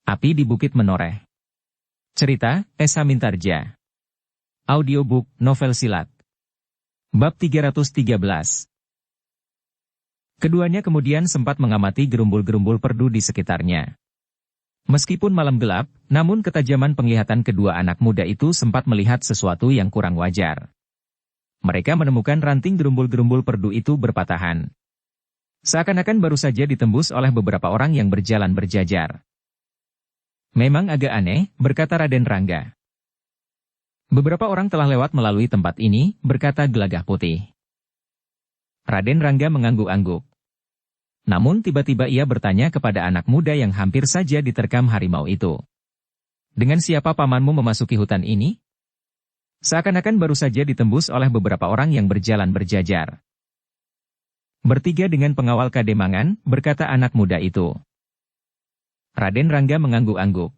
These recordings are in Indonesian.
Api di Bukit Menoreh. Cerita, Esa Mintarja. Audiobook, novel silat. Bab 313. Keduanya kemudian sempat mengamati gerumbul-gerumbul perdu di sekitarnya. Meskipun malam gelap, namun ketajaman penglihatan kedua anak muda itu sempat melihat sesuatu yang kurang wajar. Mereka menemukan ranting gerumbul-gerumbul perdu itu berpatahan. Seakan-akan baru saja ditembus oleh beberapa orang yang berjalan berjajar. Memang agak aneh, berkata Raden Rangga. Beberapa orang telah lewat melalui tempat ini, berkata Gelagah Putih. Raden Rangga mengangguk-angguk. Namun tiba-tiba ia bertanya kepada anak muda yang hampir saja diterkam harimau itu. Dengan siapa pamanmu memasuki hutan ini? Seakan-akan baru saja ditembus oleh beberapa orang yang berjalan berjajar. Bertiga dengan pengawal Kademangan, berkata anak muda itu. Raden Rangga mengangguk-angguk.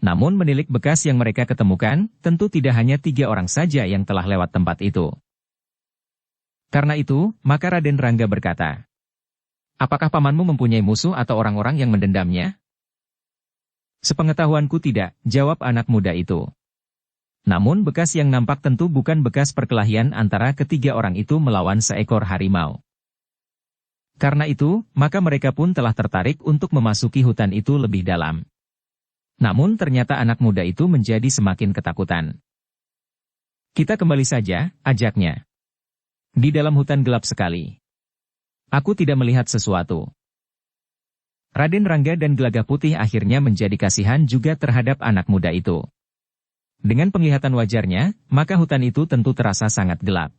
Namun menilik bekas yang mereka ketemukan, tentu tidak hanya 3 orang saja yang telah lewat tempat itu. Karena itu, maka Raden Rangga berkata, apakah pamanmu mempunyai musuh atau orang-orang yang mendendamnya? Sepengetahuanku tidak, jawab anak muda itu. Namun bekas yang nampak tentu bukan bekas perkelahian antara ketiga orang itu melawan seekor harimau. Karena itu, maka mereka pun telah tertarik untuk memasuki hutan itu lebih dalam. Namun ternyata anak muda itu menjadi semakin ketakutan. Kita kembali saja, ajaknya. Di dalam hutan gelap sekali. Aku tidak melihat sesuatu. Raden Rangga dan Gelagah Putih akhirnya menjadi kasihan juga terhadap anak muda itu. Dengan penglihatan wajarnya, maka hutan itu tentu terasa sangat gelap.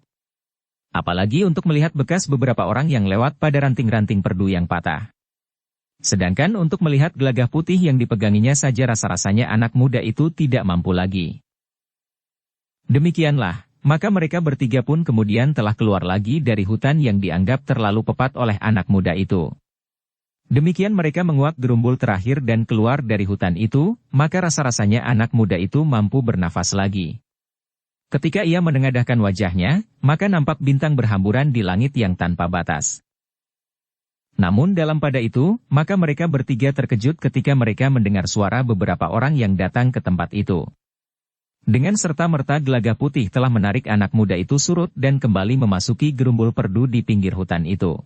Apalagi untuk melihat bekas beberapa orang yang lewat pada ranting-ranting perdu yang patah. Sedangkan untuk melihat Gelagah Putih yang dipeganginya saja rasa-rasanya anak muda itu tidak mampu lagi. Demikianlah, maka mereka bertiga pun kemudian telah keluar lagi dari hutan yang dianggap terlalu pepat oleh anak muda itu. Demikian mereka menguak gerumbul terakhir dan keluar dari hutan itu, maka rasa-rasanya anak muda itu mampu bernafas lagi. Ketika ia menengadahkan wajahnya, maka nampak bintang berhamburan di langit yang tanpa batas. Namun dalam pada itu, maka mereka bertiga terkejut ketika mereka mendengar suara beberapa orang yang datang ke tempat itu. Dengan serta-merta Gelagah Putih telah menarik anak muda itu surut dan kembali memasuki gerumbul perdu di pinggir hutan itu.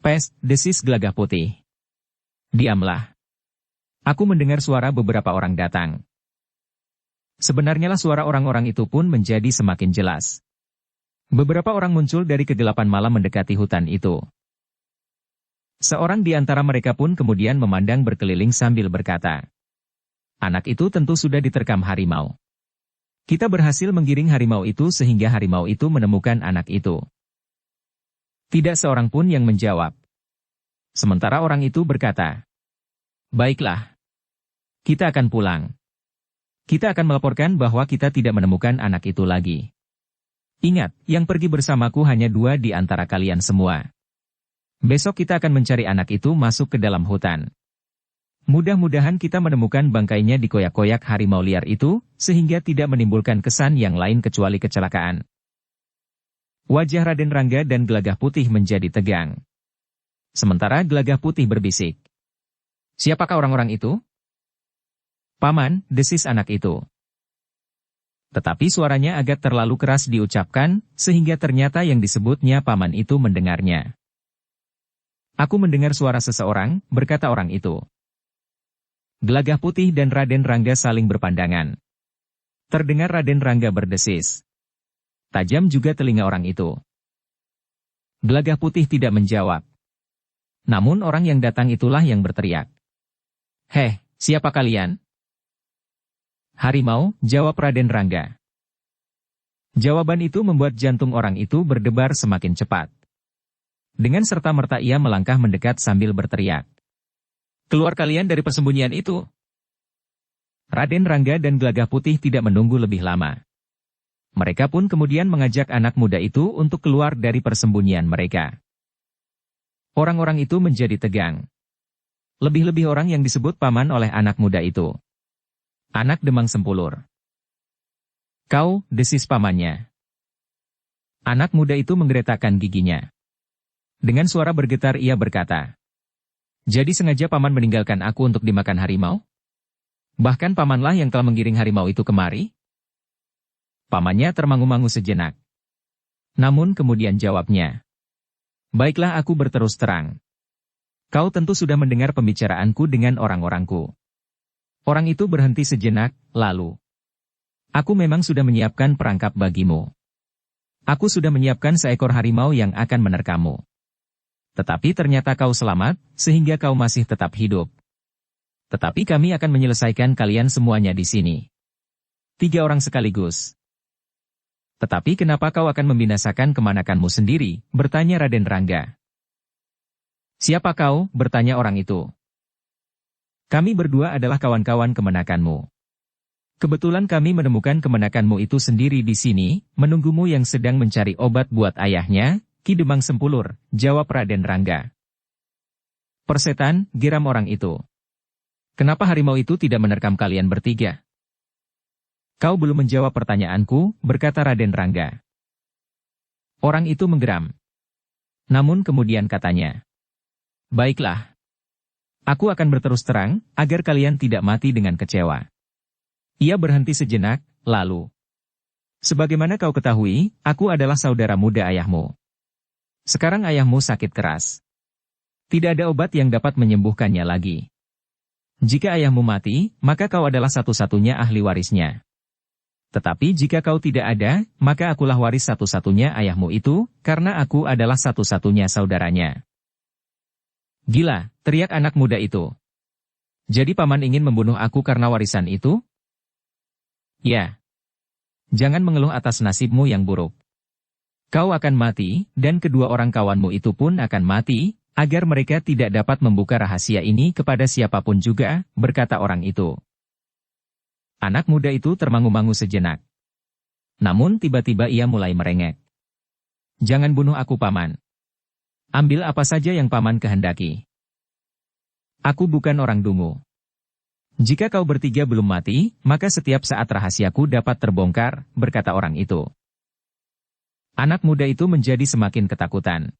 Pes, desis Gelagah Putih. Diamlah. Aku mendengar suara beberapa orang datang. Sebenarnya lah suara orang-orang itu pun menjadi semakin jelas. Beberapa orang muncul dari kegelapan malam mendekati hutan itu. Seorang di antara mereka pun kemudian memandang berkeliling sambil berkata, anak itu tentu sudah diterkam harimau. Kita berhasil menggiring harimau itu sehingga harimau itu menemukan anak itu. Tidak seorang pun yang menjawab. Sementara orang itu berkata, baiklah. Kita akan pulang. Kita akan melaporkan bahwa kita tidak menemukan anak itu lagi. Ingat, yang pergi bersamaku hanya 2 di antara kalian semua. Besok kita akan mencari anak itu masuk ke dalam hutan. Mudah-mudahan kita menemukan bangkainya di koyak-koyak harimau liar itu, sehingga tidak menimbulkan kesan yang lain kecuali kecelakaan. Wajah Raden Rangga dan Gelagah Putih menjadi tegang. Sementara Gelagah Putih berbisik. Siapakah orang-orang itu? Paman, desis anak itu. Tetapi suaranya agak terlalu keras diucapkan, sehingga ternyata yang disebutnya paman itu mendengarnya. Aku mendengar suara seseorang, berkata orang itu. Gelagah Putih dan Raden Rangga saling berpandangan. Terdengar Raden Rangga berdesis. Tajam juga telinga orang itu. Gelagah Putih tidak menjawab. Namun orang yang datang itulah yang berteriak. Heh, siapa kalian? Harimau, jawab Raden Rangga. Jawaban itu membuat jantung orang itu berdebar semakin cepat. Dengan serta-merta ia melangkah mendekat sambil berteriak. Keluar kalian dari persembunyian itu. Raden Rangga dan Gelagah Putih tidak menunggu lebih lama. Mereka pun kemudian mengajak anak muda itu untuk keluar dari persembunyian mereka. Orang-orang itu menjadi tegang. Lebih-lebih orang yang disebut paman oleh anak muda itu. Anak Demang Sempulur. Kau, desis pamannya. Anak muda itu menggeretakkan giginya. Dengan suara bergetar ia berkata, Jadi sengaja paman meninggalkan aku untuk dimakan harimau? Bahkan pamanlah yang telah menggiring harimau itu kemari? Pamannya termangu-mangu sejenak. Namun kemudian jawabnya. Baiklah, aku berterus terang. Kau tentu sudah mendengar pembicaraanku dengan orang-orangku. Orang itu berhenti sejenak, lalu. Aku memang sudah menyiapkan perangkap bagimu. Aku sudah menyiapkan seekor harimau yang akan menerkammu. Tetapi ternyata kau selamat, sehingga kau masih tetap hidup. Tetapi kami akan menyelesaikan kalian semuanya di sini. 3 orang sekaligus. Tetapi kenapa kau akan membinasakan kemanakanmu sendiri? Bertanya Raden Rangga. Siapa kau? Bertanya orang itu. Kami berdua adalah kawan-kawan kemenakanmu. Kebetulan kami menemukan kemenakanmu itu sendiri di sini, menunggumu yang sedang mencari obat buat ayahnya, Ki Demang Sempulur, jawab Raden Rangga. Persetan, geram orang itu. Kenapa harimau itu tidak menerkam kalian bertiga? Kau belum menjawab pertanyaanku, berkata Raden Rangga. Orang itu menggeram. Namun kemudian katanya. Baiklah. Aku akan berterus terang, agar kalian tidak mati dengan kecewa. Ia berhenti sejenak, lalu. Sebagaimana kau ketahui, aku adalah saudara muda ayahmu. Sekarang ayahmu sakit keras. Tidak ada obat yang dapat menyembuhkannya lagi. Jika ayahmu mati, maka kau adalah satu-satunya ahli warisnya. Tetapi jika kau tidak ada, maka akulah waris satu-satunya ayahmu itu, karena aku adalah satu-satunya saudaranya. Gila, teriak anak muda itu. Jadi paman ingin membunuh aku karena warisan itu? Ya. Jangan mengeluh atas nasibmu yang buruk. Kau akan mati, dan kedua orang kawanmu itu pun akan mati, agar mereka tidak dapat membuka rahasia ini kepada siapapun juga, berkata orang itu. Anak muda itu termangu-mangu sejenak. Namun tiba-tiba ia mulai merengek. Jangan bunuh aku paman. Ambil apa saja yang paman kehendaki. Aku bukan orang dungu. Jika kau bertiga belum mati, maka setiap saat rahasiaku dapat terbongkar, berkata orang itu. Anak muda itu menjadi semakin ketakutan.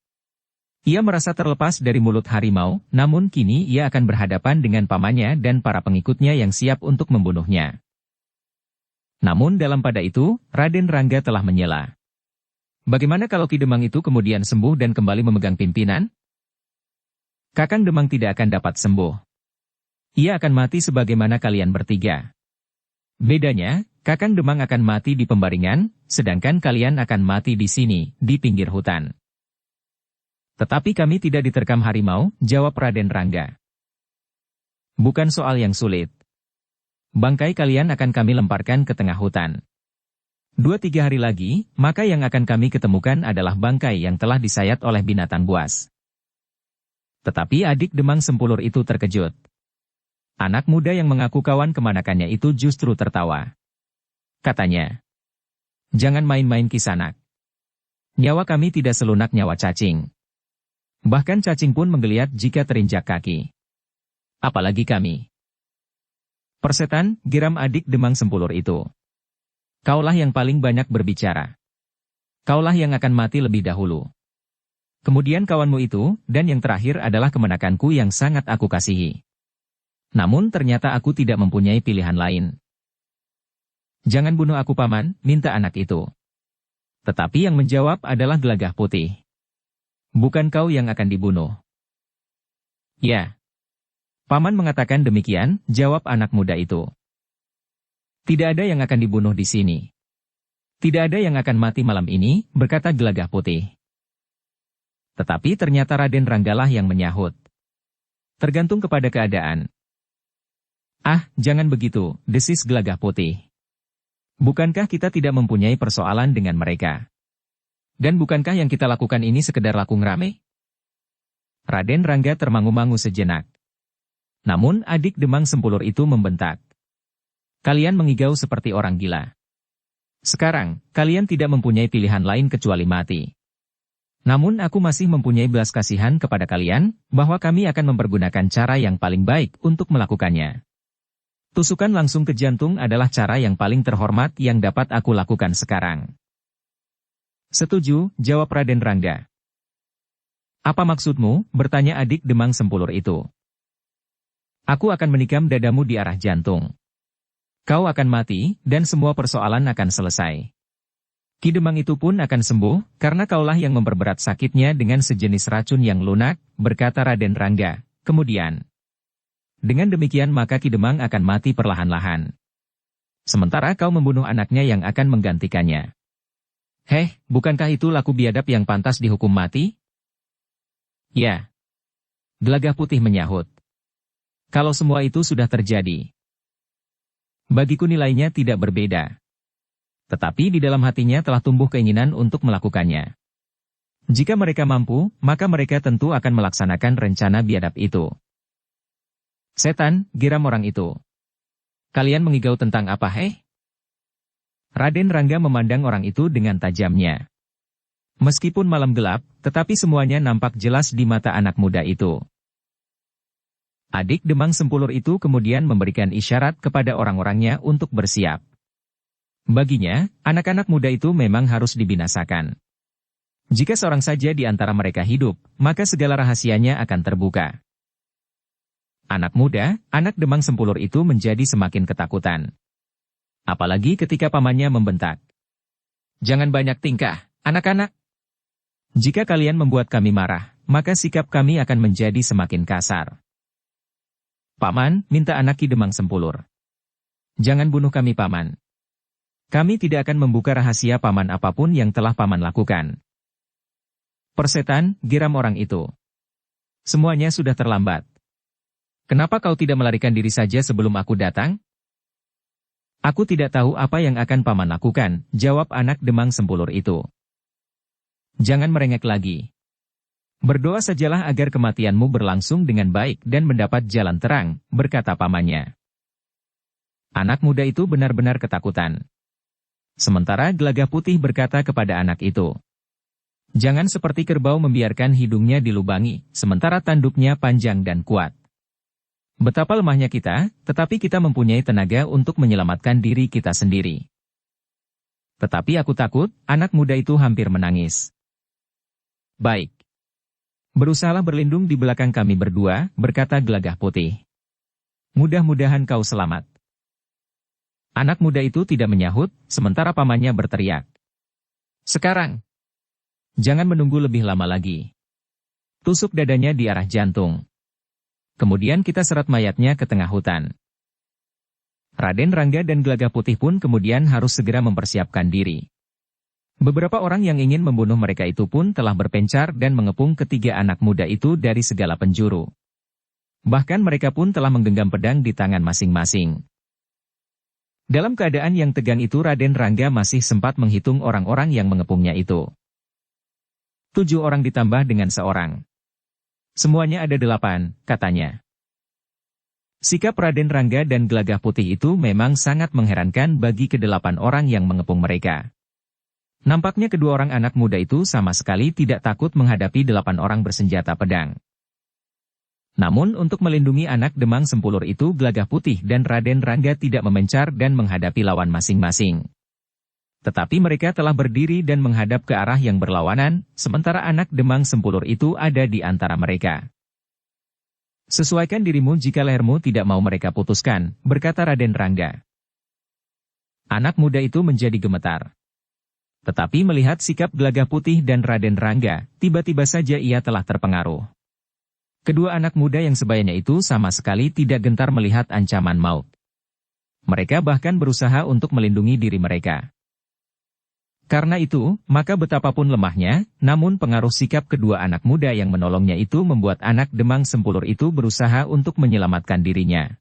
Ia merasa terlepas dari mulut harimau, namun kini ia akan berhadapan dengan pamannya dan para pengikutnya yang siap untuk membunuhnya. Namun dalam pada itu, Raden Rangga telah menyela. Bagaimana kalau Ki Demang itu kemudian sembuh dan kembali memegang pimpinan? Kakang Demang tidak akan dapat sembuh. Ia akan mati sebagaimana kalian bertiga. Bedanya, Kakang Demang akan mati di pembaringan, sedangkan kalian akan mati di sini, di pinggir hutan. Tetapi kami tidak diterkam harimau, jawab Raden Rangga. Bukan soal yang sulit. Bangkai kalian akan kami lemparkan ke tengah hutan. 2-3 hari lagi, maka yang akan kami ketemukan adalah bangkai yang telah disayat oleh binatang buas. Tetapi adik Demang Sempulur itu terkejut. Anak muda yang mengaku kawan kemanakannya itu justru tertawa. Katanya, jangan main-main Kisanak. Nyawa kami tidak selunak nyawa cacing. Bahkan cacing pun menggeliat jika terinjak kaki. Apalagi kami. Persetan, geram adik Demang Sempulur itu. Kaulah yang paling banyak berbicara. Kaulah yang akan mati lebih dahulu. Kemudian kawanmu itu, dan yang terakhir adalah kemenakanku yang sangat aku kasihi. Namun ternyata aku tidak mempunyai pilihan lain. Jangan bunuh aku paman, minta anak itu. Tetapi yang menjawab adalah Gelagah Putih. Bukan kau yang akan dibunuh. Ya. Paman mengatakan demikian, jawab anak muda itu. Tidak ada yang akan dibunuh di sini. Tidak ada yang akan mati malam ini, berkata Gelagah Putih. Tetapi ternyata Raden Ranggalah yang menyahut. Tergantung kepada keadaan. Ah, jangan begitu, desis Gelagah Putih. Bukankah kita tidak mempunyai persoalan dengan mereka? Dan bukankah yang kita lakukan ini sekedar laku ngerame? Raden Rangga termangu-mangu sejenak. Namun adik Demang Sempulur itu membentak. Kalian mengigau seperti orang gila. Sekarang, kalian tidak mempunyai pilihan lain kecuali mati. Namun aku masih mempunyai belas kasihan kepada kalian, bahwa kami akan mempergunakan cara yang paling baik untuk melakukannya. Tusukan langsung ke jantung adalah cara yang paling terhormat yang dapat aku lakukan sekarang. Setuju, jawab Raden Rangga. Apa maksudmu? Bertanya adik Demang Sempulur itu. Aku akan menikam dadamu di arah jantung. Kau akan mati, dan semua persoalan akan selesai. Ki Demang itu pun akan sembuh, karena kaulah yang memperberat sakitnya dengan sejenis racun yang lunak, berkata Raden Rangga. Kemudian, dengan demikian maka Ki Demang akan mati perlahan-lahan. Sementara kau membunuh anaknya yang akan menggantikannya. Heh, bukankah itu laku biadab yang pantas dihukum mati? Ya. Gelagah Putih menyahut. Kalau semua itu sudah terjadi, bagiku nilainya tidak berbeda. Tetapi di dalam hatinya telah tumbuh keinginan untuk melakukannya. Jika mereka mampu, maka mereka tentu akan melaksanakan rencana biadab itu. Setan, geram orang itu. Kalian mengigau tentang apa, heh? Raden Rangga memandang orang itu dengan tajamnya. Meskipun malam gelap, tetapi semuanya nampak jelas di mata anak muda itu. Adik Demang Sempulur itu kemudian memberikan isyarat kepada orang-orangnya untuk bersiap. Baginya, anak-anak muda itu memang harus dibinasakan. Jika seorang saja di antara mereka hidup, maka segala rahasianya akan terbuka. Anak muda, anak Demang Sempulur itu menjadi semakin ketakutan. Apalagi ketika pamannya membentak. Jangan banyak tingkah, anak-anak. Jika kalian membuat kami marah, maka sikap kami akan menjadi semakin kasar. Paman, minta anak Ki Demang Sempulur. Jangan bunuh kami, Paman. Kami tidak akan membuka rahasia Paman apapun yang telah Paman lakukan. Persetan, geram orang itu. Semuanya sudah terlambat. Kenapa kau tidak melarikan diri saja sebelum aku datang? Aku tidak tahu apa yang akan Paman lakukan, jawab anak Demang Sempulur itu. Jangan merengek lagi. Berdoa sajalah agar kematianmu berlangsung dengan baik dan mendapat jalan terang, berkata pamannya. Anak muda itu benar-benar ketakutan. Sementara Gelagah Putih berkata kepada anak itu, jangan seperti kerbau membiarkan hidungnya dilubangi, sementara tanduknya panjang dan kuat. Betapa lemahnya kita, tetapi kita mempunyai tenaga untuk menyelamatkan diri kita sendiri. Tetapi aku takut, anak muda itu hampir menangis. Baik. Berusahalah berlindung di belakang kami berdua, berkata Gelagah Putih. Mudah-mudahan kau selamat. Anak muda itu tidak menyahut, sementara pamannya berteriak. Sekarang. Jangan menunggu lebih lama lagi. Tusuk dadanya di arah jantung. Kemudian kita seret mayatnya ke tengah hutan. Raden Rangga dan Gelagah Putih pun kemudian harus segera mempersiapkan diri. Beberapa orang yang ingin membunuh mereka itu pun telah berpencar dan mengepung ketiga anak muda itu dari segala penjuru. Bahkan mereka pun telah menggenggam pedang di tangan masing-masing. Dalam keadaan yang tegang itu Raden Rangga masih sempat menghitung orang-orang yang mengepungnya itu. 7 orang ditambah dengan seorang. Semuanya ada 8, katanya. Sikap Raden Rangga dan Gelagah Putih itu memang sangat mengherankan bagi ke-8 orang yang mengepung mereka. Nampaknya kedua orang anak muda itu sama sekali tidak takut menghadapi 8 orang bersenjata pedang. Namun untuk melindungi anak Demang Sempulur itu Gelagah Putih dan Raden Rangga tidak memencar dan menghadapi lawan masing-masing. Tetapi mereka telah berdiri dan menghadap ke arah yang berlawanan, sementara anak Demang Sempulur itu ada di antara mereka. Sesuaikan dirimu jika lehermu tidak mau mereka putuskan, berkata Raden Rangga. Anak muda itu menjadi gemetar. Tetapi melihat sikap Gelagah Putih dan Raden Rangga, tiba-tiba saja ia telah terpengaruh. Kedua anak muda yang sebayanya itu sama sekali tidak gentar melihat ancaman maut. Mereka bahkan berusaha untuk melindungi diri mereka. Karena itu, maka betapapun lemahnya, namun pengaruh sikap kedua anak muda yang menolongnya itu membuat anak Demang Sempulur itu berusaha untuk menyelamatkan dirinya.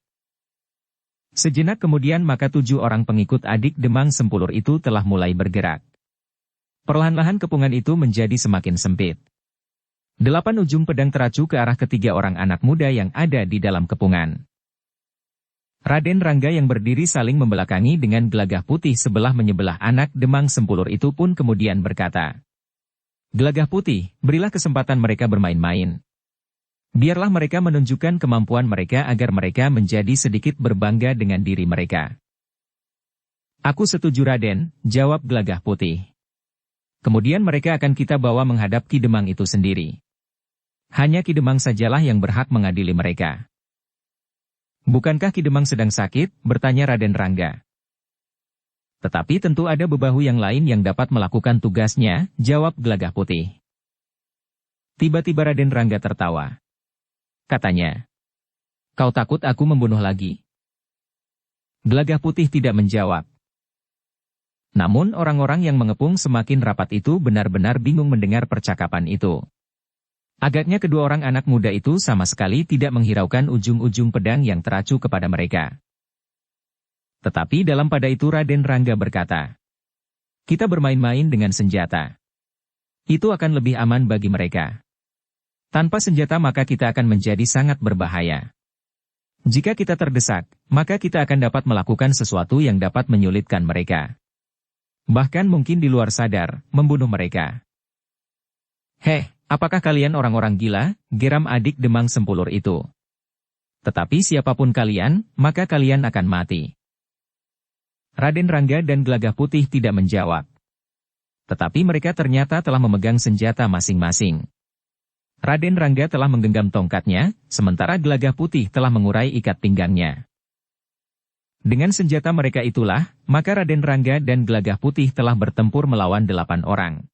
Sejenak kemudian maka 7 orang pengikut adik Demang Sempulur itu telah mulai bergerak. Perlahan-lahan kepungan itu menjadi semakin sempit. 8 ujung pedang teracu ke arah ketiga orang anak muda yang ada di dalam kepungan. Raden Rangga yang berdiri saling membelakangi dengan Gelagah Putih sebelah menyebelah anak Demang Sempulur itu pun kemudian berkata, Gelagah Putih, berilah kesempatan mereka bermain-main. Biarlah mereka menunjukkan kemampuan mereka agar mereka menjadi sedikit berbangga dengan diri mereka. Aku setuju Raden, jawab Gelagah Putih. Kemudian mereka akan kita bawa menghadap Ki Demang itu sendiri. Hanya Ki Demang sajalah yang berhak mengadili mereka. Bukankah Ki Demang sedang sakit? Bertanya Raden Rangga. Tetapi tentu ada bebahu yang lain yang dapat melakukan tugasnya, jawab Gelagah Putih. Tiba-tiba Raden Rangga tertawa. Katanya, kau takut aku membunuh lagi? Gelagah Putih tidak menjawab. Namun orang-orang yang mengepung semakin rapat itu benar-benar bingung mendengar percakapan itu. Agaknya kedua orang anak muda itu sama sekali tidak menghiraukan ujung-ujung pedang yang teracu kepada mereka. Tetapi dalam pada itu Raden Rangga berkata, kita bermain-main dengan senjata. Itu akan lebih aman bagi mereka. Tanpa senjata maka kita akan menjadi sangat berbahaya. Jika kita terdesak, maka kita akan dapat melakukan sesuatu yang dapat menyulitkan mereka. Bahkan mungkin di luar sadar, membunuh mereka. Heh, apakah kalian orang-orang gila? Geram adik Demang Sempulur itu. Tetapi siapapun kalian, maka kalian akan mati. Raden Rangga dan Gelagah Putih tidak menjawab. Tetapi mereka ternyata telah memegang senjata masing-masing. Raden Rangga telah menggenggam tongkatnya, sementara Gelagah Putih telah mengurai ikat pinggangnya. Dengan senjata mereka itulah, maka Raden Rangga dan Gelagah Putih telah bertempur melawan 8 orang.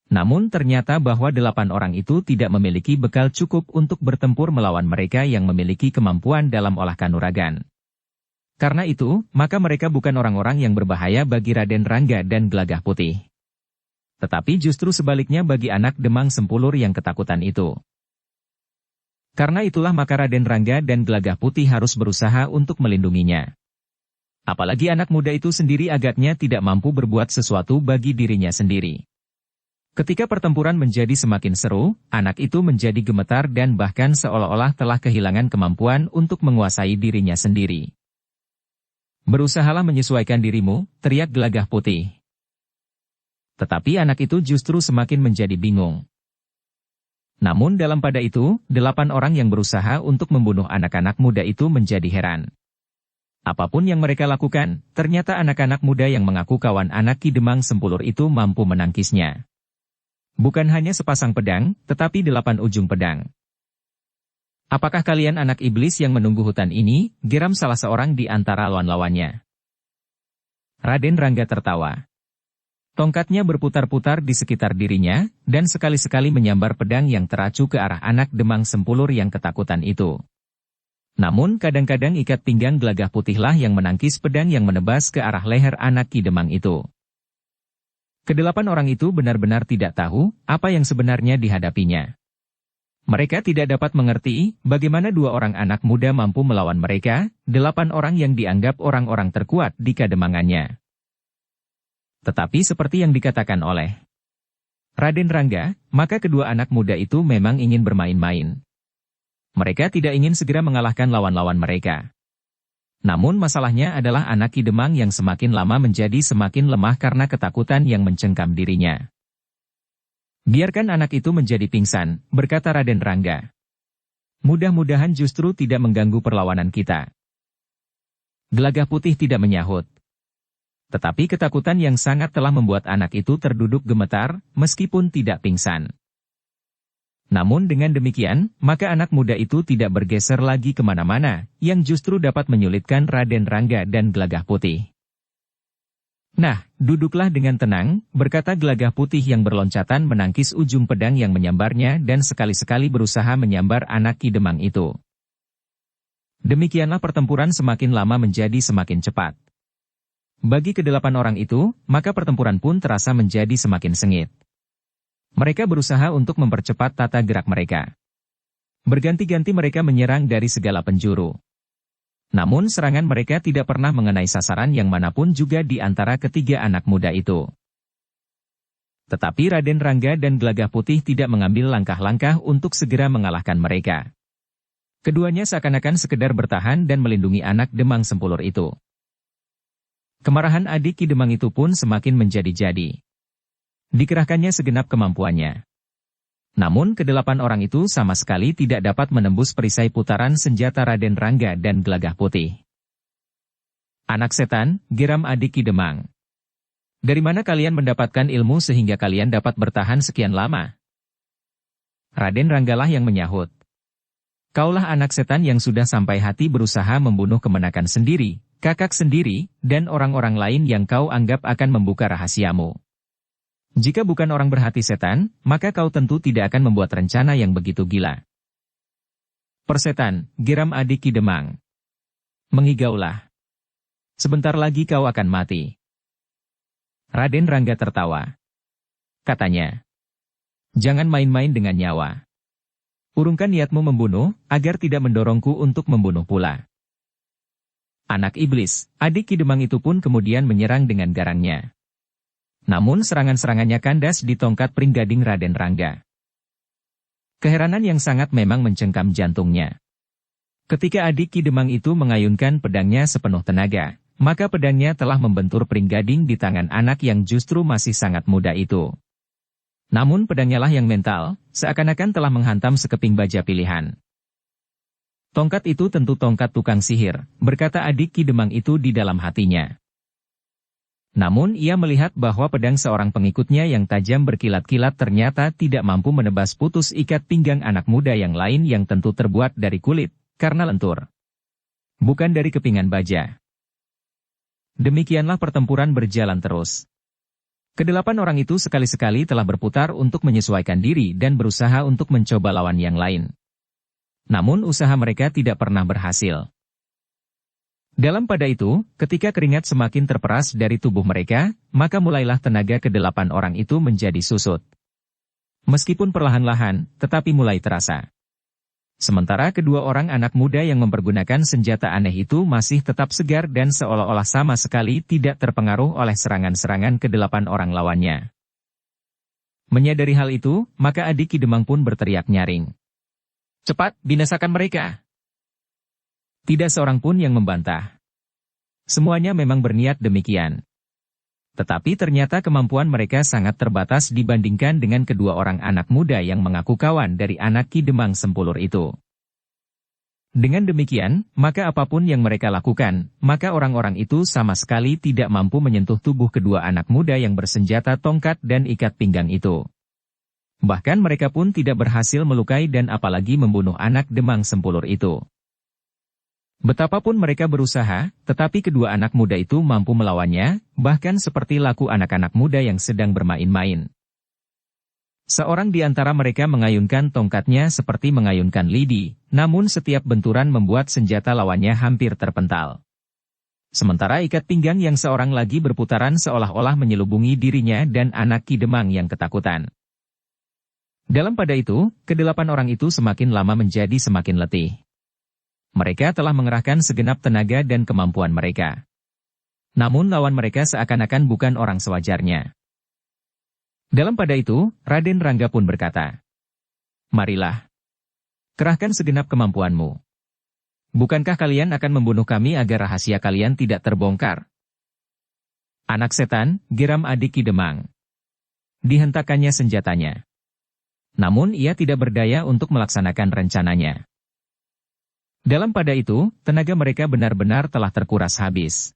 Namun ternyata bahwa 8 orang itu tidak memiliki bekal cukup untuk bertempur melawan mereka yang memiliki kemampuan dalam olah kanuragan. Karena itu, maka mereka bukan orang-orang yang berbahaya bagi Raden Rangga dan Gelagah Putih. Tetapi justru sebaliknya bagi anak Demang Sempulur yang ketakutan itu. Karena itulah maka Raden Rangga dan Gelagah Putih harus berusaha untuk melindunginya. Apalagi anak muda itu sendiri agaknya tidak mampu berbuat sesuatu bagi dirinya sendiri. Ketika pertempuran menjadi semakin seru, anak itu menjadi gemetar dan bahkan seolah-olah telah kehilangan kemampuan untuk menguasai dirinya sendiri. Berusahalah menyesuaikan dirimu, teriak Gelagah Putih. Tetapi anak itu justru semakin menjadi bingung. Namun dalam pada itu, 8 orang yang berusaha untuk membunuh anak-anak muda itu menjadi heran. Apapun yang mereka lakukan, ternyata anak-anak muda yang mengaku kawan anak Ki Demang Sempulur itu mampu menangkisnya. Bukan hanya sepasang pedang, tetapi 8 ujung pedang. Apakah kalian anak iblis yang menunggu hutan ini? Geram salah seorang di antara lawan-lawannya. Raden Rangga tertawa. Tongkatnya berputar-putar di sekitar dirinya, dan sekali-sekali menyambar pedang yang teracu ke arah anak Demang Sempulur yang ketakutan itu. Namun kadang-kadang ikat pinggang Gelagah Putihlah yang menangkis pedang yang menebas ke arah leher anak Ki Demang itu. Kedelapan orang itu benar-benar tidak tahu apa yang sebenarnya dihadapinya. Mereka tidak dapat mengerti bagaimana 2 orang anak muda mampu melawan mereka, 8 orang yang dianggap orang-orang terkuat di kademangannya. Tetapi seperti yang dikatakan oleh Raden Rangga, maka kedua anak muda itu memang ingin bermain-main. Mereka tidak ingin segera mengalahkan lawan-lawan mereka. Namun masalahnya adalah anak Ki Demang yang semakin lama menjadi semakin lemah karena ketakutan yang mencengkam dirinya. Biarkan anak itu menjadi pingsan, berkata Raden Rangga. Mudah-mudahan justru tidak mengganggu perlawanan kita. Gelagah Putih tidak menyahut. Tetapi ketakutan yang sangat telah membuat anak itu terduduk gemetar, meskipun tidak pingsan. Namun dengan demikian, maka anak muda itu tidak bergeser lagi kemana-mana, yang justru dapat menyulitkan Raden Rangga dan Gelagah Putih. Nah, duduklah dengan tenang, berkata Gelagah Putih yang berloncatan menangkis ujung pedang yang menyambarnya dan sekali-sekali berusaha menyambar anak Ki Demang itu. Demikianlah pertempuran semakin lama menjadi semakin cepat. Bagi ke-8 orang itu, maka pertempuran pun terasa menjadi semakin sengit. Mereka berusaha untuk mempercepat tata gerak mereka. Berganti-ganti mereka menyerang dari segala penjuru. Namun serangan mereka tidak pernah mengenai sasaran yang manapun juga di antara ketiga anak muda itu. Tetapi Raden Rangga dan Gelagah Putih tidak mengambil langkah-langkah untuk segera mengalahkan mereka. Keduanya seakan-akan sekedar bertahan dan melindungi anak Demang Sempulur itu. Kemarahan adik Ki Demang itu pun semakin menjadi-jadi. Dikerahkannya segenap kemampuannya. Namun ke-8 orang itu sama sekali tidak dapat menembus perisai putaran senjata Raden Rangga dan Gelagah Putih. Anak setan, geram adik Ki Demang. Dari mana kalian mendapatkan ilmu sehingga kalian dapat bertahan sekian lama? Raden Ranggalah yang menyahut. Kaulah anak setan yang sudah sampai hati berusaha membunuh kemenakan sendiri, kakak sendiri, dan orang-orang lain yang kau anggap akan membuka rahasiamu. Jika bukan orang berhati setan, maka kau tentu tidak akan membuat rencana yang begitu gila. Persetan, geram adik Ki Demang. Mengigaulah. Sebentar lagi kau akan mati. Raden Rangga tertawa. Katanya, jangan main-main dengan nyawa. Urungkan niatmu membunuh, agar tidak mendorongku untuk membunuh pula. Anak iblis, adik Ki Demang itu pun kemudian menyerang dengan garangnya. Namun serangan-serangannya kandas di tongkat Pringgading Raden Rangga. Keheranan yang sangat memang mencengkam jantungnya. Ketika adik Ki Demang itu mengayunkan pedangnya sepenuh tenaga, maka pedangnya telah membentur Pringgading di tangan anak yang justru masih sangat muda itu. Namun pedangnya lah yang mental, seakan-akan telah menghantam sekeping baja pilihan. Tongkat itu tentu tongkat tukang sihir, berkata adik Ki Demang itu di dalam hatinya. Namun ia melihat bahwa pedang seorang pengikutnya yang tajam berkilat-kilat ternyata tidak mampu menebas putus ikat pinggang anak muda yang lain yang tentu terbuat dari kulit, karena lentur. Bukan dari kepingan baja. Demikianlah pertempuran berjalan terus. Kedelapan orang itu sekali-sekali telah berputar untuk menyesuaikan diri dan berusaha untuk mencoba lawan yang lain. Namun usaha mereka tidak pernah berhasil. Dalam pada itu, ketika keringat semakin terperas dari tubuh mereka, maka mulailah tenaga kedelapan orang itu menjadi susut. Meskipun perlahan-lahan, tetapi mulai terasa. Sementara kedua orang anak muda yang mempergunakan senjata aneh itu masih tetap segar dan seolah-olah sama sekali tidak terpengaruh oleh serangan-serangan kedelapan orang lawannya. Menyadari hal itu, maka adik Ki Demang pun berteriak nyaring. Cepat, binasakan mereka! Tidak seorang pun yang membantah. Semuanya memang berniat demikian. Tetapi ternyata kemampuan mereka sangat terbatas dibandingkan dengan kedua orang anak muda yang mengaku kawan dari anak Ki Demang Sempulur itu. Dengan demikian, maka apapun yang mereka lakukan, maka orang-orang itu sama sekali tidak mampu menyentuh tubuh kedua anak muda yang bersenjata tongkat dan ikat pinggang itu. Bahkan mereka pun tidak berhasil melukai dan apalagi membunuh anak Demang Sempulur itu. Betapapun mereka berusaha, tetapi kedua anak muda itu mampu melawannya, bahkan seperti laku anak-anak muda yang sedang bermain-main. Seorang di antara mereka mengayunkan tongkatnya seperti mengayunkan lidi, namun setiap benturan membuat senjata lawannya hampir terpental. Sementara ikat pinggang yang seorang lagi berputaran seolah-olah menyelubungi dirinya dan anak Ki Demang yang ketakutan. Dalam pada itu, kedelapan orang itu semakin lama menjadi semakin letih. Mereka telah mengerahkan segenap tenaga dan kemampuan mereka. Namun lawan mereka seakan-akan bukan orang sewajarnya. Dalam pada itu, Raden Rangga pun berkata, marilah. Kerahkan segenap kemampuanmu. Bukankah kalian akan membunuh kami agar rahasia kalian tidak terbongkar? Anak setan, geram adik Ki Demang. Dihentakkannya senjatanya. Namun ia tidak berdaya untuk melaksanakan rencananya. Dalam pada itu, tenaga mereka benar-benar telah terkuras habis.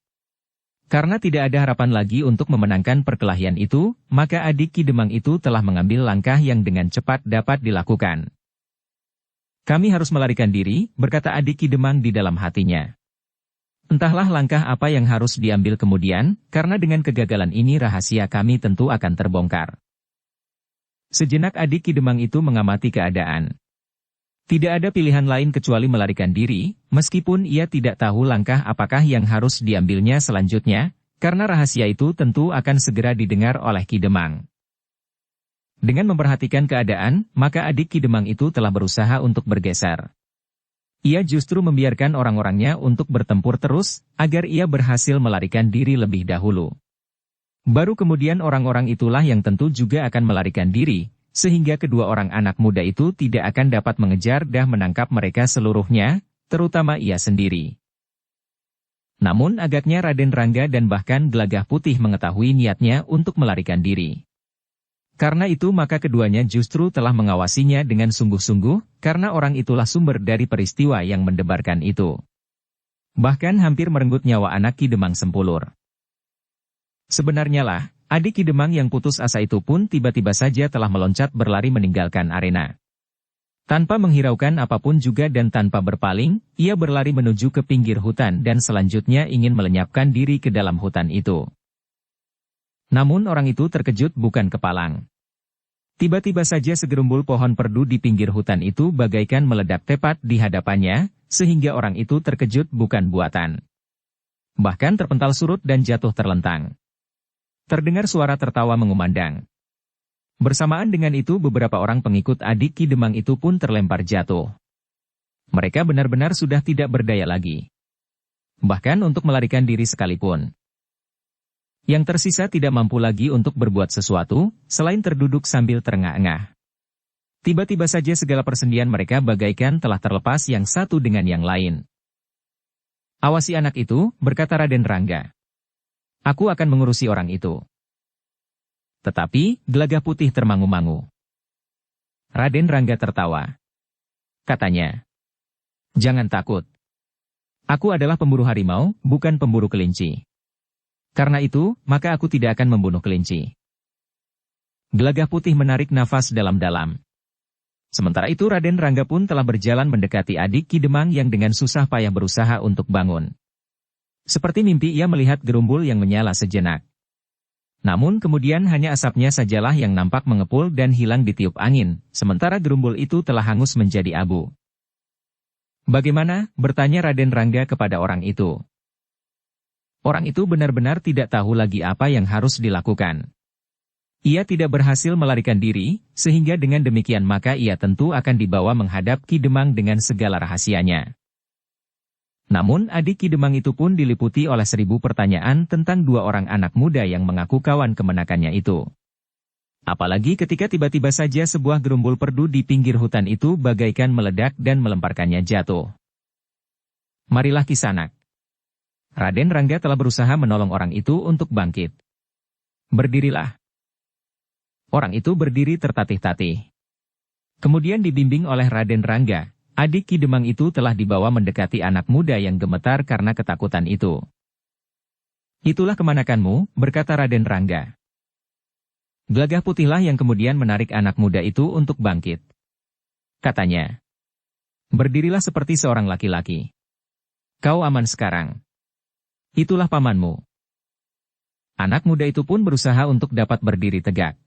Karena tidak ada harapan lagi untuk memenangkan perkelahian itu, maka adik Ki Demang itu telah mengambil langkah yang dengan cepat dapat dilakukan. Kami harus melarikan diri, berkata adik Ki Demang di dalam hatinya. Entahlah langkah apa yang harus diambil kemudian, karena dengan kegagalan ini rahasia kami tentu akan terbongkar. Sejenak adik Ki Demang itu mengamati keadaan. Tidak ada pilihan lain kecuali melarikan diri, meskipun ia tidak tahu langkah apakah yang harus diambilnya selanjutnya, karena rahasia itu tentu akan segera didengar oleh Ki Demang. Dengan memperhatikan keadaan, maka adik Ki Demang itu telah berusaha untuk bergeser. Ia justru membiarkan orang-orangnya untuk bertempur terus, agar ia berhasil melarikan diri lebih dahulu. Baru kemudian orang-orang itulah yang tentu juga akan melarikan diri, sehingga kedua orang anak muda itu tidak akan dapat mengejar dan menangkap mereka seluruhnya, terutama ia sendiri. Namun agaknya Raden Rangga dan bahkan Gelagah Putih mengetahui niatnya untuk melarikan diri. Karena itu maka keduanya justru telah mengawasinya dengan sungguh-sungguh, karena orang itulah sumber dari peristiwa yang mendebarkan itu. Bahkan hampir merenggut nyawa anak Ki Demang Sempulur. Sebenarnya lah, adik Ki Demang yang putus asa itu pun tiba-tiba saja telah meloncat berlari meninggalkan arena. Tanpa menghiraukan apapun juga dan tanpa berpaling, ia berlari menuju ke pinggir hutan dan selanjutnya ingin melenyapkan diri ke dalam hutan itu. Namun orang itu terkejut bukan kepalang. Tiba-tiba saja segerumbul pohon perdu di pinggir hutan itu bagaikan meledak tepat di hadapannya, sehingga orang itu terkejut bukan buatan. Bahkan terpental surut dan jatuh terlentang. Terdengar suara tertawa mengumandang. Bersamaan dengan itu beberapa orang pengikut adik Ki Demang itu pun terlempar jatuh. Mereka benar-benar sudah tidak berdaya lagi. Bahkan untuk melarikan diri sekalipun. Yang tersisa tidak mampu lagi untuk berbuat sesuatu, selain terduduk sambil terengah-engah. Tiba-tiba saja segala persendian mereka bagaikan telah terlepas yang satu dengan yang lain. "Awasi anak itu," berkata Raden Rangga. "Aku akan mengurusi orang itu." Tetapi, Gelagah Putih termangu-mangu. Raden Rangga tertawa. Katanya, "Jangan takut. Aku adalah pemburu harimau, bukan pemburu kelinci. Karena itu, maka aku tidak akan membunuh kelinci." Gelagah Putih menarik nafas dalam-dalam. Sementara itu Raden Rangga pun telah berjalan mendekati adik Ki Demang yang dengan susah payah berusaha untuk bangun. Seperti mimpi ia melihat gerumbul yang menyala sejenak. Namun kemudian hanya asapnya sajalah yang nampak mengepul dan hilang ditiup angin, sementara gerumbul itu telah hangus menjadi abu. "Bagaimana?" bertanya Raden Rangga kepada orang itu. Orang itu benar-benar tidak tahu lagi apa yang harus dilakukan. Ia tidak berhasil melarikan diri, sehingga dengan demikian maka ia tentu akan dibawa menghadap Ki Demang dengan segala rahasianya. Namun adik Ki Demang itu pun diliputi oleh 1000 pertanyaan tentang dua orang anak muda yang mengaku kawan kemenakannya itu. Apalagi ketika tiba-tiba saja sebuah gerumbul perdu di pinggir hutan itu bagaikan meledak dan melemparkannya jatuh. "Marilah Kisanak." Raden Rangga telah berusaha menolong orang itu untuk bangkit. "Berdirilah." Orang itu berdiri tertatih-tatih. Kemudian dibimbing oleh Raden Rangga, adik Ki Demang itu telah dibawa mendekati anak muda yang gemetar karena ketakutan itu. "Itulah kemanakanmu," berkata Raden Rangga. Gelagah Putihlah yang kemudian menarik anak muda itu untuk bangkit. Katanya, "Berdirilah seperti seorang laki-laki. Kau aman sekarang. Itulah pamanmu." Anak muda itu pun berusaha untuk dapat berdiri tegak.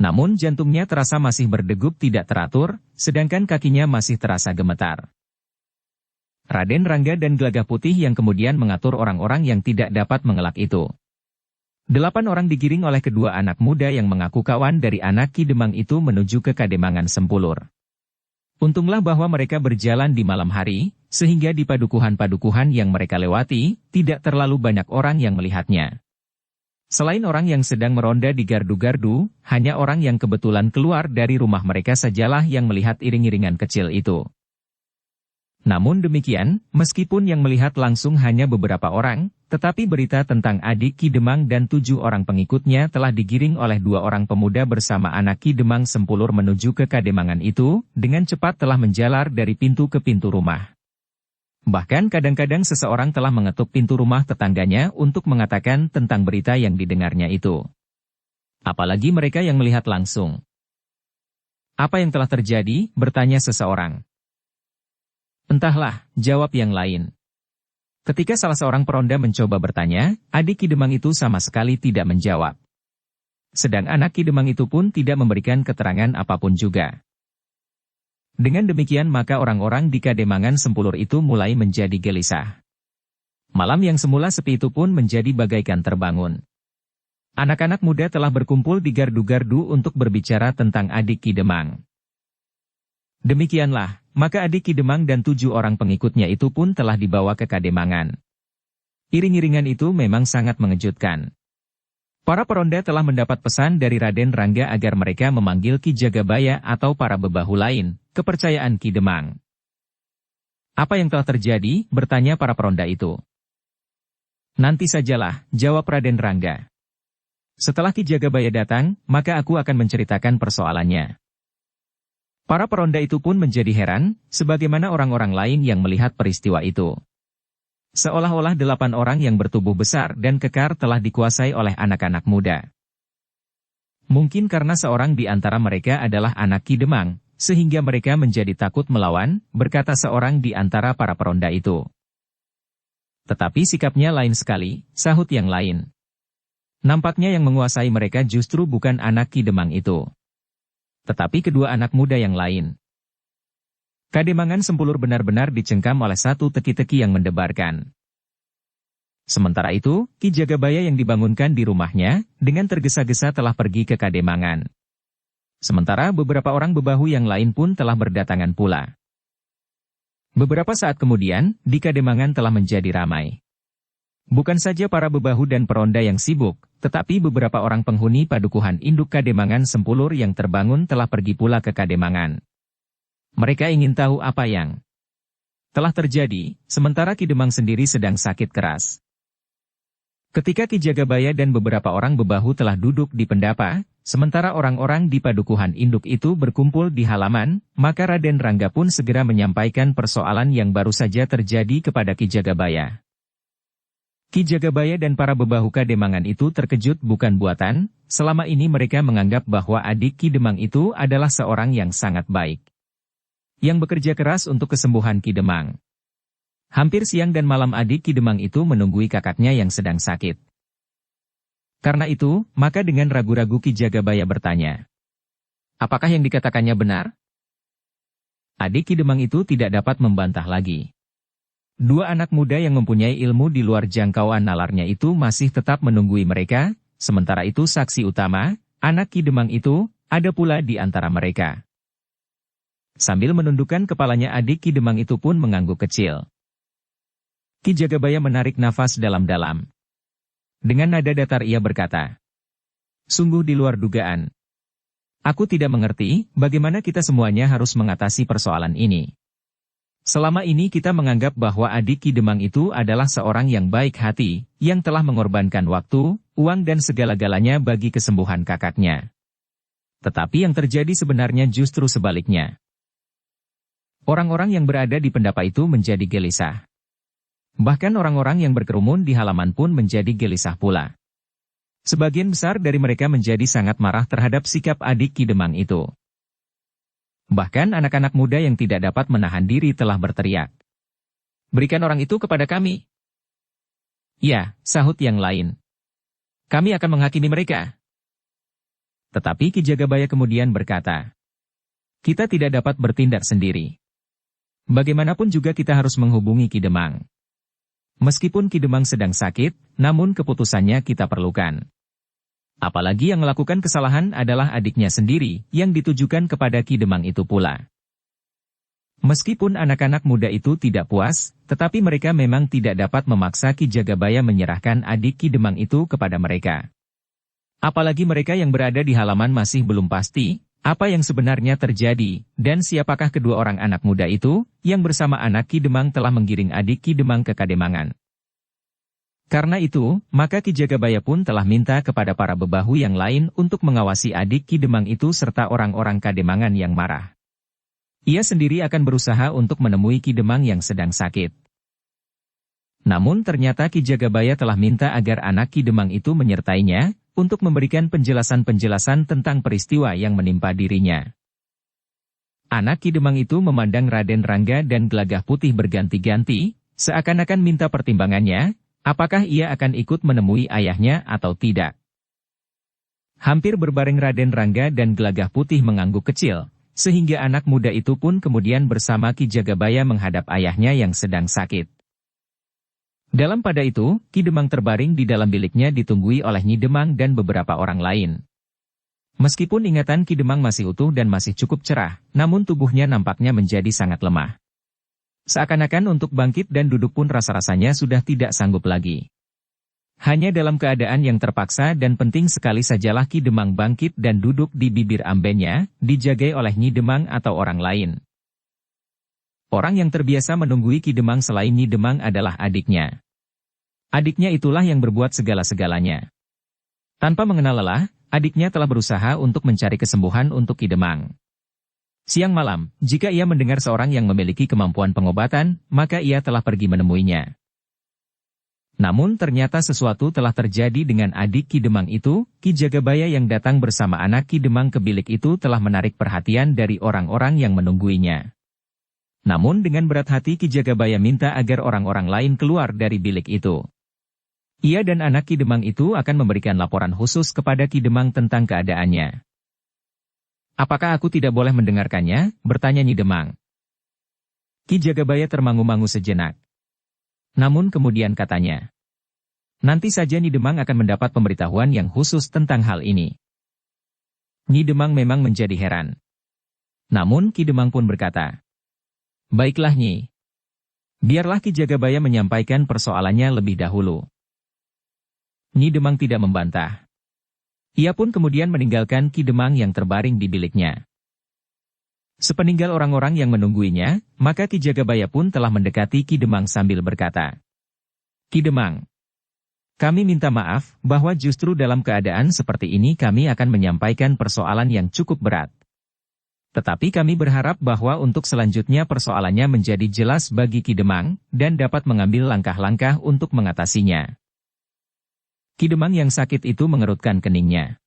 Namun jantungnya terasa masih berdegup tidak teratur, sedangkan kakinya masih terasa gemetar. Raden Rangga dan Gelagah Putih yang kemudian mengatur orang-orang yang tidak dapat mengelak itu. 8 orang digiring oleh kedua anak muda yang mengaku kawan dari anak Ki Demang itu menuju ke Kademangan Sempulur. Untunglah bahwa mereka berjalan di malam hari, sehingga di padukuhan-padukuhan yang mereka lewati, tidak terlalu banyak orang yang melihatnya. Selain orang yang sedang meronda di gardu-gardu, hanya orang yang kebetulan keluar dari rumah mereka sajalah yang melihat iring-iringan kecil itu. Namun demikian, meskipun yang melihat langsung hanya beberapa orang, tetapi berita tentang adik Ki Demang dan 7 orang pengikutnya telah digiring oleh 2 orang pemuda bersama anak Ki Demang Sempulur menuju ke Kademangan itu, dengan cepat telah menjalar dari pintu ke pintu rumah. Bahkan kadang-kadang seseorang telah mengetuk pintu rumah tetangganya untuk mengatakan tentang berita yang didengarnya itu. Apalagi mereka yang melihat langsung. "Apa yang telah terjadi?" bertanya seseorang. "Entahlah," jawab yang lain. Ketika salah seorang peronda mencoba bertanya, adik Ki Demang itu sama sekali tidak menjawab. Sedang anak Ki Demang itu pun tidak memberikan keterangan apapun juga. Dengan demikian maka orang-orang di Kademangan Sempulur itu mulai menjadi gelisah. Malam yang semula sepi itu pun menjadi bagaikan terbangun. Anak-anak muda telah berkumpul di gardu-gardu untuk berbicara tentang adik Ki Demang. Demikianlah, maka adik Ki Demang dan 7 orang pengikutnya itu pun telah dibawa ke Kademangan. Iring-iringan itu memang sangat mengejutkan. Para peronda telah mendapat pesan dari Raden Rangga agar mereka memanggil Ki Jagabaya atau para bebahu lain, kepercayaan Ki Demang. "Apa yang telah terjadi?" bertanya para peronda itu. "Nanti sajalah," jawab Raden Rangga. "Setelah Ki Jagabaya datang, maka aku akan menceritakan persoalannya." Para peronda itu pun menjadi heran, sebagaimana orang-orang lain yang melihat peristiwa itu. Seolah-olah 8 orang yang bertubuh besar dan kekar telah dikuasai oleh anak-anak muda. Mungkin karena seorang di antara mereka adalah anak Ki Demang, sehingga mereka menjadi takut melawan, berkata seorang di antara para peronda itu. Tetapi sikapnya lain sekali, sahut yang lain. Nampaknya yang menguasai mereka justru bukan anak Ki Demang itu, tetapi kedua anak muda yang lain. Kademangan Sempulur benar-benar dicengkam oleh satu teki-teki yang mendebarkan. Sementara itu, Ki Jagabaya yang dibangunkan di rumahnya, dengan tergesa-gesa telah pergi ke Kademangan. Sementara beberapa orang bebahu yang lain pun telah berdatangan pula. Beberapa saat kemudian, di Kademangan telah menjadi ramai. Bukan saja para bebahu dan peronda yang sibuk, tetapi beberapa orang penghuni padukuhan induk Kademangan Sempulur yang terbangun telah pergi pula ke Kademangan. Mereka ingin tahu apa yang telah terjadi, sementara Ki Demang sendiri sedang sakit keras. Ketika Ki Jagabaya dan beberapa orang bebahu telah duduk di pendapa, sementara orang-orang di padukuhan induk itu berkumpul di halaman, maka Raden Rangga pun segera menyampaikan persoalan yang baru saja terjadi kepada Ki Jagabaya. Ki Jagabaya dan para bebahu Kademangan itu terkejut bukan buatan, selama ini mereka menganggap bahwa adik Ki Demang itu adalah seorang yang sangat baik, yang bekerja keras untuk kesembuhan Ki Demang. Hampir siang dan malam adik Ki Demang itu menunggui kakaknya yang sedang sakit. Karena itu, maka dengan ragu-ragu Ki Jagabaya bertanya, apakah yang dikatakannya benar? Adik Ki Demang itu tidak dapat membantah lagi. Dua anak muda yang mempunyai ilmu di luar jangkauan nalarnya itu masih tetap menunggui mereka, sementara itu saksi utama, anak Ki Demang itu, ada pula di antara mereka. Sambil menundukkan kepalanya adik Ki Demang itu pun mengangguk kecil. Ki Jagabaya menarik nafas dalam-dalam. Dengan nada datar ia berkata, sungguh di luar dugaan. Aku tidak mengerti bagaimana kita semuanya harus mengatasi persoalan ini. Selama ini kita menganggap bahwa adik Ki Demang itu adalah seorang yang baik hati, yang telah mengorbankan waktu, uang dan segala-galanya bagi kesembuhan kakaknya. Tetapi yang terjadi sebenarnya justru sebaliknya. Orang-orang yang berada di pendapa itu menjadi gelisah. Bahkan orang-orang yang berkerumun di halaman pun menjadi gelisah pula. Sebagian besar dari mereka menjadi sangat marah terhadap sikap adik Ki Demang itu. Bahkan anak-anak muda yang tidak dapat menahan diri telah berteriak, berikan orang itu kepada kami. Ya, sahut yang lain. Kami akan menghakimi mereka. Tetapi Ki Jagabaya kemudian berkata, kita tidak dapat bertindak sendiri. Bagaimanapun juga kita harus menghubungi Ki Demang. Meskipun Ki Demang sedang sakit, namun keputusannya kita perlukan. Apalagi yang melakukan kesalahan adalah adiknya sendiri, yang ditujukan kepada Ki Demang itu pula. Meskipun anak-anak muda itu tidak puas, tetapi mereka memang tidak dapat memaksa Ki Jagabaya menyerahkan adik Ki Demang itu kepada mereka. Apalagi mereka yang berada di halaman masih belum pasti, apa yang sebenarnya terjadi, dan siapakah kedua orang anak muda itu, yang bersama anak Ki Demang telah menggiring adik Ki Demang ke Kademangan. Karena itu, maka Ki Jagabaya pun telah minta kepada para bebahu yang lain untuk mengawasi adik Ki Demang itu serta orang-orang Kademangan yang marah. Ia sendiri akan berusaha untuk menemui Ki Demang yang sedang sakit. Namun ternyata Ki Jagabaya telah minta agar anak Ki Demang itu menyertainya, untuk memberikan penjelasan-penjelasan tentang peristiwa yang menimpa dirinya. Anak Ki Demang itu memandang Raden Rangga dan Gelagah Putih berganti-ganti, seakan-akan minta pertimbangannya, apakah ia akan ikut menemui ayahnya atau tidak. Hampir berbareng Raden Rangga dan Gelagah Putih mengangguk kecil, sehingga anak muda itu pun kemudian bersama Ki Jagabaya menghadap ayahnya yang sedang sakit. Dalam pada itu, Ki Demang terbaring di dalam biliknya ditunggui oleh Nyi Demang dan beberapa orang lain. Meskipun ingatan Ki Demang masih utuh dan masih cukup cerah, namun tubuhnya nampaknya menjadi sangat lemah. Seakan-akan untuk bangkit dan duduk pun rasa-rasanya sudah tidak sanggup lagi. Hanya dalam keadaan yang terpaksa dan penting sekali sajalah Ki Demang bangkit dan duduk di bibir ambennya, dijagai oleh Nyi Demang atau orang lain. Orang yang terbiasa menunggui Ki Demang selain Nyi Demang adalah adiknya. Adiknya itulah yang berbuat segala-segalanya. Tanpa mengenal lelah, adiknya telah berusaha untuk mencari kesembuhan untuk Ki Demang. Siang malam, jika ia mendengar seorang yang memiliki kemampuan pengobatan, maka ia telah pergi menemuinya. Namun ternyata sesuatu telah terjadi dengan adik Ki Demang itu. Ki Jagabaya yang datang bersama anak Ki Demang ke bilik itu telah menarik perhatian dari orang-orang yang menungguinya. Namun dengan berat hati Ki Jagabaya minta agar orang-orang lain keluar dari bilik itu. Ia dan anak Ki Demang itu akan memberikan laporan khusus kepada Ki Demang tentang keadaannya. "Apakah aku tidak boleh mendengarkannya?" bertanya Nyi Demang. Ki Jagabaya termangu-mangu sejenak. Namun kemudian katanya, "Nanti saja Nyi Demang akan mendapat pemberitahuan yang khusus tentang hal ini." Nyi Demang memang menjadi heran. Namun Ki Demang pun berkata, "Baiklah Nyi. Biarlah Ki Jagabaya menyampaikan persoalannya lebih dahulu." Nyi Demang tidak membantah. Ia pun kemudian meninggalkan Ki Demang yang terbaring di biliknya. Sepeninggal orang-orang yang menungguinya, maka Ki Jagabaya pun telah mendekati Ki Demang sambil berkata, "Ki Demang, kami minta maaf bahwa justru dalam keadaan seperti ini kami akan menyampaikan persoalan yang cukup berat. Tetapi kami berharap bahwa untuk selanjutnya persoalannya menjadi jelas bagi Ki Demang dan dapat mengambil langkah-langkah untuk mengatasinya." Ki Demang yang sakit itu mengerutkan keningnya.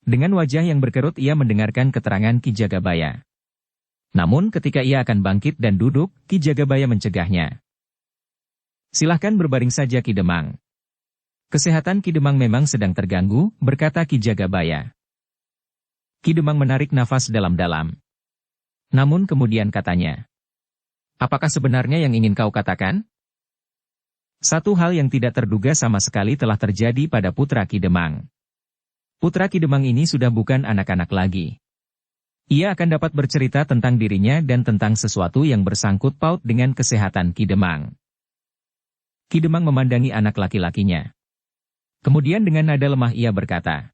Dengan wajah yang berkerut ia mendengarkan keterangan Ki Jagabaya. Namun ketika ia akan bangkit dan duduk, Ki Jagabaya mencegahnya. "Silahkan berbaring saja Ki Demang. Kesehatan Ki Demang memang sedang terganggu," berkata Ki Jagabaya. Ki Demang menarik nafas dalam-dalam. Namun kemudian katanya, "Apakah sebenarnya yang ingin kau katakan?" Satu hal yang tidak terduga sama sekali telah terjadi pada putra Ki Demang. Putra Ki Demang ini sudah bukan anak-anak lagi. Ia akan dapat bercerita tentang dirinya dan tentang sesuatu yang bersangkut paut dengan kesehatan Ki Demang. Ki Demang memandangi anak laki-lakinya. Kemudian dengan nada lemah ia berkata,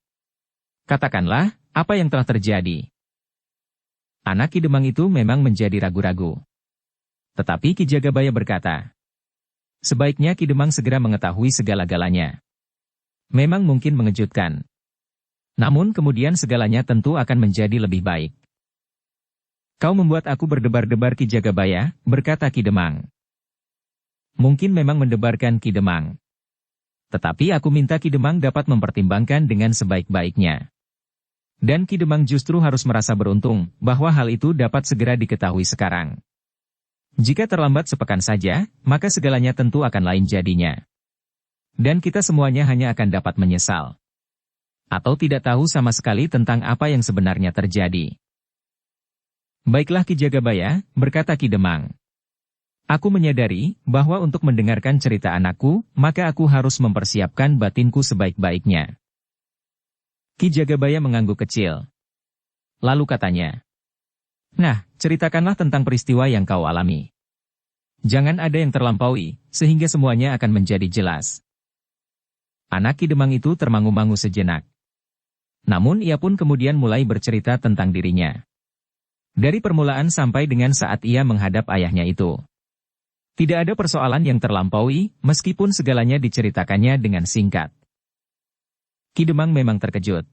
"Katakanlah, apa yang telah terjadi?" Anak Ki Demang itu memang menjadi ragu-ragu. Tetapi Ki Jagabaya berkata, "Sebaiknya Ki Demang segera mengetahui segala-galanya. Memang mungkin mengejutkan. Namun kemudian segalanya tentu akan menjadi lebih baik." "Kau membuat aku berdebar-debar Ki Jagabaya," berkata Ki Demang. "Mungkin memang mendebarkan Ki Demang. Tetapi aku minta Ki Demang dapat mempertimbangkan dengan sebaik-baiknya. Dan Ki Demang justru harus merasa beruntung bahwa hal itu dapat segera diketahui sekarang. Jika terlambat sepekan saja, maka segalanya tentu akan lain jadinya. Dan kita semuanya hanya akan dapat menyesal. Atau tidak tahu sama sekali tentang apa yang sebenarnya terjadi." "Baiklah Ki Jagabaya," berkata Ki Demang. "Aku menyadari bahwa untuk mendengarkan cerita anakku, maka aku harus mempersiapkan batinku sebaik-baiknya." Ki Jagabaya mengangguk kecil. Lalu katanya, "Nah, ceritakanlah tentang peristiwa yang kau alami. Jangan ada yang terlampaui, sehingga semuanya akan menjadi jelas." Anak Ki Demang itu termangu-mangu sejenak. Namun ia pun kemudian mulai bercerita tentang dirinya. Dari permulaan sampai dengan saat ia menghadap ayahnya itu. Tidak ada persoalan yang terlampaui, meskipun segalanya diceritakannya dengan singkat. Ki Demang memang terkejut.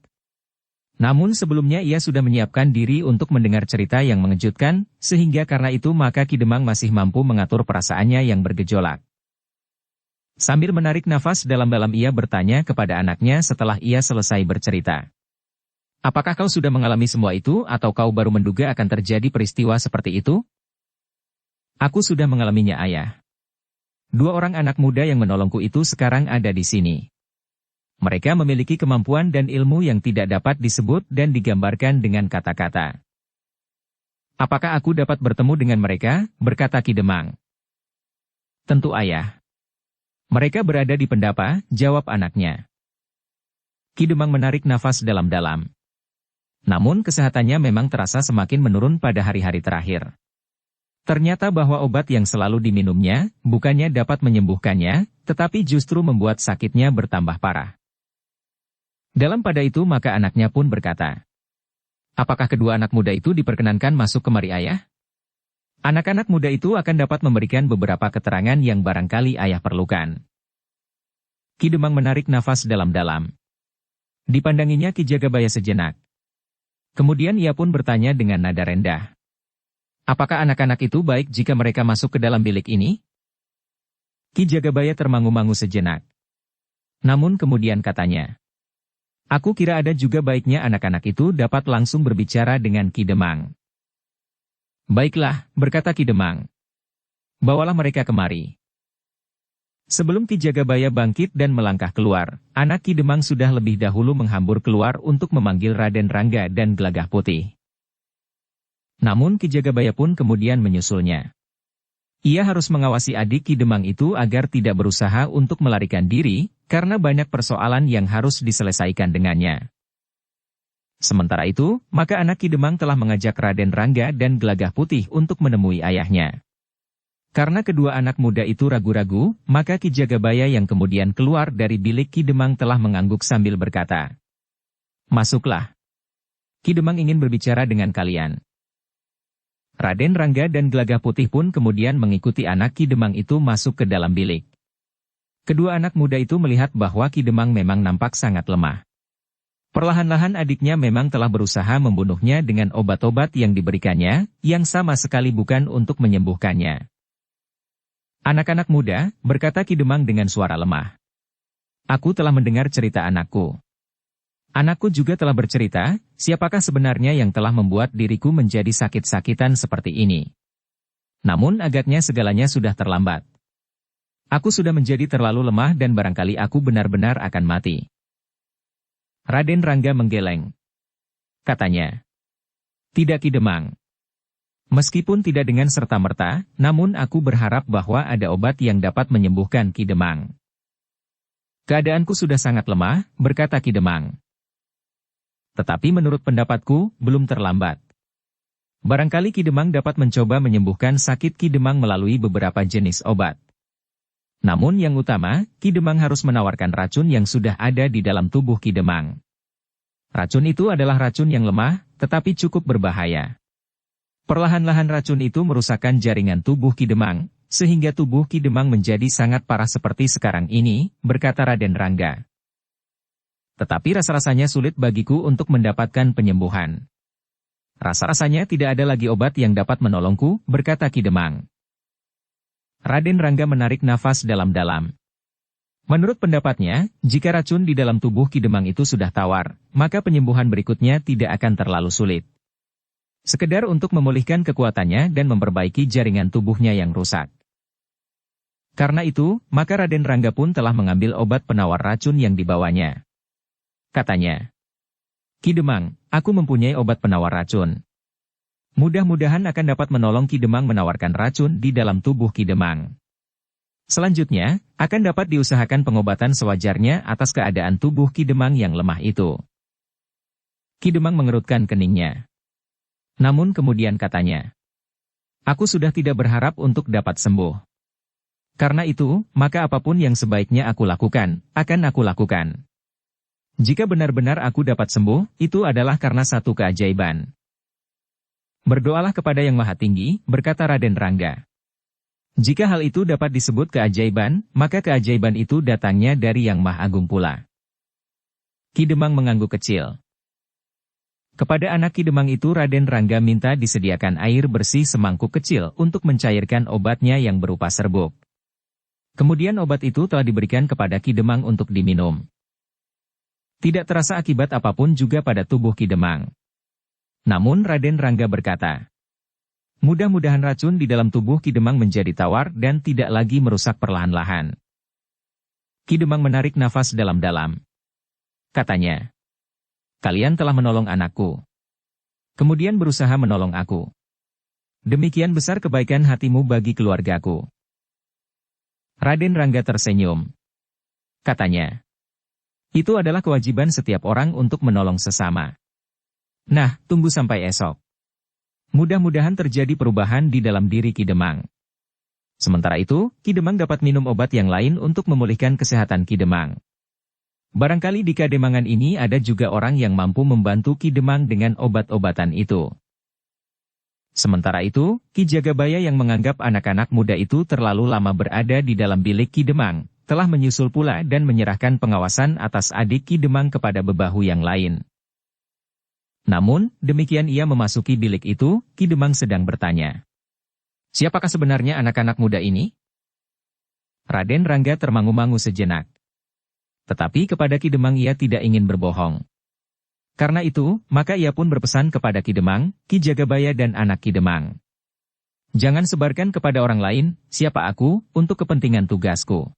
Namun sebelumnya ia sudah menyiapkan diri untuk mendengar cerita yang mengejutkan, sehingga karena itu maka Ki Demang masih mampu mengatur perasaannya yang bergejolak. Sambil menarik nafas dalam-dalam ia bertanya kepada anaknya setelah ia selesai bercerita. "Apakah kau sudah mengalami semua itu atau kau baru menduga akan terjadi peristiwa seperti itu?" "Aku sudah mengalaminya ayah. 2 orang anak muda yang menolongku itu sekarang ada di sini. Mereka memiliki kemampuan dan ilmu yang tidak dapat disebut dan digambarkan dengan kata-kata." "Apakah aku dapat bertemu dengan mereka?" berkata Ki Demang. "Tentu ayah. Mereka berada di pendapa," jawab anaknya. Ki Demang menarik nafas dalam-dalam. Namun kesehatannya memang terasa semakin menurun pada hari-hari terakhir. Ternyata bahwa obat yang selalu diminumnya, bukannya dapat menyembuhkannya, tetapi justru membuat sakitnya bertambah parah. Dalam pada itu maka anaknya pun berkata, "Apakah kedua anak muda itu diperkenankan masuk kemari ayah?" Anak-anak muda itu akan dapat memberikan beberapa keterangan yang barangkali ayah perlukan. Ki Demang menarik nafas dalam-dalam. Dipandanginya Ki Jagabaya sejenak. Kemudian ia pun bertanya dengan nada rendah. "Apakah anak-anak itu baik jika mereka masuk ke dalam bilik ini?" Ki Jagabaya termangu-mangu sejenak. Namun kemudian katanya, "Aku kira ada juga baiknya anak-anak itu dapat langsung berbicara dengan Ki Demang." "Baiklah," berkata Ki Demang. "Bawalah mereka kemari." Sebelum Ki Jagabaya bangkit dan melangkah keluar, anak Ki Demang sudah lebih dahulu menghambur keluar untuk memanggil Raden Rangga dan Gelagah Putih. Namun Ki Jagabaya pun kemudian menyusulnya. Ia harus mengawasi adik Ki Demang itu agar tidak berusaha untuk melarikan diri, karena banyak persoalan yang harus diselesaikan dengannya. Sementara itu, maka anak Ki Demang telah mengajak Raden Rangga dan Gelagah Putih untuk menemui ayahnya. Karena kedua anak muda itu ragu-ragu, maka Ki Jagabaya yang kemudian keluar dari bilik Ki Demang telah mengangguk sambil berkata, "Masuklah. Ki Demang ingin berbicara dengan kalian." Raden Rangga dan Gelagah Putih pun kemudian mengikuti anak Ki Demang itu masuk ke dalam bilik. Kedua anak muda itu melihat bahwa Ki Demang memang nampak sangat lemah. Perlahan-lahan adiknya memang telah berusaha membunuhnya dengan obat-obat yang diberikannya, yang sama sekali bukan untuk menyembuhkannya. "Anak-anak muda," berkata Ki Demang dengan suara lemah. "Aku telah mendengar cerita anakku. Anakku juga telah bercerita, siapakah sebenarnya yang telah membuat diriku menjadi sakit-sakitan seperti ini. Namun agaknya segalanya sudah terlambat. Aku sudah menjadi terlalu lemah dan barangkali aku benar-benar akan mati." Raden Rangga menggeleng. Katanya, "Tidak Ki Demang. Meskipun tidak dengan serta-merta, namun aku berharap bahwa ada obat yang dapat menyembuhkan Ki Demang." "Keadaanku sudah sangat lemah," berkata Ki Demang. "Tetapi menurut pendapatku, belum terlambat. Barangkali Ki Demang dapat mencoba menyembuhkan sakit Ki Demang melalui beberapa jenis obat. Namun yang utama, Ki Demang harus menawarkan racun yang sudah ada di dalam tubuh Ki Demang. Racun itu adalah racun yang lemah, tetapi cukup berbahaya. Perlahan-lahan racun itu merusakkan jaringan tubuh Ki Demang, sehingga tubuh Ki Demang menjadi sangat parah seperti sekarang ini," berkata Raden Rangga. "Tetapi rasa-rasanya sulit bagiku untuk mendapatkan penyembuhan. Rasa-rasanya tidak ada lagi obat yang dapat menolongku," berkata Ki Demang. Raden Rangga menarik nafas dalam-dalam. Menurut pendapatnya, jika racun di dalam tubuh Ki Demang itu sudah tawar, maka penyembuhan berikutnya tidak akan terlalu sulit. Sekedar untuk memulihkan kekuatannya dan memperbaiki jaringan tubuhnya yang rusak. Karena itu, maka Raden Rangga pun telah mengambil obat penawar racun yang dibawanya. Katanya, "Ki Demang, aku mempunyai obat penawar racun. Mudah-mudahan akan dapat menolong Ki Demang menawarkan racun di dalam tubuh Ki Demang. Selanjutnya, akan dapat diusahakan pengobatan sewajarnya atas keadaan tubuh Ki Demang yang lemah itu." Ki Demang mengerutkan keningnya. Namun kemudian katanya, "Aku sudah tidak berharap untuk dapat sembuh. Karena itu, maka apapun yang sebaiknya aku lakukan, akan aku lakukan. Jika benar-benar aku dapat sembuh, itu adalah karena satu keajaiban." "Berdoalah kepada Yang Maha Tinggi," berkata Raden Rangga. "Jika hal itu dapat disebut keajaiban, maka keajaiban itu datangnya dari Yang Maha Agung pula." Ki Demang mengangguk kecil. Kepada anak Ki Demang itu Raden Rangga minta disediakan air bersih semangkuk kecil untuk mencairkan obatnya yang berupa serbuk. Kemudian obat itu telah diberikan kepada Ki Demang untuk diminum. Tidak terasa akibat apapun juga pada tubuh Ki Demang. Namun Raden Rangga berkata, "Mudah-mudahan racun di dalam tubuh Ki Demang menjadi tawar dan tidak lagi merusak perlahan-lahan." Ki Demang menarik nafas dalam-dalam. Katanya, "Kalian telah menolong anakku. Kemudian berusaha menolong aku. Demikian besar kebaikan hatimu bagi keluargaku." Raden Rangga tersenyum. Katanya, "Itu adalah kewajiban setiap orang untuk menolong sesama. Nah, tunggu sampai esok. Mudah-mudahan terjadi perubahan di dalam diri Ki Demang. Sementara itu, Ki Demang dapat minum obat yang lain untuk memulihkan kesehatan Ki Demang. Barangkali di Kademangan ini ada juga orang yang mampu membantu Ki Demang dengan obat-obatan itu." Sementara itu, Ki Jagabaya yang menganggap anak-anak muda itu terlalu lama berada di dalam bilik Ki Demang, telah menyusul pula dan menyerahkan pengawasan atas adik Ki Demang kepada bebahu yang lain. Namun, demikian ia memasuki bilik itu, Ki Demang sedang bertanya, "Siapakah sebenarnya anak-anak muda ini?" Raden Rangga termangu-mangu sejenak. Tetapi kepada Ki Demang ia tidak ingin berbohong. Karena itu, maka ia pun berpesan kepada Ki Demang, Ki Jagabaya dan anak Ki Demang. Jangan sebarkan kepada orang lain, siapa aku, untuk kepentingan tugasku.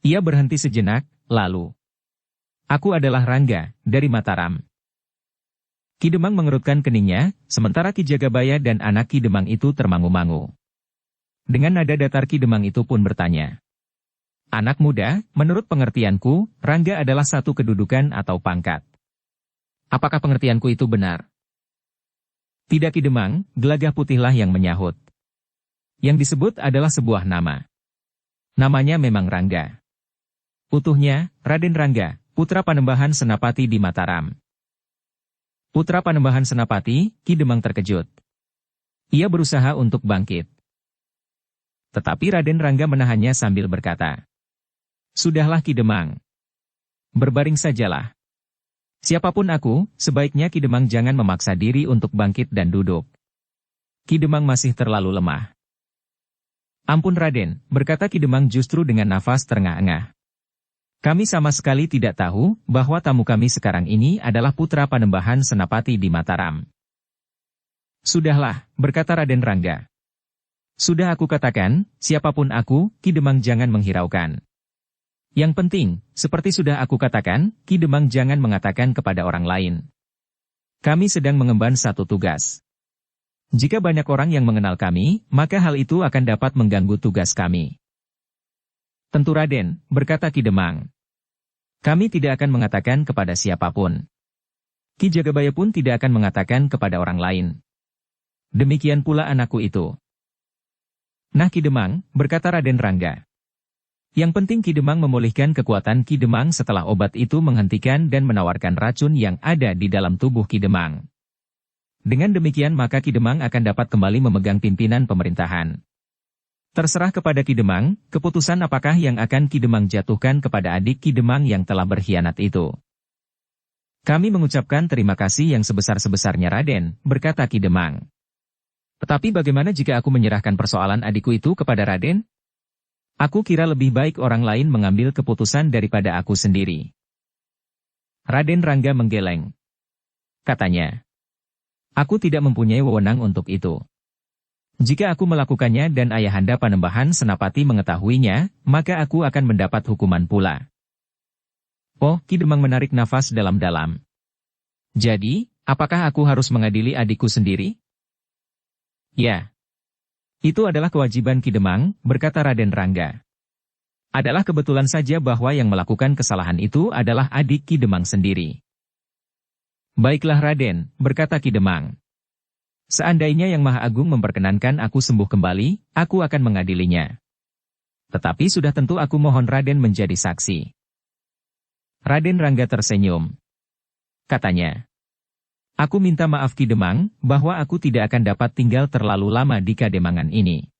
Ia berhenti sejenak, lalu. Aku adalah Rangga, dari Mataram. Ki Demang mengerutkan keningnya, sementara Ki Jagabaya dan anak Ki Demang itu termangu-mangu. Dengan nada datar Ki Demang itu pun bertanya. Anak muda, menurut pengertianku, Rangga adalah satu kedudukan atau pangkat. Apakah pengertianku itu benar? Tidak Ki Demang, Gelagah Putihlah yang menyahut. Yang disebut adalah sebuah nama. Namanya memang Rangga. Utuhnya, Raden Rangga, putra Panembahan Senapati di Mataram. Putra Panembahan Senapati, Ki Demang terkejut. Ia berusaha untuk bangkit. Tetapi Raden Rangga menahannya sambil berkata, Sudahlah Ki Demang. Berbaring sajalah. Siapapun aku, sebaiknya Ki Demang jangan memaksa diri untuk bangkit dan duduk. Ki Demang masih terlalu lemah. Ampun Raden, berkata Ki Demang justru dengan nafas terengah-engah. Kami sama sekali tidak tahu bahwa tamu kami sekarang ini adalah putra Panembahan Senapati di Mataram. Sudahlah, berkata Raden Rangga. Sudah aku katakan, siapapun aku, Ki Demang jangan menghiraukan. Yang penting, seperti sudah aku katakan, Ki Demang jangan mengatakan kepada orang lain. Kami sedang mengemban satu tugas. Jika banyak orang yang mengenal kami, maka hal itu akan dapat mengganggu tugas kami. Tentu Raden, berkata Ki Demang. Kami tidak akan mengatakan kepada siapapun. Ki Jagabaya pun tidak akan mengatakan kepada orang lain. Demikian pula anakku itu. Nah Ki Demang, berkata Raden Rangga. Yang penting Ki Demang memulihkan kekuatan Ki Demang setelah obat itu menghentikan dan menawarkan racun yang ada di dalam tubuh Ki Demang. Dengan demikian maka Ki Demang akan dapat kembali memegang pimpinan pemerintahan. Terserah kepada Ki Demang, keputusan apakah yang akan Ki Demang jatuhkan kepada adik Ki Demang yang telah berkhianat itu. Kami mengucapkan terima kasih yang sebesar-sebesarnya Raden, berkata Ki Demang. Tetapi bagaimana jika aku menyerahkan persoalan adikku itu kepada Raden? Aku kira lebih baik orang lain mengambil keputusan daripada aku sendiri. Raden Rangga menggeleng. Katanya, aku tidak mempunyai wewenang untuk itu. Jika aku melakukannya dan Ayahanda Panembahan Senapati mengetahuinya, maka aku akan mendapat hukuman pula. Oh, Ki Demang menarik nafas dalam-dalam. Jadi, apakah aku harus mengadili adikku sendiri? Ya. Itu adalah kewajiban Ki Demang, berkata Raden Rangga. Adalah kebetulan saja bahwa yang melakukan kesalahan itu adalah adik Ki Demang sendiri. Baiklah Raden, berkata Ki Demang. Seandainya Yang Maha Agung memperkenankan aku sembuh kembali, aku akan mengadilinya. Tetapi sudah tentu aku mohon Raden menjadi saksi. Raden Rangga tersenyum. Katanya. Aku minta maaf Ki Demang, bahwa aku tidak akan dapat tinggal terlalu lama di Kademangan ini.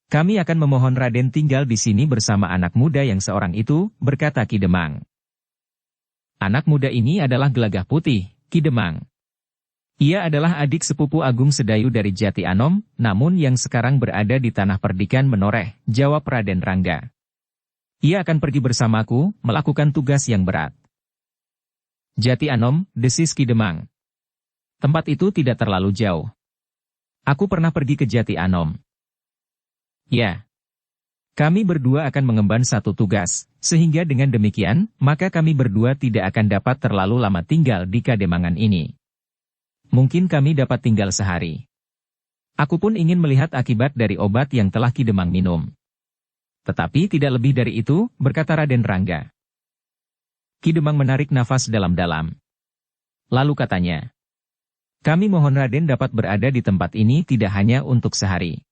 Kami akan memohon Raden tinggal di sini bersama anak muda yang seorang itu, berkata Ki Demang. Anak muda ini adalah Gelagah Putih, Ki Demang. Ia adalah adik sepupu Agung Sedayu dari Jati Anom, namun yang sekarang berada di Tanah Perdikan Menoreh, jawab Raden Rangga. Ia akan pergi bersamaku, melakukan tugas yang berat. Jati Anom, desis Ki Demang. Tempat itu tidak terlalu jauh. Aku pernah pergi ke Jati Anom. Ya. Kami berdua akan mengemban satu tugas, sehingga dengan demikian, maka kami berdua tidak akan dapat terlalu lama tinggal di Kademangan ini. Mungkin kami dapat tinggal sehari. Aku pun ingin melihat akibat dari obat yang telah Ki Demang minum. Tetapi tidak lebih dari itu, berkata Raden Rangga. Ki Demang menarik nafas dalam-dalam. Lalu katanya, kami mohon Raden dapat berada di tempat ini tidak hanya untuk sehari.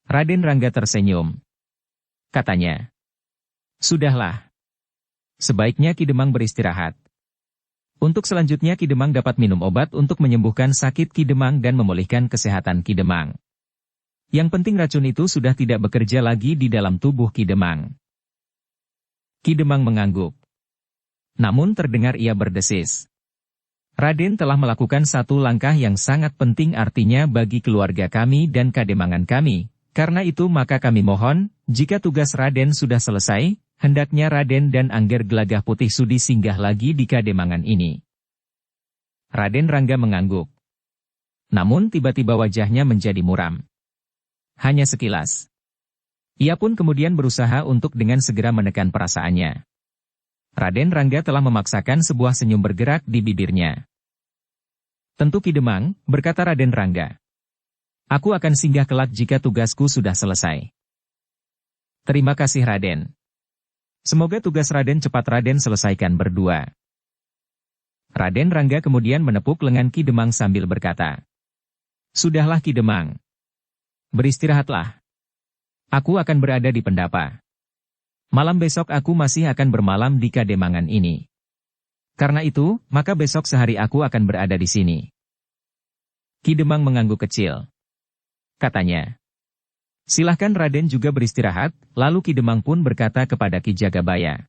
Raden Rangga tersenyum. Katanya, sudahlah. Sebaiknya Ki Demang beristirahat. Untuk selanjutnya Ki Demang dapat minum obat untuk menyembuhkan sakit Ki Demang dan memulihkan kesehatan Ki Demang. Yang penting racun itu sudah tidak bekerja lagi di dalam tubuh Ki Demang. Ki Demang mengangguk. Namun terdengar ia berdesis. Raden telah melakukan satu langkah yang sangat penting artinya bagi keluarga kami dan Kademangan kami. Karena itu maka kami mohon, jika tugas Raden sudah selesai, hendaknya Raden dan Angger Gelagah Putih sudi singgah lagi di Kademangan ini. Raden Rangga mengangguk. Namun tiba-tiba wajahnya menjadi muram. Hanya sekilas. Ia pun kemudian berusaha untuk dengan segera menekan perasaannya. Raden Rangga telah memaksakan sebuah senyum bergerak di bibirnya. Tentu Ki Demang, berkata Raden Rangga. Aku akan singgah kelak jika tugasku sudah selesai. Terima kasih Raden. Semoga tugas Raden cepat Raden selesaikan berdua. Raden Rangga kemudian menepuk lengan Ki Demang sambil berkata. Sudahlah Ki Demang. Beristirahatlah. Aku akan berada di Pendapa. Malam besok aku masih akan bermalam di Kademangan ini. Karena itu, maka besok sehari aku akan berada di sini. Ki Demang mengangguk kecil. Katanya. Silahkan Raden juga beristirahat, lalu Ki Demang pun berkata kepada Ki Jagabaya.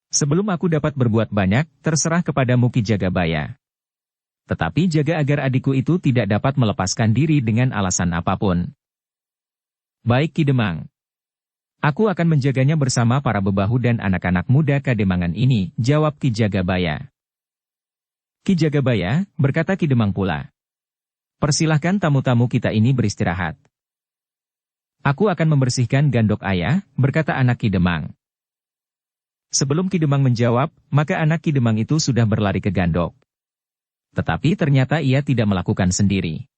Sebelum aku dapat berbuat banyak, terserah kepadamu Ki Jagabaya. Tetapi jaga agar adikku itu tidak dapat melepaskan diri dengan alasan apapun. Baik Ki Demang. Aku akan menjaganya bersama para bebahu dan anak-anak muda Kademangan ini, jawab Ki Jagabaya. Ki Jagabaya, berkata Ki Demang pula. Persilahkan tamu-tamu kita ini beristirahat. Aku akan membersihkan gandok ayah, berkata anak Ki Demang. Sebelum Ki Demang menjawab, maka anak Ki Demang itu sudah berlari ke gandok. Tetapi ternyata ia tidak melakukan sendiri.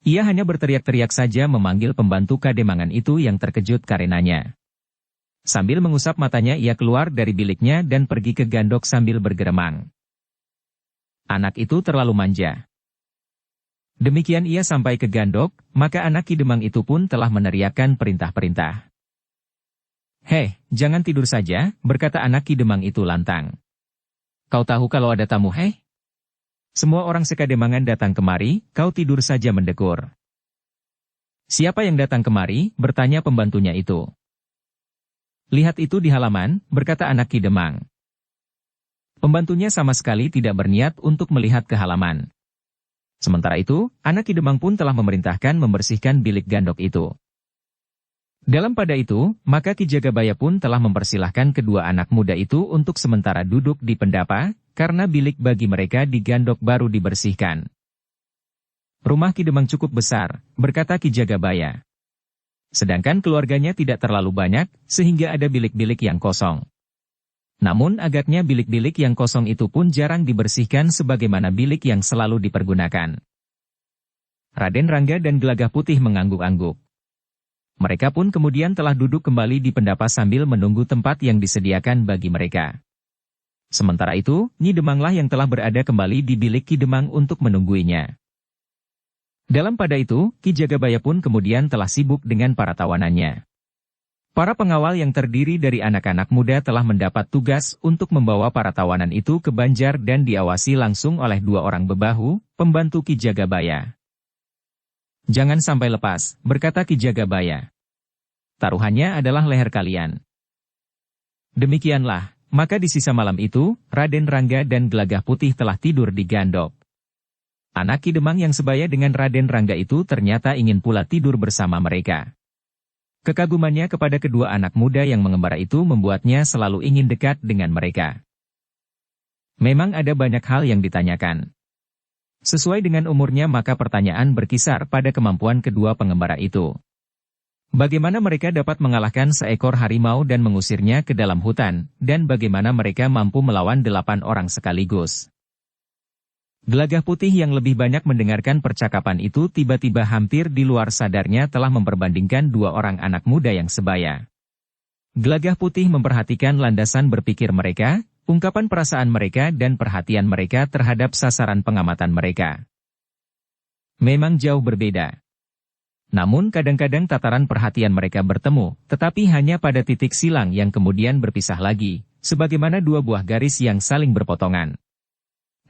Ia hanya berteriak-teriak saja memanggil pembantu Kademangan itu yang terkejut karenanya. Sambil mengusap matanya ia keluar dari biliknya dan pergi ke gandok sambil bergeremang. Anak itu terlalu manja. Demikian ia sampai ke gandok, maka anak Ki Demang itu pun telah meneriakkan perintah-perintah. Hei, jangan tidur saja, berkata anak Ki Demang itu lantang. Kau tahu kalau ada tamu hei? Semua orang sekademangan datang kemari, kau tidur saja mendekur. Siapa yang datang kemari, bertanya pembantunya itu. Lihat itu di halaman, berkata anak Ki Demang. Pembantunya sama sekali tidak berniat untuk melihat ke halaman. Sementara itu, anak Ki Demang pun telah memerintahkan membersihkan bilik gandok itu. Dalam pada itu, maka Ki Jagabaya pun telah mempersilahkan kedua anak muda itu untuk sementara duduk di Pendapa, karena bilik bagi mereka di gandok baru dibersihkan. Rumah Ki Demang cukup besar, berkata Ki Jagabaya. Sedangkan keluarganya tidak terlalu banyak, sehingga ada bilik-bilik yang kosong. Namun agaknya bilik-bilik yang kosong itu pun jarang dibersihkan sebagaimana bilik yang selalu dipergunakan. Raden Rangga dan Gelagah Putih mengangguk-angguk. Mereka pun kemudian telah duduk kembali di Pendapa sambil menunggu tempat yang disediakan bagi mereka. Sementara itu, Nyi Demanglah yang telah berada kembali di bilik Ki Demang untuk menungguinya. Dalam pada itu, Ki Jagabaya pun kemudian telah sibuk dengan para tawanannya. Para pengawal yang terdiri dari anak-anak muda telah mendapat tugas untuk membawa para tawanan itu ke Banjar dan diawasi langsung oleh dua orang bebahu, pembantu Ki Jagabaya. Jangan sampai lepas, berkata Ki Jagabaya. Taruhannya adalah leher kalian. Demikianlah, maka di sisa malam itu, Raden Rangga dan Gelagah Putih telah tidur di gandok. Anak Ki Demang yang sebaya dengan Raden Rangga itu ternyata ingin pula tidur bersama mereka. Kekagumannya kepada kedua anak muda yang mengembara itu membuatnya selalu ingin dekat dengan mereka. Memang ada banyak hal yang ditanyakan. Sesuai dengan umurnya maka pertanyaan berkisar pada kemampuan kedua pengembara itu. Bagaimana mereka dapat mengalahkan seekor harimau dan mengusirnya ke dalam hutan, dan bagaimana mereka mampu melawan 8 orang sekaligus. Gelagah Putih yang lebih banyak mendengarkan percakapan itu tiba-tiba hampir di luar sadarnya telah memperbandingkan dua orang anak muda yang sebaya. Gelagah Putih memperhatikan landasan berpikir mereka, ungkapan perasaan mereka dan perhatian mereka terhadap sasaran pengamatan mereka. Memang jauh berbeda. Namun kadang-kadang tataran perhatian mereka bertemu, tetapi hanya pada titik silang yang kemudian berpisah lagi, sebagaimana dua buah garis yang saling berpotongan.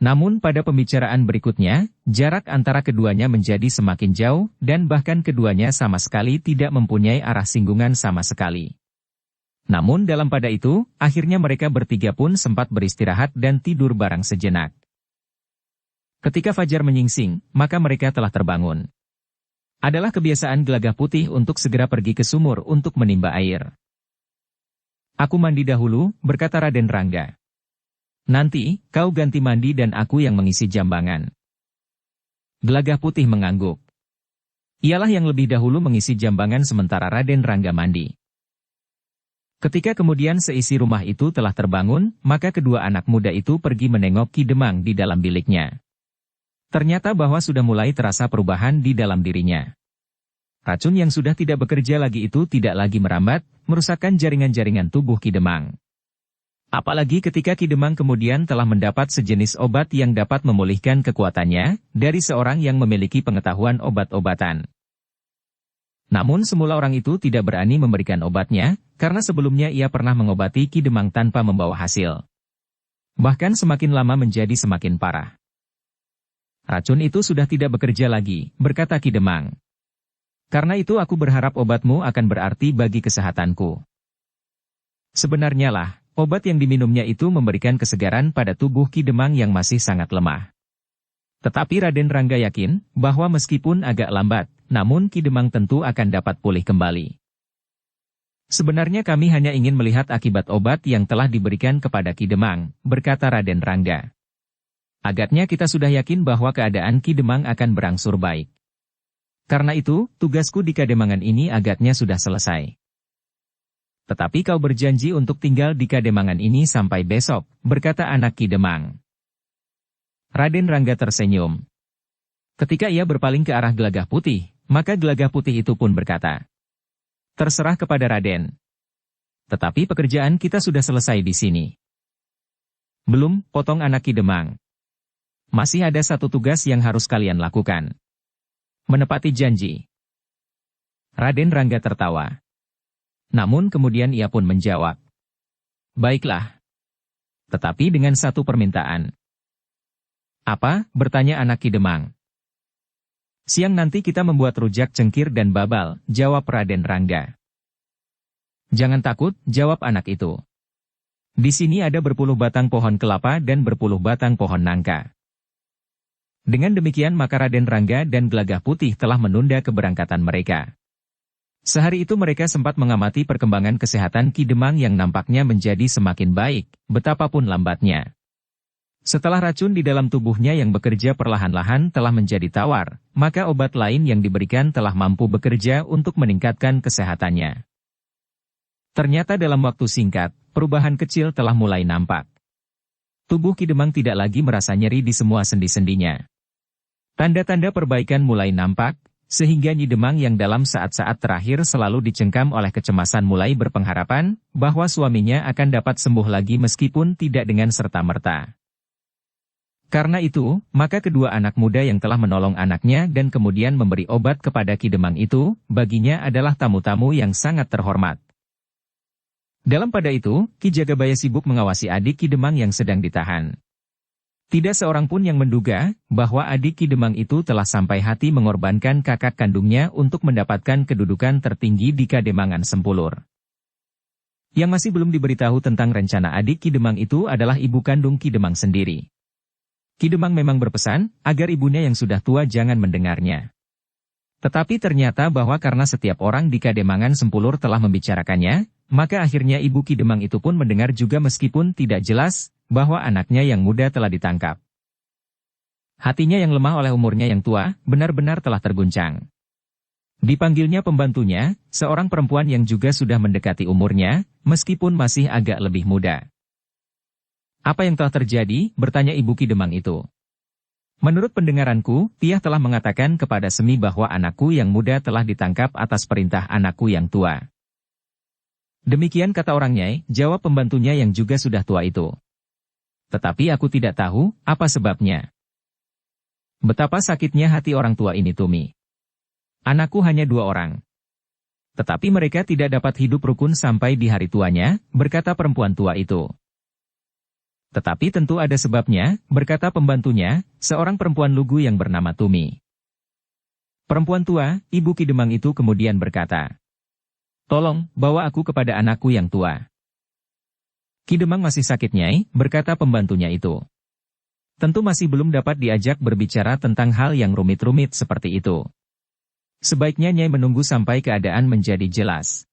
Namun pada pembicaraan berikutnya, jarak antara keduanya menjadi semakin jauh, dan bahkan keduanya sama sekali tidak mempunyai arah singgungan sama sekali. Namun dalam pada itu, akhirnya mereka bertiga pun sempat beristirahat dan tidur bareng sejenak. Ketika fajar menyingsing, maka mereka telah terbangun. Adalah kebiasaan Gelagah Putih untuk segera pergi ke sumur untuk menimba air. Aku mandi dahulu, berkata Raden Rangga. Nanti, kau ganti mandi dan aku yang mengisi jambangan. Gelagah Putih mengangguk. Ialah yang lebih dahulu mengisi jambangan sementara Raden Rangga mandi. Ketika kemudian seisi rumah itu telah terbangun, maka kedua anak muda itu pergi menengok Ki Demang di dalam biliknya. Ternyata bahwa sudah mulai terasa perubahan di dalam dirinya. Racun yang sudah tidak bekerja lagi itu tidak lagi merambat, merusakkan jaringan-jaringan tubuh Ki Demang. Apalagi ketika Ki Demang kemudian telah mendapat sejenis obat yang dapat memulihkan kekuatannya, dari seorang yang memiliki pengetahuan obat-obatan. Namun semula orang itu tidak berani memberikan obatnya, karena sebelumnya ia pernah mengobati Ki Demang tanpa membawa hasil. Bahkan semakin lama menjadi semakin parah. Racun itu sudah tidak bekerja lagi, berkata Ki Demang. Karena itu aku berharap obatmu akan berarti bagi kesehatanku. Sebenarnya lah, obat yang diminumnya itu memberikan kesegaran pada tubuh Ki Demang yang masih sangat lemah. Tetapi Raden Rangga yakin, bahwa meskipun agak lambat, namun Ki Demang tentu akan dapat pulih kembali. Sebenarnya kami hanya ingin melihat akibat obat yang telah diberikan kepada Ki Demang, berkata Raden Rangga. Agaknya kita sudah yakin bahwa keadaan Ki Demang akan berangsur baik. Karena itu, tugasku di Kademangan ini agaknya sudah selesai. Tetapi kau berjanji untuk tinggal di Kademangan ini sampai besok, berkata anak Ki Demang. Raden Rangga tersenyum. Ketika ia berpaling ke arah Gelagah Putih, maka Gelagah Putih itu pun berkata, terserah kepada Raden. Tetapi pekerjaan kita sudah selesai di sini. Belum, potong anak Ki Demang. Masih ada satu tugas yang harus kalian lakukan. Menepati janji. Raden Rangga tertawa. Namun kemudian ia pun menjawab. Baiklah. Tetapi dengan satu permintaan. Apa? Bertanya anak Ki Demang. Siang nanti kita membuat rujak cengkir dan babal, jawab Raden Rangga. Jangan takut, jawab anak itu. Di sini ada berpuluh batang pohon kelapa dan berpuluh batang pohon nangka. Dengan demikian maka Raden Rangga dan Gelagah Putih telah menunda keberangkatan mereka. Sehari itu mereka sempat mengamati perkembangan kesehatan Ki Demang yang nampaknya menjadi semakin baik, betapapun lambatnya. Setelah racun di dalam tubuhnya yang bekerja perlahan-lahan telah menjadi tawar, maka obat lain yang diberikan telah mampu bekerja untuk meningkatkan kesehatannya. Ternyata dalam waktu singkat, perubahan kecil telah mulai nampak. Tubuh Ki Demang tidak lagi merasa nyeri di semua sendi-sendinya. Tanda-tanda perbaikan mulai nampak, sehingga Nyi Demang yang dalam saat-saat terakhir selalu dicengkam oleh kecemasan mulai berpengharapan, bahwa suaminya akan dapat sembuh lagi meskipun tidak dengan serta-merta. Karena itu, maka kedua anak muda yang telah menolong anaknya dan kemudian memberi obat kepada Ki Demang itu, baginya adalah tamu-tamu yang sangat terhormat. Dalam pada itu, Ki Jagabaya sibuk mengawasi adik Ki Demang yang sedang ditahan. Tidak seorang pun yang menduga, bahwa adik Ki Demang itu telah sampai hati mengorbankan kakak kandungnya untuk mendapatkan kedudukan tertinggi di Kademangan Sempulur. Yang masih belum diberitahu tentang rencana adik Ki Demang itu adalah ibu kandung Ki Demang sendiri. Ki Demang memang berpesan, agar ibunya yang sudah tua jangan mendengarnya. Tetapi ternyata bahwa karena setiap orang di Kademangan Sempulur telah membicarakannya, maka akhirnya ibu Ki Demang itu pun mendengar juga meskipun tidak jelas, bahwa anaknya yang muda telah ditangkap. Hatinya yang lemah oleh umurnya yang tua, benar-benar telah terguncang. Dipanggilnya pembantunya, seorang perempuan yang juga sudah mendekati umurnya, meskipun masih agak lebih muda. Apa yang telah terjadi? Bertanya ibu Ki Demang itu. Menurut pendengaranku, Tiah telah mengatakan kepada Semi bahwa anakku yang muda telah ditangkap atas perintah anakku yang tua. Demikian kata orangnya, jawab pembantunya yang juga sudah tua itu. Tetapi aku tidak tahu, apa sebabnya. Betapa sakitnya hati orang tua ini Tumi. Anakku hanya 2 orang. Tetapi mereka tidak dapat hidup rukun sampai di hari tuanya, berkata perempuan tua itu. Tetapi tentu ada sebabnya, berkata pembantunya, seorang perempuan lugu yang bernama Tumi. Perempuan tua, ibu Ki Demang itu kemudian berkata, tolong, bawa aku kepada anakku yang tua. Ki Demang masih sakit Nyai, berkata pembantunya itu. Tentu masih belum dapat diajak berbicara tentang hal yang rumit-rumit seperti itu. Sebaiknya Nyai menunggu sampai keadaan menjadi jelas.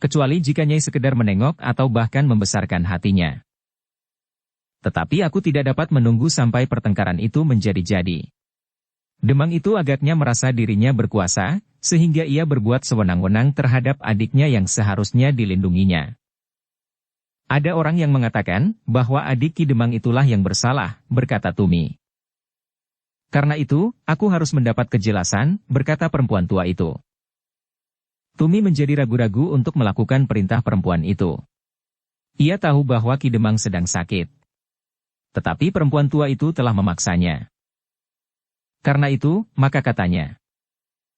Kecuali jika Nyai sekedar menengok atau bahkan membesarkan hatinya. Tetapi aku tidak dapat menunggu sampai pertengkaran itu menjadi-jadi. Demang itu agaknya merasa dirinya berkuasa, sehingga ia berbuat sewenang-wenang terhadap adiknya yang seharusnya dilindunginya. Ada orang yang mengatakan bahwa adik Ki Demang itulah yang bersalah, berkata Tumi. Karena itu, aku harus mendapat kejelasan, berkata perempuan tua itu. Tumi menjadi ragu-ragu untuk melakukan perintah perempuan itu. Ia tahu bahwa Ki Demang sedang sakit. Tetapi perempuan tua itu telah memaksanya. Karena itu, maka katanya,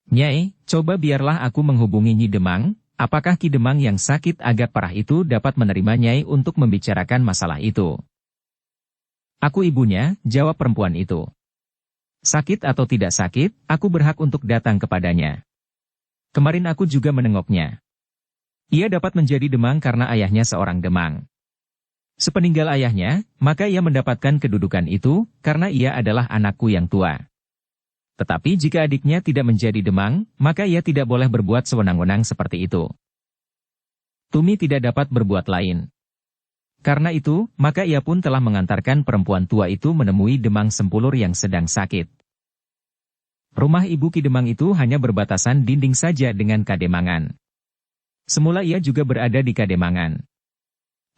Nyai, coba biarlah aku menghubungi Nyi Demang, apakah Ki Demang yang sakit agak parah itu dapat menerima Nyai untuk membicarakan masalah itu. Aku ibunya, jawab perempuan itu. Sakit atau tidak sakit, aku berhak untuk datang kepadanya. Kemarin aku juga menengoknya. Ia dapat menjadi demang karena ayahnya seorang demang. Sepeninggal ayahnya, maka ia mendapatkan kedudukan itu, karena ia adalah anakku yang tua. Tetapi jika adiknya tidak menjadi demang, maka ia tidak boleh berbuat sewenang-wenang seperti itu. Tumi tidak dapat berbuat lain. Karena itu, maka ia pun telah mengantarkan perempuan tua itu menemui Demang Sempulur yang sedang sakit. Rumah ibu Ki Demang itu hanya berbatasan dinding saja dengan Kademangan. Semula ia juga berada di Kademangan.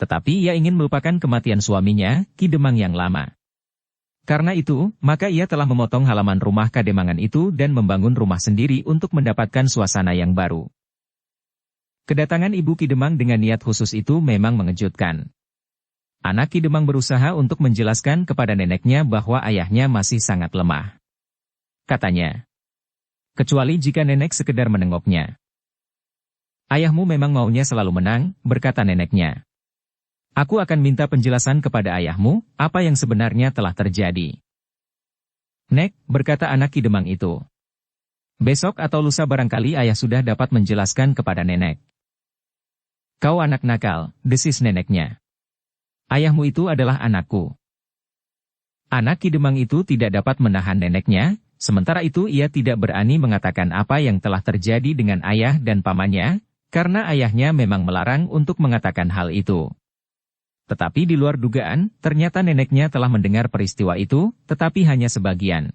Tetapi ia ingin melupakan kematian suaminya, Ki Demang yang lama. Karena itu, maka ia telah memotong halaman rumah Kademangan itu dan membangun rumah sendiri untuk mendapatkan suasana yang baru. Kedatangan ibu Ki Demang dengan niat khusus itu memang mengejutkan. Anak Ki Demang berusaha untuk menjelaskan kepada neneknya bahwa ayahnya masih sangat lemah. Katanya, kecuali jika nenek sekedar menengoknya. Ayahmu memang maunya selalu menang, berkata neneknya. Aku akan minta penjelasan kepada ayahmu, apa yang sebenarnya telah terjadi. Nek, berkata anak Ki Demang itu. Besok atau lusa barangkali ayah sudah dapat menjelaskan kepada nenek. Kau anak nakal, desis neneknya. Ayahmu itu adalah anakku. Anak Ki Demang itu tidak dapat menahan neneknya, sementara itu ia tidak berani mengatakan apa yang telah terjadi dengan ayah dan pamannya, karena ayahnya memang melarang untuk mengatakan hal itu. Tetapi di luar dugaan, ternyata neneknya telah mendengar peristiwa itu, tetapi hanya sebagian.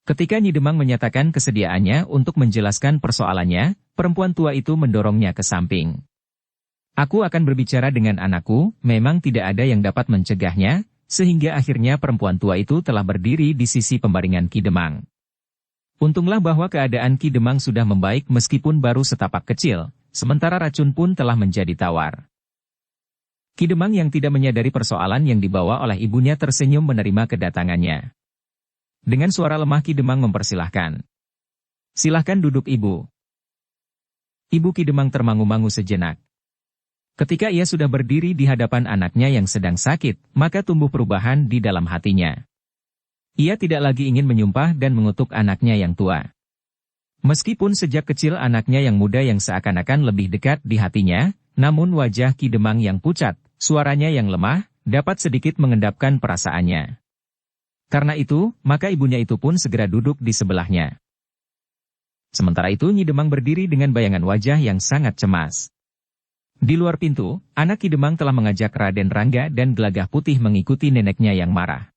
Ketika Nyi Demang menyatakan kesediaannya untuk menjelaskan persoalannya, perempuan tua itu mendorongnya ke samping. Aku akan berbicara dengan anakku, memang tidak ada yang dapat mencegahnya, sehingga akhirnya perempuan tua itu telah berdiri di sisi pembaringan Ki Demang. Untunglah bahwa keadaan Ki Demang sudah membaik meskipun baru setapak kecil, sementara racun pun telah menjadi tawar. Ki Demang yang tidak menyadari persoalan yang dibawa oleh ibunya tersenyum menerima kedatangannya. Dengan suara lemah Ki Demang mempersilahkan. Silahkan duduk ibu. Ibu Ki Demang termangu-mangu sejenak. Ketika ia sudah berdiri di hadapan anaknya yang sedang sakit, maka tumbuh perubahan di dalam hatinya. Ia tidak lagi ingin menyumpah dan mengutuk anaknya yang tua. Meskipun sejak kecil anaknya yang muda yang seakan-akan lebih dekat di hatinya, namun wajah Ki Demang yang pucat, suaranya yang lemah, dapat sedikit mengendapkan perasaannya. Karena itu, maka ibunya itu pun segera duduk di sebelahnya. Sementara itu Nyi Demang berdiri dengan bayangan wajah yang sangat cemas. Di luar pintu, anak Ki Demang telah mengajak Raden Rangga dan Gelagah Putih mengikuti neneknya yang marah.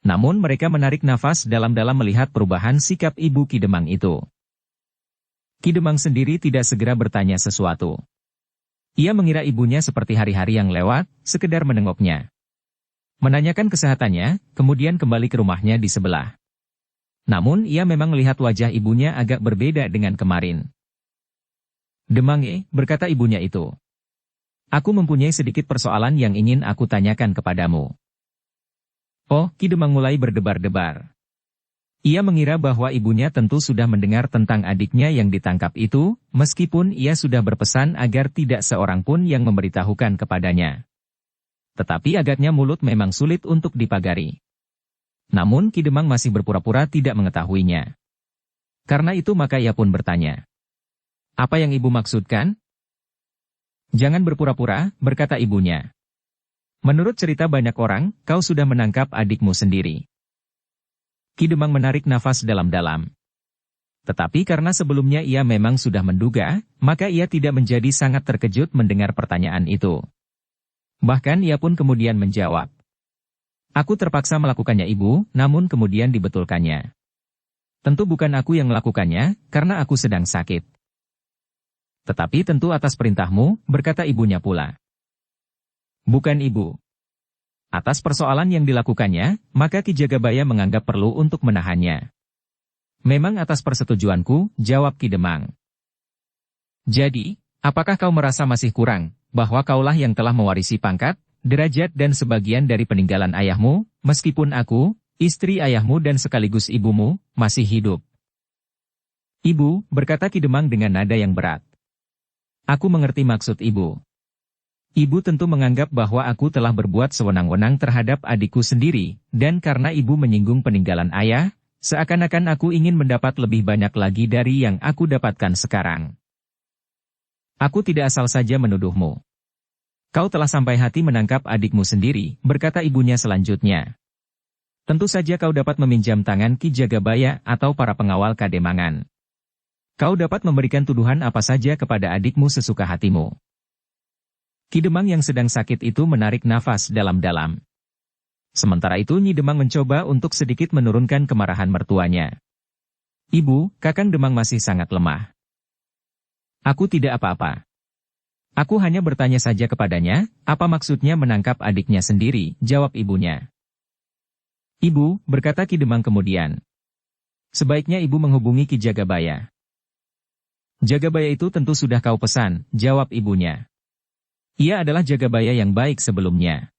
Namun mereka menarik nafas dalam-dalam melihat perubahan sikap ibu Ki Demang itu. Ki Demang sendiri tidak segera bertanya sesuatu. Ia mengira ibunya seperti hari-hari yang lewat, sekedar menengoknya. Menanyakan kesehatannya, kemudian kembali ke rumahnya di sebelah. Namun ia memang melihat wajah ibunya agak berbeda dengan kemarin. Demang, berkata ibunya itu. Aku mempunyai sedikit persoalan yang ingin aku tanyakan kepadamu. Oh, Ki Demang mulai berdebar-debar. Ia mengira bahwa ibunya tentu sudah mendengar tentang adiknya yang ditangkap itu, meskipun ia sudah berpesan agar tidak seorang pun yang memberitahukan kepadanya. Tetapi agaknya mulut memang sulit untuk dipagari. Namun Ki Demang masih berpura-pura tidak mengetahuinya. Karena itu maka ia pun bertanya. Apa yang ibu maksudkan? Jangan berpura-pura, berkata ibunya. Menurut cerita banyak orang, kau sudah menangkap adikmu sendiri. Ki Demang menarik nafas dalam-dalam. Tetapi karena sebelumnya ia memang sudah menduga, maka ia tidak menjadi sangat terkejut mendengar pertanyaan itu. Bahkan ia pun kemudian menjawab. Aku terpaksa melakukannya ibu, namun kemudian dibetulkannya. Tentu bukan aku yang melakukannya, karena aku sedang sakit. Tetapi tentu atas perintahmu, berkata ibunya pula. Bukan ibu. Atas persoalan yang dilakukannya, maka Ki Jagabaya menganggap perlu untuk menahannya. Memang atas persetujuanku, jawab Ki Demang. Jadi, apakah kau merasa masih kurang, bahwa kaulah yang telah mewarisi pangkat, derajat dan sebagian dari peninggalan ayahmu, meskipun aku, istri ayahmu dan sekaligus ibumu, masih hidup? Ibu, berkata Ki Demang dengan nada yang berat. Aku mengerti maksud ibu. Ibu tentu menganggap bahwa aku telah berbuat sewenang-wenang terhadap adikku sendiri, dan karena ibu menyinggung peninggalan ayah, seakan-akan aku ingin mendapat lebih banyak lagi dari yang aku dapatkan sekarang. Aku tidak asal saja menuduhmu. Kau telah sampai hati menangkap adikmu sendiri, berkata ibunya selanjutnya. Tentu saja kau dapat meminjam tangan Ki Jagabaya atau para pengawal Kademangan. Kau dapat memberikan tuduhan apa saja kepada adikmu sesuka hatimu. Ki Demang yang sedang sakit itu menarik nafas dalam-dalam. Sementara itu Nyi Demang mencoba untuk sedikit menurunkan kemarahan mertuanya. Ibu, Kakang Demang masih sangat lemah. Aku tidak apa-apa. Aku hanya bertanya saja kepadanya, apa maksudnya menangkap adiknya sendiri, jawab ibunya. Ibu, berkata Ki Demang kemudian. Sebaiknya ibu menghubungi Ki Jagabaya. Jagabaya itu tentu sudah kau pesan, jawab ibunya. Ia adalah Jagabaya yang baik sebelumnya.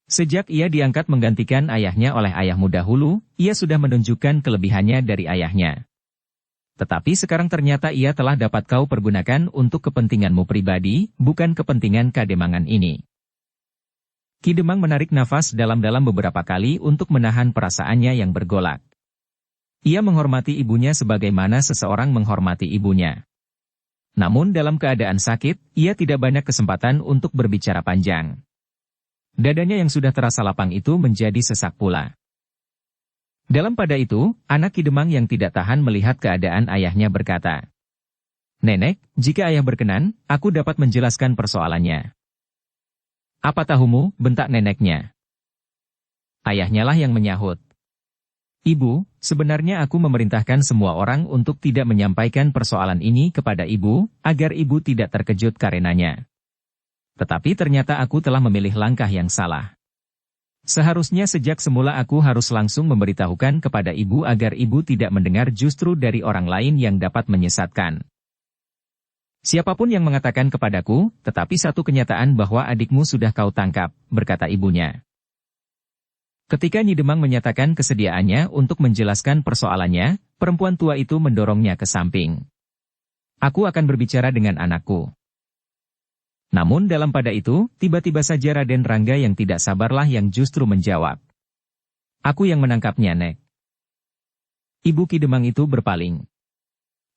Sejak ia diangkat menggantikan ayahnya oleh ayahmu dahulu, ia sudah menunjukkan kelebihannya dari ayahnya. Tetapi sekarang ternyata ia telah dapat kau pergunakan untuk kepentinganmu pribadi, bukan kepentingan Kademangan ini. Ki Demang menarik nafas dalam-dalam beberapa kali untuk menahan perasaannya yang bergolak. Ia menghormati ibunya sebagaimana seseorang menghormati ibunya. Namun dalam keadaan sakit, ia tidak banyak kesempatan untuk berbicara panjang. Dadanya yang sudah terasa lapang itu menjadi sesak pula. Dalam pada itu, anak Ki Demang yang tidak tahan melihat keadaan ayahnya berkata, Nenek, jika ayah berkenan, aku dapat menjelaskan persoalannya. Apa tahumu, bentak neneknya. Ayahnya lah yang menyahut. Ibu, sebenarnya aku memerintahkan semua orang untuk tidak menyampaikan persoalan ini kepada ibu, agar ibu tidak terkejut karenanya. Tetapi ternyata aku telah memilih langkah yang salah. Seharusnya sejak semula aku harus langsung memberitahukan kepada ibu agar ibu tidak mendengar justru dari orang lain yang dapat menyesatkan. Siapapun yang mengatakan kepadaku, tetapi satu kenyataan bahwa adikmu sudah kau tangkap, berkata ibunya. Ketika Nyi Demang menyatakan kesediaannya untuk menjelaskan persoalannya, perempuan tua itu mendorongnya ke samping. Aku akan berbicara dengan anakku. Namun dalam pada itu, tiba-tiba saja Raden Rangga yang tidak sabarlah yang justru menjawab. Aku yang menangkapnya, Nek. Ibu Ki Demang itu berpaling.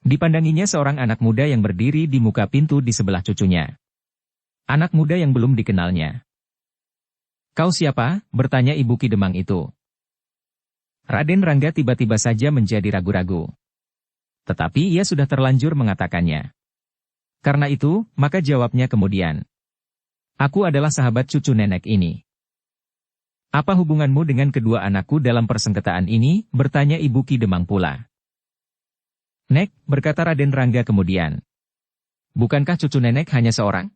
Dipandanginya seorang anak muda yang berdiri di muka pintu di sebelah cucunya. Anak muda yang belum dikenalnya. Kau siapa? Bertanya Ibu Ki Demang itu. Raden Rangga tiba-tiba saja menjadi ragu-ragu. Tetapi ia sudah terlanjur mengatakannya. Karena itu, maka jawabnya kemudian. Aku adalah sahabat cucu nenek ini. Apa hubunganmu dengan kedua anakku dalam persengketaan ini? Bertanya Ibu Ki Demang pula. Nek, berkata Raden Rangga kemudian. Bukankah cucu nenek hanya seorang?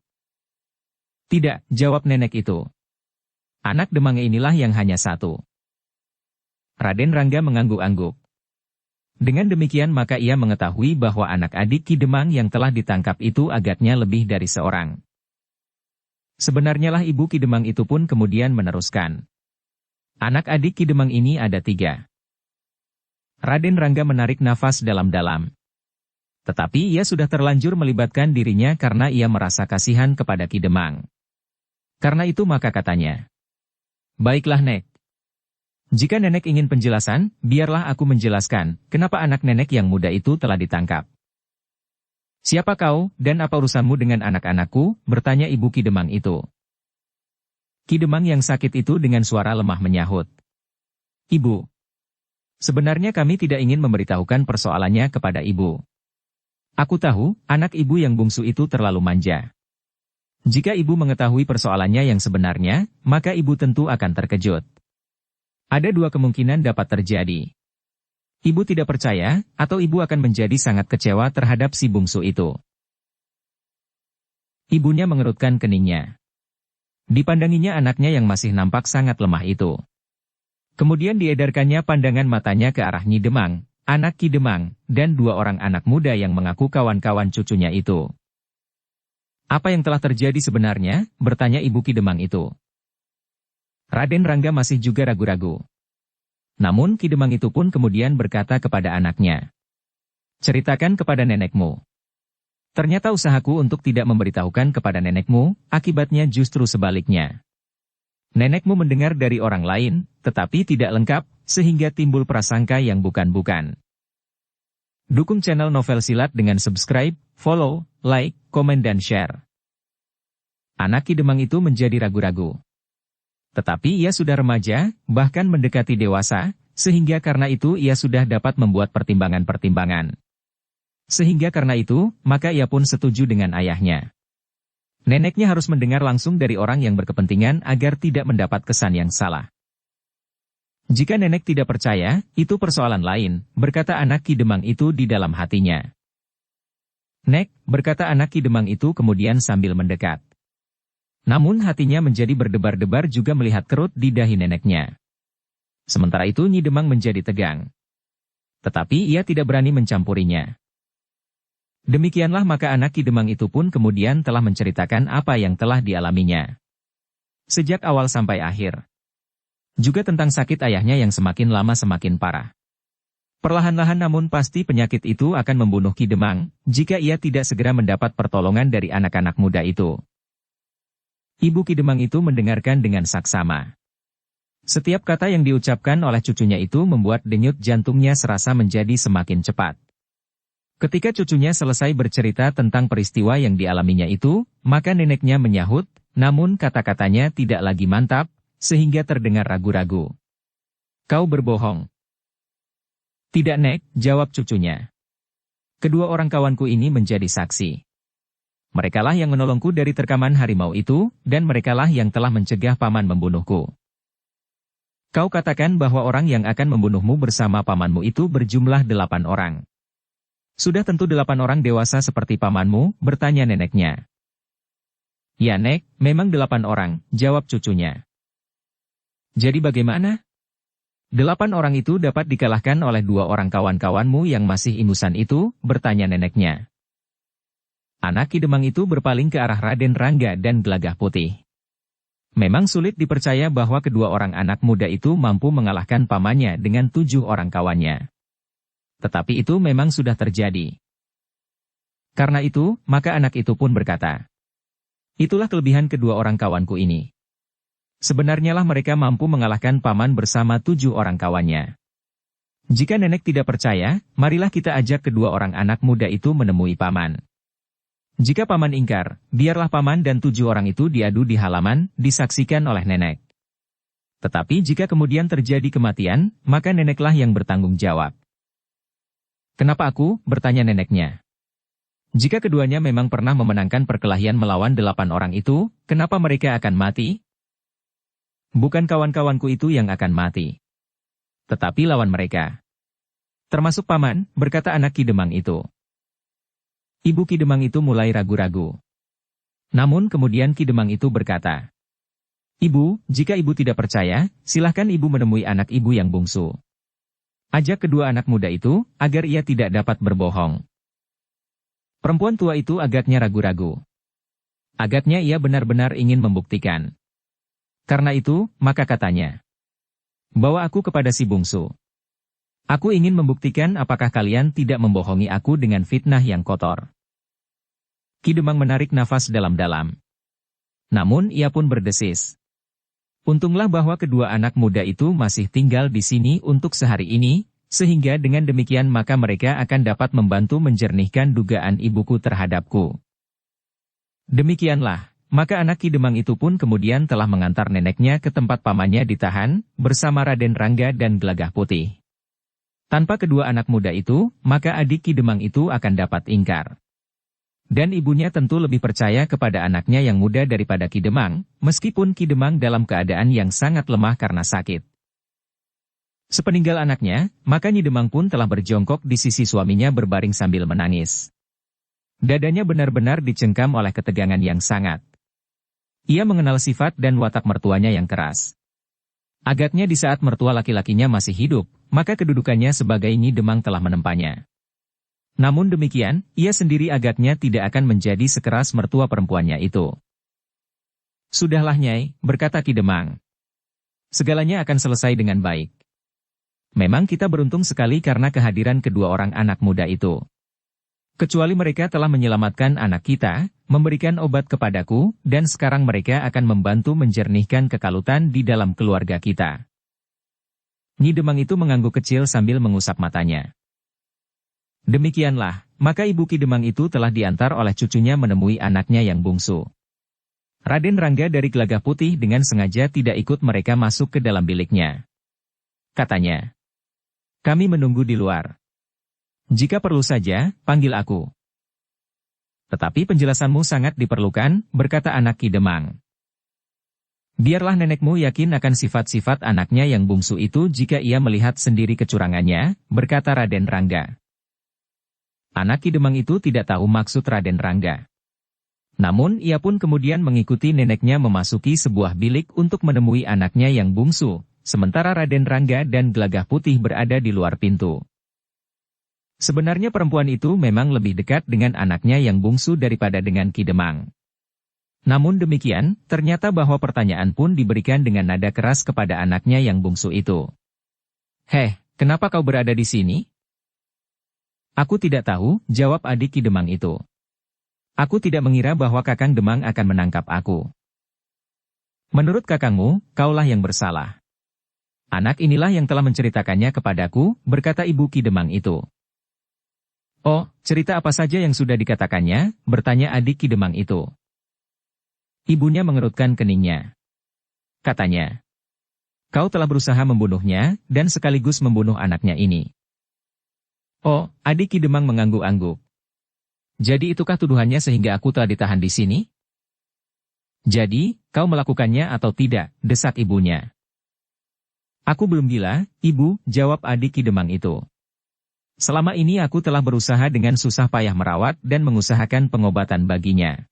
Tidak, jawab nenek itu. Anak Demang inilah yang hanya satu. Raden Rangga mengangguk-angguk. Dengan demikian maka ia mengetahui bahwa anak adik Ki Demang yang telah ditangkap itu agaknya lebih dari seorang. Sebenarnya lah Ibu Ki Demang itu pun kemudian meneruskan. Anak adik Ki Demang ini ada 3. Raden Rangga menarik nafas dalam-dalam. Tetapi ia sudah terlanjur melibatkan dirinya karena ia merasa kasihan kepada Ki Demang. Karena itu maka katanya. Baiklah Nek. Jika nenek ingin penjelasan, biarlah aku menjelaskan, kenapa anak nenek yang muda itu telah ditangkap. Siapa kau, dan apa urusanmu dengan anak-anakku? Bertanya Ibu Ki Demang itu. Ki Demang yang sakit itu dengan suara lemah menyahut. Ibu. Sebenarnya kami tidak ingin memberitahukan persoalannya kepada ibu. Aku tahu, anak ibu yang bungsu itu terlalu manja. Jika ibu mengetahui persoalannya yang sebenarnya, maka ibu tentu akan terkejut. Ada dua kemungkinan dapat terjadi. Ibu tidak percaya, atau ibu akan menjadi sangat kecewa terhadap si bungsu itu. Ibunya mengerutkan keningnya. Dipandanginya anaknya yang masih nampak sangat lemah itu. Kemudian diedarkannya pandangan matanya ke arah Nyi Demang, anak Ki Demang, dan dua orang anak muda yang mengaku kawan-kawan cucunya itu. Apa yang telah terjadi sebenarnya? Bertanya Ibu Ki Demang itu. Raden Rangga masih juga ragu-ragu. Namun Ki Demang itu pun kemudian berkata kepada anaknya. Ceritakan kepada nenekmu. Ternyata usahaku untuk tidak memberitahukan kepada nenekmu, akibatnya justru sebaliknya. Nenekmu mendengar dari orang lain, tetapi tidak lengkap, sehingga timbul prasangka yang bukan-bukan. Dukung channel Novel Silat dengan subscribe, follow, like, komen dan share. Anak Ki Demang itu menjadi ragu-ragu. Tetapi ia sudah remaja, bahkan mendekati dewasa, sehingga karena itu ia sudah dapat membuat pertimbangan-pertimbangan. Sehingga karena itu, maka ia pun setuju dengan ayahnya. Neneknya harus mendengar langsung dari orang yang berkepentingan agar tidak mendapat kesan yang salah. Jika nenek tidak percaya, itu persoalan lain, berkata anak Ki Demang itu di dalam hatinya. Nek, berkata anak Ki Demang itu kemudian sambil mendekat. Namun hatinya menjadi berdebar-debar juga melihat kerut di dahi neneknya. Sementara itu Nyi Demang menjadi tegang. Tetapi ia tidak berani mencampurinya. Demikianlah maka anak Ki Demang itu pun kemudian telah menceritakan apa yang telah dialaminya. Sejak awal sampai akhir. Juga tentang sakit ayahnya yang semakin lama semakin parah. Perlahan-lahan namun pasti penyakit itu akan membunuh Ki Demang, jika ia tidak segera mendapat pertolongan dari anak-anak muda itu. Ibu Ki Demang itu mendengarkan dengan saksama. Setiap kata yang diucapkan oleh cucunya itu membuat denyut jantungnya serasa menjadi semakin cepat. Ketika cucunya selesai bercerita tentang peristiwa yang dialaminya itu, maka neneknya menyahut, namun kata-katanya tidak lagi mantap, sehingga terdengar ragu-ragu. Kau berbohong. Tidak Nek, jawab cucunya. Kedua orang kawanku ini menjadi saksi. Merekalah yang menolongku dari terkaman harimau itu, dan merekalah yang telah mencegah paman membunuhku. Kau katakan bahwa orang yang akan membunuhmu bersama pamanmu itu berjumlah 8 orang. Sudah tentu 8 orang dewasa seperti pamanmu, bertanya neneknya. Ya Nek, memang 8 orang, jawab cucunya. Jadi bagaimana? 8 orang itu dapat dikalahkan oleh 2 orang kawan-kawanmu yang masih ingusan itu, bertanya neneknya. Anak Ki Demang itu berpaling ke arah Raden Rangga dan Gelagah Putih. Memang sulit dipercaya bahwa kedua orang anak muda itu mampu mengalahkan pamannya dengan 7 orang kawannya. Tetapi itu memang sudah terjadi. Karena itu, maka anak itu pun berkata, itulah kelebihan kedua orang kawanku ini. Sebenarnya lah mereka mampu mengalahkan paman bersama 7 orang kawannya. Jika nenek tidak percaya, marilah kita ajak kedua orang anak muda itu menemui paman. Jika paman ingkar, biarlah paman dan 7 orang itu diadu di halaman, disaksikan oleh nenek. Tetapi jika kemudian terjadi kematian, maka neneklah yang bertanggung jawab. Kenapa aku? Bertanya neneknya. Jika keduanya memang pernah memenangkan perkelahian melawan 8 orang itu, kenapa mereka akan mati? Bukan kawan-kawanku itu yang akan mati. Tetapi lawan mereka. Termasuk paman, berkata anak Ki Demang itu. Ibu Ki Demang itu mulai ragu-ragu. Namun kemudian Ki Demang itu berkata, Ibu, jika ibu tidak percaya, silahkan ibu menemui anak ibu yang bungsu. Ajak kedua anak muda itu, agar ia tidak dapat berbohong. Perempuan tua itu agaknya ragu-ragu. Agaknya ia benar-benar ingin membuktikan. Karena itu, maka katanya, bawa aku kepada si bungsu. Aku ingin membuktikan apakah kalian tidak membohongi aku dengan fitnah yang kotor. Ki Demang menarik nafas dalam-dalam. Namun ia pun berdesis. Untunglah bahwa kedua anak muda itu masih tinggal di sini untuk sehari ini, sehingga dengan demikian maka mereka akan dapat membantu menjernihkan dugaan ibuku terhadapku. Demikianlah, maka anak Ki Demang itu pun kemudian telah mengantar neneknya ke tempat pamannya ditahan, bersama Raden Rangga dan Gelagah Putih. Tanpa kedua anak muda itu, maka adik Ki Demang itu akan dapat ingkar. Dan ibunya tentu lebih percaya kepada anaknya yang muda daripada Ki Demang, meskipun Ki Demang dalam keadaan yang sangat lemah karena sakit. Sepeninggal anaknya, maka Nyi Demang pun telah berjongkok di sisi suaminya berbaring sambil menangis. Dadanya benar-benar dicengkam oleh ketegangan yang sangat. Ia mengenal sifat dan watak mertuanya yang keras. Agaknya di saat mertua laki-lakinya masih hidup, maka kedudukannya sebagai Nyi Demang telah menempanya. Namun demikian, ia sendiri agaknya tidak akan menjadi sekeras mertua perempuannya itu. Sudahlah Nyai, berkata Ki Demang. Segalanya akan selesai dengan baik. Memang kita beruntung sekali karena kehadiran kedua orang anak muda itu. Kecuali mereka telah menyelamatkan anak kita, memberikan obat kepadaku, dan sekarang mereka akan membantu menjernihkan kekalutan di dalam keluarga kita. Nyi Demang itu mengangguk kecil sambil mengusap matanya. Demikianlah, maka Ibu Ki Demang itu telah diantar oleh cucunya menemui anaknya yang bungsu. Raden Rangga dari Gelagah Putih dengan sengaja tidak ikut mereka masuk ke dalam biliknya. Katanya, kami menunggu di luar. Jika perlu saja, panggil aku. Tetapi penjelasanmu sangat diperlukan, berkata anak Ki Demang. Biarlah nenekmu yakin akan sifat-sifat anaknya yang bungsu itu jika ia melihat sendiri kecurangannya, berkata Raden Rangga. Anak Ki Demang itu tidak tahu maksud Raden Rangga. Namun ia pun kemudian mengikuti neneknya memasuki sebuah bilik untuk menemui anaknya yang bungsu, sementara Raden Rangga dan Gelagah Putih berada di luar pintu. Sebenarnya perempuan itu memang lebih dekat dengan anaknya yang bungsu daripada dengan Ki Demang. Namun demikian, ternyata bahwa pertanyaan pun diberikan dengan nada keras kepada anaknya yang bungsu itu. Heh, kenapa kau berada di sini? Aku tidak tahu, jawab adik Ki Demang itu. Aku tidak mengira bahwa Kakang Demang akan menangkap aku. Menurut kakangmu, kaulah yang bersalah. Anak inilah yang telah menceritakannya kepadaku, berkata Ibu Ki Demang itu. Oh, cerita apa saja yang sudah dikatakannya, bertanya adik Ki Demang itu. Ibunya mengerutkan keningnya. Katanya, kau telah berusaha membunuhnya, dan sekaligus membunuh anaknya ini. Oh, adik Ki Demang mengangguk-angguk. Jadi itukah tuduhannya sehingga aku telah ditahan di sini? Jadi, kau melakukannya atau tidak, desak ibunya. Aku belum gila, Ibu, jawab adik Ki Demang itu. Selama ini aku telah berusaha dengan susah payah merawat dan mengusahakan pengobatan baginya.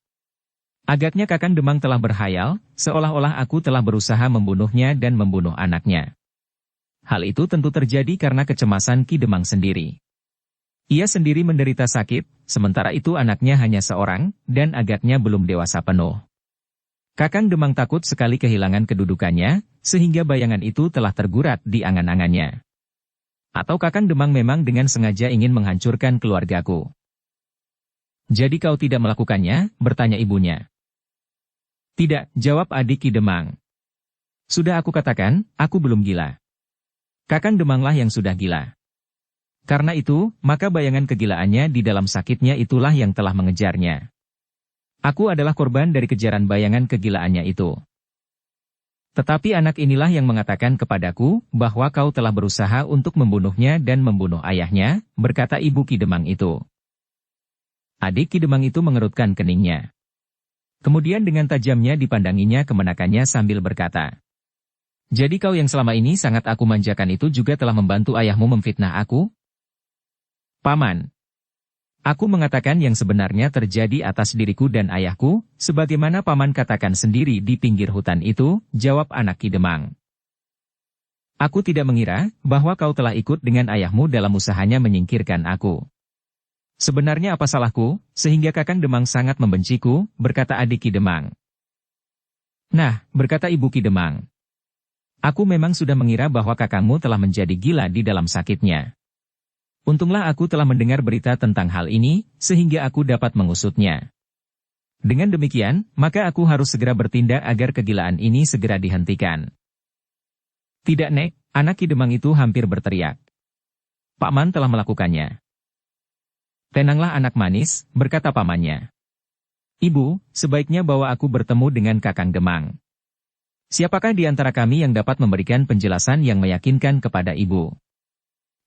Agaknya Kakang Demang telah berhayal, seolah-olah aku telah berusaha membunuhnya dan membunuh anaknya. Hal itu tentu terjadi karena kecemasan Ki Demang sendiri. Ia sendiri menderita sakit, sementara itu anaknya hanya seorang, dan agaknya belum dewasa penuh. Kakang Demang takut sekali kehilangan kedudukannya, sehingga bayangan itu telah tergurat di angan-angannya. Atau Kakang Demang memang dengan sengaja ingin menghancurkan keluargaku. Jadi kau tidak melakukannya, bertanya ibunya. Tidak, jawab adik Ki Demang. Sudah aku katakan, aku belum gila. Kakang Demanglah yang sudah gila. Karena itu, maka bayangan kegilaannya di dalam sakitnya itulah yang telah mengejarnya. Aku adalah korban dari kejaran bayangan kegilaannya itu. Tetapi anak inilah yang mengatakan kepadaku bahwa kau telah berusaha untuk membunuhnya dan membunuh ayahnya, berkata Ibu Ki Demang itu. Adik Ki Demang itu mengerutkan keningnya. Kemudian dengan tajamnya dipandanginya kemenakannya sambil berkata, jadi kau yang selama ini sangat aku manjakan itu juga telah membantu ayahmu memfitnah aku? Paman. Aku mengatakan yang sebenarnya terjadi atas diriku dan ayahku, sebagaimana Paman katakan sendiri di pinggir hutan itu, jawab anak Ki Demang. Aku tidak mengira bahwa kau telah ikut dengan ayahmu dalam usahanya menyingkirkan aku. Sebenarnya apa salahku, sehingga Kakang Demang sangat membenciku, berkata adik Ki Demang. Nah, berkata Ibu Ki Demang. Aku memang sudah mengira bahwa kakangmu telah menjadi gila di dalam sakitnya. Untunglah aku telah mendengar berita tentang hal ini, sehingga aku dapat mengusutnya. Dengan demikian, maka aku harus segera bertindak agar kegilaan ini segera dihentikan. Tidak Nek, anak Ki Demang itu hampir berteriak. Paman telah melakukannya. Tenanglah anak manis, berkata pamannya. Ibu, sebaiknya bawa aku bertemu dengan Kakang Demang. Siapakah di antara kami yang dapat memberikan penjelasan yang meyakinkan kepada ibu?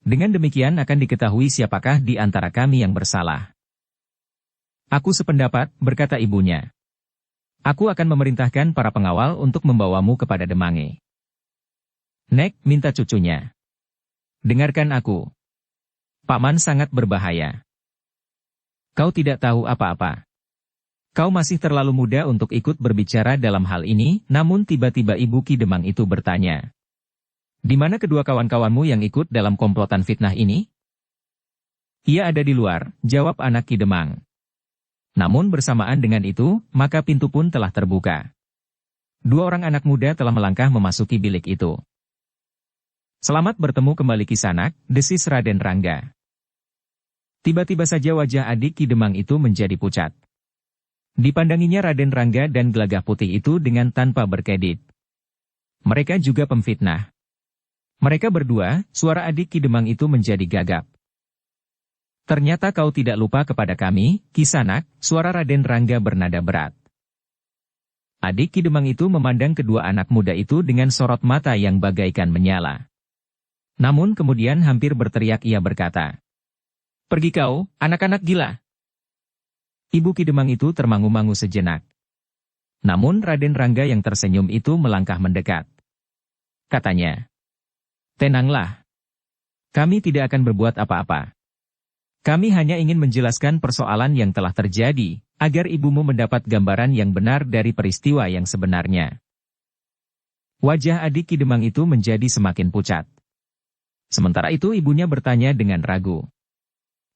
Dengan demikian akan diketahui siapakah di antara kami yang bersalah. Aku sependapat, berkata ibunya. Aku akan memerintahkan para pengawal untuk membawamu kepada Demange. Nek, minta cucunya. Dengarkan aku. Paman sangat berbahaya. Kau tidak tahu apa-apa. Kau masih terlalu muda untuk ikut berbicara dalam hal ini, namun tiba-tiba Ibu Ki Demang itu bertanya. Di mana kedua kawan-kawanmu yang ikut dalam komplotan fitnah ini? Ia ada di luar, jawab anak Ki Demang. Namun bersamaan dengan itu, maka pintu pun telah terbuka. Dua orang anak muda telah melangkah memasuki bilik itu. Selamat bertemu kembali Kisanak, desis Raden Rangga. Tiba-tiba saja wajah adik Ki Demang itu menjadi pucat. Dipandanginya Raden Rangga dan Gelagah Putih itu dengan tanpa berkedip. Mereka juga pemfitnah. Mereka berdua, suara adik Ki Demang itu menjadi gagap. Ternyata kau tidak lupa kepada kami, Kisanak, suara Raden Rangga bernada berat. Adik Ki Demang itu memandang kedua anak muda itu dengan sorot mata yang bagaikan menyala. Namun kemudian hampir berteriak ia berkata, "Pergi kau, anak-anak gila!" Ibu Ki Demang itu termangu-mangu sejenak. Namun Raden Rangga yang tersenyum itu melangkah mendekat. Katanya, "Tenanglah. Kami tidak akan berbuat apa-apa. Kami hanya ingin menjelaskan persoalan yang telah terjadi, agar ibumu mendapat gambaran yang benar dari peristiwa yang sebenarnya." Wajah adik Ki Demang itu menjadi semakin pucat. Sementara itu ibunya bertanya dengan ragu.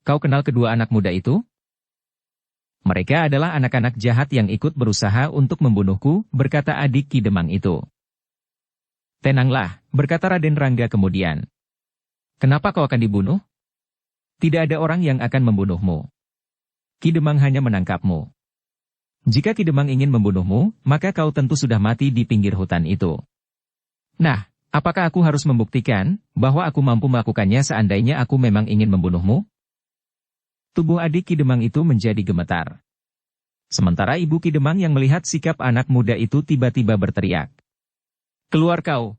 "Kau kenal kedua anak muda itu?" "Mereka adalah anak-anak jahat yang ikut berusaha untuk membunuhku," berkata adik Ki Demang itu. "Tenanglah," berkata Raden Rangga kemudian. "Kenapa kau akan dibunuh? Tidak ada orang yang akan membunuhmu. Ki Demang hanya menangkapmu. Jika Ki Demang ingin membunuhmu, maka kau tentu sudah mati di pinggir hutan itu. Nah, apakah aku harus membuktikan bahwa aku mampu melakukannya seandainya aku memang ingin membunuhmu?" Tubuh adik Ki Demang itu menjadi gemetar. Sementara Ibu Ki Demang yang melihat sikap anak muda itu tiba-tiba berteriak. "Keluar kau!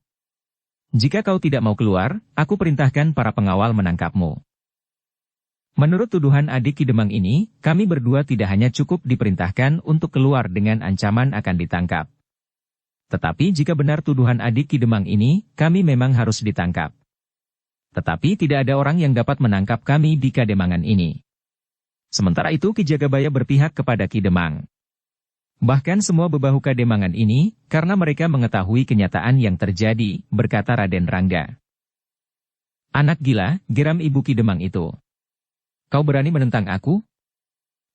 Jika kau tidak mau keluar, aku perintahkan para pengawal menangkapmu." Menurut tuduhan adik Ki Demang ini, kami berdua tidak hanya cukup diperintahkan untuk keluar dengan ancaman akan ditangkap. Tetapi jika benar tuduhan adik Ki Demang ini, kami memang harus ditangkap. Tetapi tidak ada orang yang dapat menangkap kami di Kademangan ini. Sementara itu Ki Jagabaya berpihak kepada Ki Demang. Bahkan semua bebahu Kademangan ini, karena mereka mengetahui kenyataan yang terjadi, berkata Raden Rangga. "Anak gila," geram Ibu Ki Demang itu. "Kau berani menentang aku?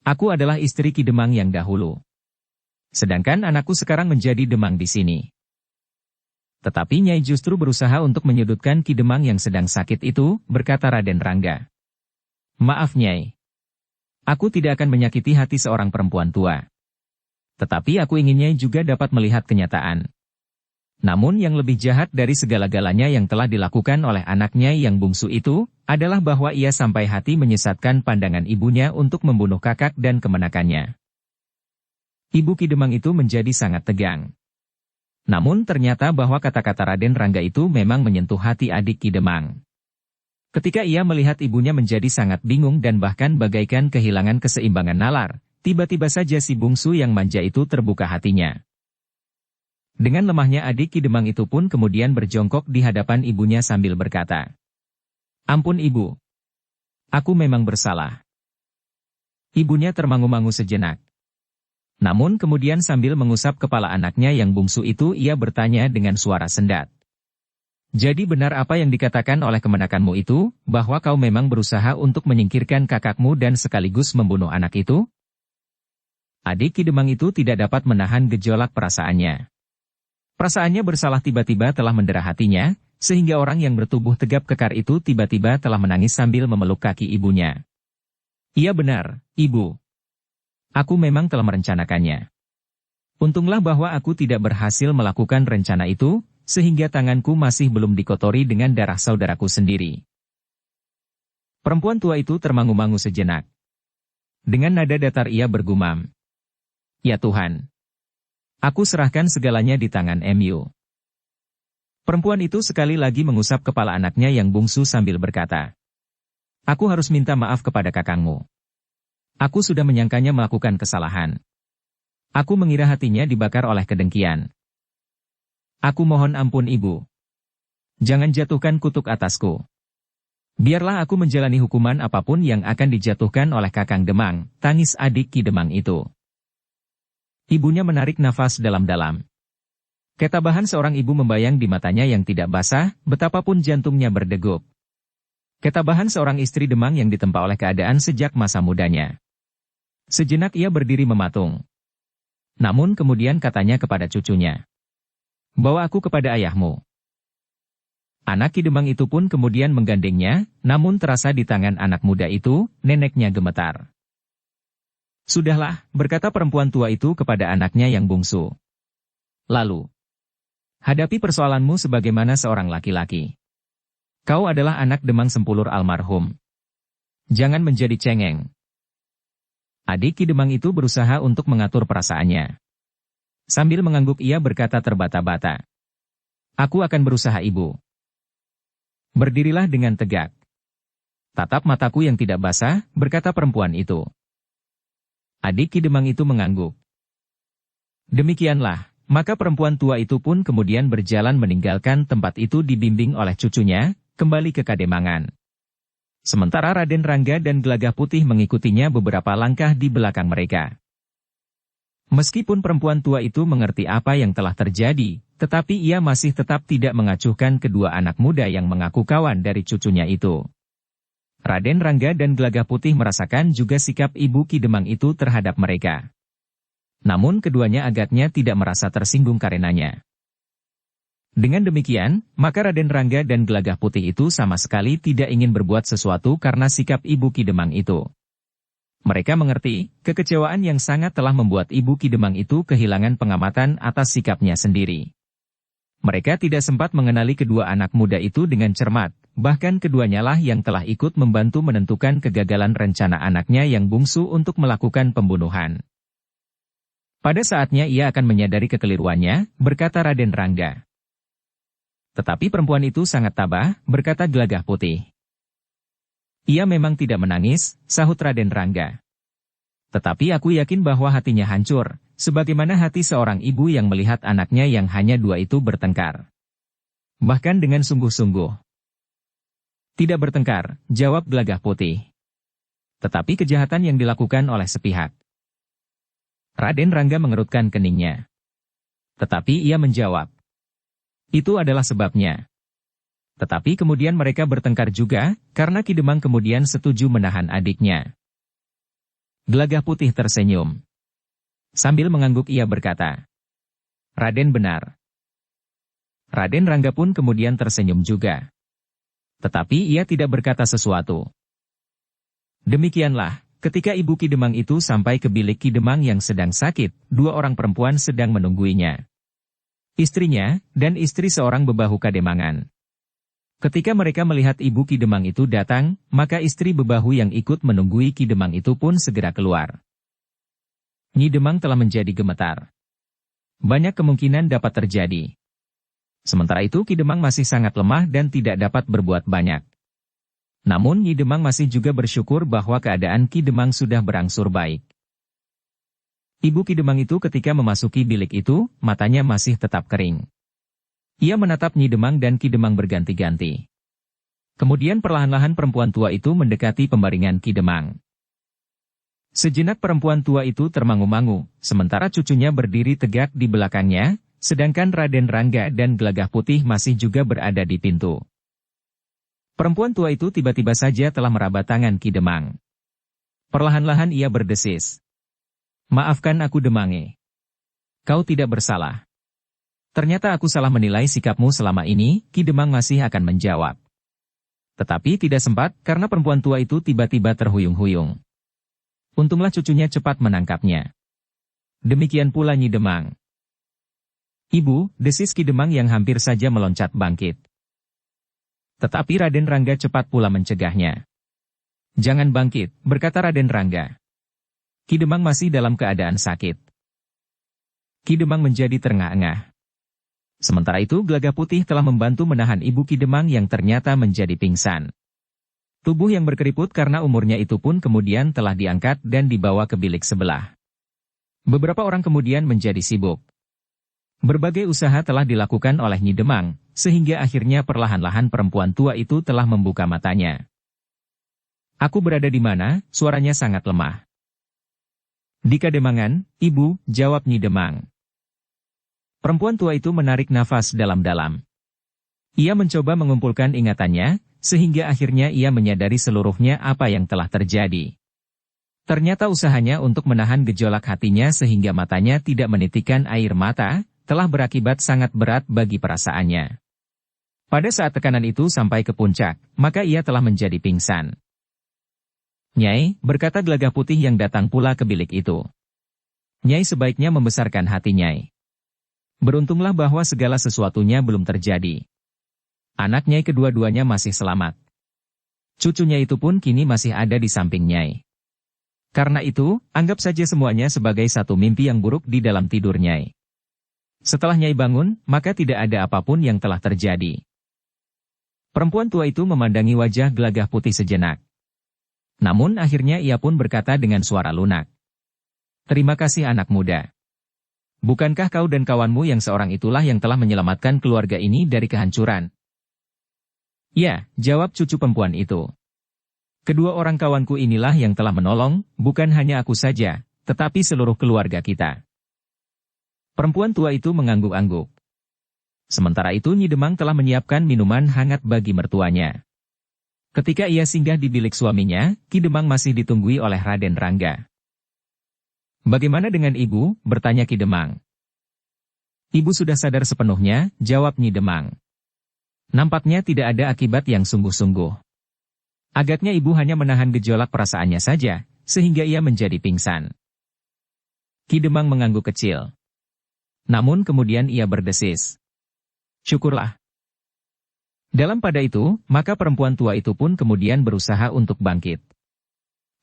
Aku adalah istri Ki Demang yang dahulu. Sedangkan anakku sekarang menjadi Demang di sini." Tetapi Nyai justru berusaha untuk menyudutkan Ki Demang yang sedang sakit itu, berkata Raden Rangga. "Maaf Nyai. Aku tidak akan menyakiti hati seorang perempuan tua. Tetapi aku inginnya juga dapat melihat kenyataan. Namun yang lebih jahat dari segala-galanya yang telah dilakukan oleh anaknya yang bungsu itu, adalah bahwa ia sampai hati menyesatkan pandangan ibunya untuk membunuh kakak dan kemenakannya." Ibu Ki Demang itu menjadi sangat tegang. Namun ternyata bahwa kata-kata Raden Rangga itu memang menyentuh hati adik Ki Demang. Ketika ia melihat ibunya menjadi sangat bingung dan bahkan bagaikan kehilangan keseimbangan nalar, tiba-tiba saja si bungsu yang manja itu terbuka hatinya. Dengan lemahnya adik Ki Demang itu pun kemudian berjongkok di hadapan ibunya sambil berkata, "Ampun ibu. Aku memang bersalah." Ibunya termangu-mangu sejenak. Namun kemudian sambil mengusap kepala anaknya yang bungsu itu ia bertanya dengan suara sendat. "Jadi benar apa yang dikatakan oleh kemenakanmu itu, bahwa kau memang berusaha untuk menyingkirkan kakakmu dan sekaligus membunuh anak itu?" Adik Ki Demang itu tidak dapat menahan gejolak perasaannya. Perasaannya bersalah tiba-tiba telah mendera hatinya, sehingga orang yang bertubuh tegap kekar itu tiba-tiba telah menangis sambil memeluk kaki ibunya. "Iya benar, Ibu. Aku memang telah merencanakannya. Untunglah bahwa aku tidak berhasil melakukan rencana itu, sehingga tanganku masih belum dikotori dengan darah saudaraku sendiri." Perempuan tua itu termangu-mangu sejenak. Dengan nada datar ia bergumam, "Ya Tuhan, aku serahkan segalanya di tangan MU." Perempuan itu sekali lagi mengusap kepala anaknya yang bungsu sambil berkata, "Aku harus minta maaf kepada kakangmu. Aku sudah menyangkanya melakukan kesalahan. Aku mengira hatinya dibakar oleh kedengkian. Aku mohon ampun ibu. Jangan jatuhkan kutuk atasku. Biarlah aku menjalani hukuman apapun yang akan dijatuhkan oleh Kakang Demang," tangis adik Ki Demang itu. Ibunya menarik nafas dalam-dalam. Ketabahan seorang ibu membayang di matanya yang tidak basah, betapapun jantungnya berdegup. Ketabahan seorang istri Demang yang ditempa oleh keadaan sejak masa mudanya. Sejenak ia berdiri mematung. Namun kemudian katanya kepada cucunya, "Bawa aku kepada ayahmu." Anak Ki Demang itu pun kemudian menggandengnya, namun terasa di tangan anak muda itu, neneknya gemetar. "Sudahlah," berkata perempuan tua itu kepada anaknya yang bungsu. "Lalu, hadapi persoalanmu sebagaimana seorang laki-laki. Kau adalah anak Demang Sempulur almarhum. Jangan menjadi cengeng." Adik Ki Demang itu berusaha untuk mengatur perasaannya. Sambil mengangguk ia berkata terbata-bata, "Aku akan berusaha ibu." "Berdirilah dengan tegak. Tatap mataku yang tidak basah," berkata perempuan itu. Adik Ki Demang itu mengangguk. Demikianlah, maka perempuan tua itu pun kemudian berjalan meninggalkan tempat itu dibimbing oleh cucunya, kembali ke Kademangan. Sementara Raden Rangga dan Gelagah Putih mengikutinya beberapa langkah di belakang mereka. Meskipun perempuan tua itu mengerti apa yang telah terjadi, tetapi ia masih tetap tidak mengacuhkan kedua anak muda yang mengaku kawan dari cucunya itu. Raden Rangga dan Gelagah Putih merasakan juga sikap ibu Ki Demang itu terhadap mereka. Namun keduanya agaknya tidak merasa tersinggung karenanya. Dengan demikian, maka Raden Rangga dan Gelagah Putih itu sama sekali tidak ingin berbuat sesuatu karena sikap ibu Ki Demang itu. Mereka mengerti, kekecewaan yang sangat telah membuat ibu Ki Demang itu kehilangan pengamatan atas sikapnya sendiri. Mereka tidak sempat mengenali kedua anak muda itu dengan cermat, bahkan keduanya lah yang telah ikut membantu menentukan kegagalan rencana anaknya yang bungsu untuk melakukan pembunuhan. Pada saatnya ia akan menyadari kekeliruannya, berkata Raden Rangga. Tetapi perempuan itu sangat tabah, berkata Gelagah Putih. Ia memang tidak menangis, sahut Raden Rangga. Tetapi aku yakin bahwa hatinya hancur, sebagaimana hati seorang ibu yang melihat anaknya yang hanya dua itu bertengkar. Bahkan dengan sungguh-sungguh. Tidak bertengkar, jawab Gelagah Putih. Tetapi kejahatan yang dilakukan oleh sepihak. Raden Rangga mengerutkan keningnya. Tetapi ia menjawab. Itu adalah sebabnya. Tetapi kemudian mereka bertengkar juga, karena Ki Demang kemudian setuju menahan adiknya. Gelagah Putih tersenyum. Sambil mengangguk ia berkata. Raden benar. Raden Rangga pun kemudian tersenyum juga. Tetapi ia tidak berkata sesuatu. Demikianlah, ketika ibu Ki Demang itu sampai ke bilik Ki Demang yang sedang sakit, dua orang perempuan sedang menungguinya. Istrinya, dan istri seorang bebahu Kademangan. Ketika mereka melihat ibu Ki Demang itu datang, maka istri bebahu yang ikut menunggui Ki Demang itu pun segera keluar. Nyi Demang telah menjadi gemetar. Banyak kemungkinan dapat terjadi. Sementara itu Ki Demang masih sangat lemah dan tidak dapat berbuat banyak. Namun Nyi Demang masih juga bersyukur bahwa keadaan Ki Demang sudah berangsur baik. Ibu Ki Demang itu ketika memasuki bilik itu, matanya masih tetap kering. Ia menatap Nyi Demang dan Ki Demang berganti-ganti. Kemudian perlahan-lahan perempuan tua itu mendekati pembaringan Ki Demang. Sejenak perempuan tua itu termangu-mangu, sementara cucunya berdiri tegak di belakangnya, sedangkan Raden Rangga dan Gelagah Putih masih juga berada di pintu. Perempuan tua itu tiba-tiba saja telah meraba tangan Ki Demang. Perlahan-lahan ia berdesis. Maafkan aku Demange. Kau tidak bersalah. Ternyata aku salah menilai sikapmu selama ini, Ki Demang masih akan menjawab. Tetapi tidak sempat karena perempuan tua itu tiba-tiba terhuyung-huyung. Untunglah cucunya cepat menangkapnya. Demikian pula Nyi Demang. Ibu, desis Ki Demang yang hampir saja meloncat bangkit. Tetapi Raden Rangga cepat pula mencegahnya. Jangan bangkit, berkata Raden Rangga. Ki Demang masih dalam keadaan sakit. Ki Demang menjadi terengah-engah. Sementara itu Gelagah Putih telah membantu menahan Ibu Ki Demang yang ternyata menjadi pingsan. Tubuh yang berkeriput karena umurnya itu pun kemudian telah diangkat dan dibawa ke bilik sebelah. Beberapa orang kemudian menjadi sibuk. Berbagai usaha telah dilakukan oleh Nyi Demang, sehingga akhirnya perlahan-lahan perempuan tua itu telah membuka matanya. "Aku berada di mana?" Suaranya sangat lemah. "Di Kademangan, Ibu," jawab Nyi Demang. Perempuan tua itu menarik nafas dalam-dalam. Ia mencoba mengumpulkan ingatannya, sehingga akhirnya ia menyadari seluruhnya apa yang telah terjadi. Ternyata usahanya untuk menahan gejolak hatinya sehingga matanya tidak menitikkan air mata, telah berakibat sangat berat bagi perasaannya. Pada saat tekanan itu sampai ke puncak, maka ia telah menjadi pingsan. "Nyai," berkata Gelagah Putih yang datang pula ke bilik itu. "Nyai sebaiknya membesarkan hati Nyai. Beruntunglah bahwa segala sesuatunya belum terjadi. Anak Nyai kedua-duanya masih selamat. Cucunya itu pun kini masih ada di samping Nyai. Karena itu, anggap saja semuanya sebagai satu mimpi yang buruk di dalam tidur Nyai. Setelah Nyai bangun, maka tidak ada apapun yang telah terjadi." Perempuan tua itu memandangi wajah Gelagah Putih sejenak. Namun akhirnya ia pun berkata dengan suara lunak. "Terima kasih anak muda. Bukankah kau dan kawanmu yang seorang itulah yang telah menyelamatkan keluarga ini dari kehancuran?" "Ya," jawab cucu perempuan itu. "Kedua orang kawanku inilah yang telah menolong, bukan hanya aku saja, tetapi seluruh keluarga kita." Perempuan tua itu mengangguk-angguk. Sementara itu Nyi Demang telah menyiapkan minuman hangat bagi mertuanya. Ketika ia singgah di bilik suaminya, Ki Demang masih ditunggui oleh Raden Rangga. "Bagaimana dengan ibu?" bertanya Ki Demang. "Ibu sudah sadar sepenuhnya," jawab Nyi Demang. "Nampaknya tidak ada akibat yang sungguh-sungguh. Agaknya ibu hanya menahan gejolak perasaannya saja, sehingga ia menjadi pingsan." Ki Demang mengangguk kecil. Namun kemudian ia berdesis. "Syukurlah." Dalam pada itu, maka perempuan tua itu pun kemudian berusaha untuk bangkit.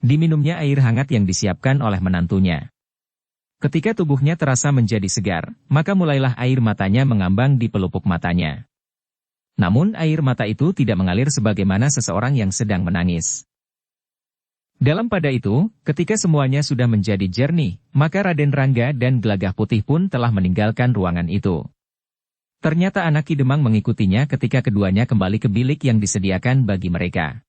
Diminumnya air hangat yang disiapkan oleh menantunya. Ketika tubuhnya terasa menjadi segar, maka mulailah air matanya mengambang di pelupuk matanya. Namun air mata itu tidak mengalir sebagaimana seseorang yang sedang menangis. Dalam pada itu, ketika semuanya sudah menjadi jernih, maka Raden Rangga dan Gelagah Putih pun telah meninggalkan ruangan itu. Ternyata anak Ki Demang mengikutinya ketika keduanya kembali ke bilik yang disediakan bagi mereka.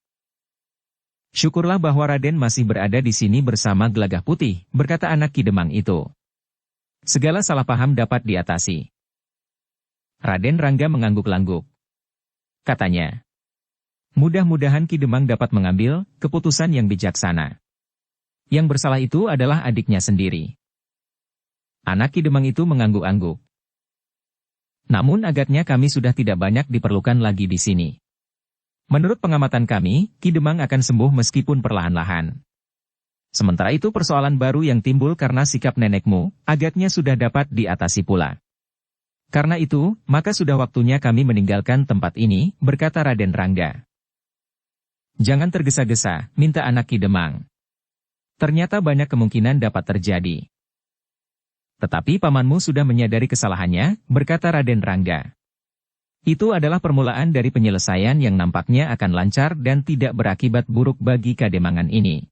"Syukurlah bahwa Raden masih berada di sini bersama Gelagah Putih," berkata anak Ki Demang itu. "Segala salah paham dapat diatasi." Raden Rangga mengangguk-angguk. Katanya, "Mudah-mudahan Ki Demang dapat mengambil keputusan yang bijaksana. Yang bersalah itu adalah adiknya sendiri." Anak Ki Demang itu mengangguk-angguk. "Namun agaknya kami sudah tidak banyak diperlukan lagi di sini. Menurut pengamatan kami, Ki Demang akan sembuh meskipun perlahan-lahan. Sementara itu persoalan baru yang timbul karena sikap nenekmu, agaknya sudah dapat diatasi pula. Karena itu, maka sudah waktunya kami meninggalkan tempat ini," berkata Raden Rangga. "Jangan tergesa-gesa," minta anak Ki Demang. "Ternyata banyak kemungkinan dapat terjadi." "Tetapi pamanmu sudah menyadari kesalahannya," berkata Raden Rangga. "Itu adalah permulaan dari penyelesaian yang nampaknya akan lancar dan tidak berakibat buruk bagi Kademangan ini."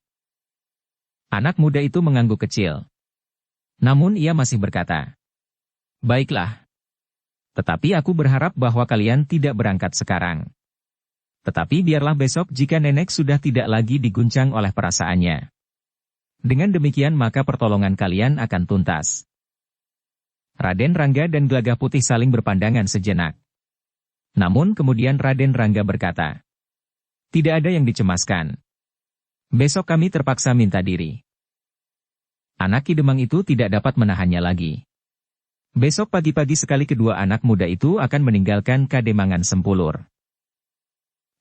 Anak muda itu mengangguk kecil. Namun ia masih berkata, "Baiklah. Tetapi aku berharap bahwa kalian tidak berangkat sekarang. Tetapi biarlah besok jika nenek sudah tidak lagi diguncang oleh perasaannya. Dengan demikian maka pertolongan kalian akan tuntas." Raden Rangga dan Gelagah Putih saling berpandangan sejenak. Namun kemudian Raden Rangga berkata, "Tidak ada yang dicemaskan. Besok kami terpaksa minta diri." Anak Ki Demang itu tidak dapat menahannya lagi. Besok pagi-pagi sekali kedua anak muda itu akan meninggalkan Kademangan Sempulur.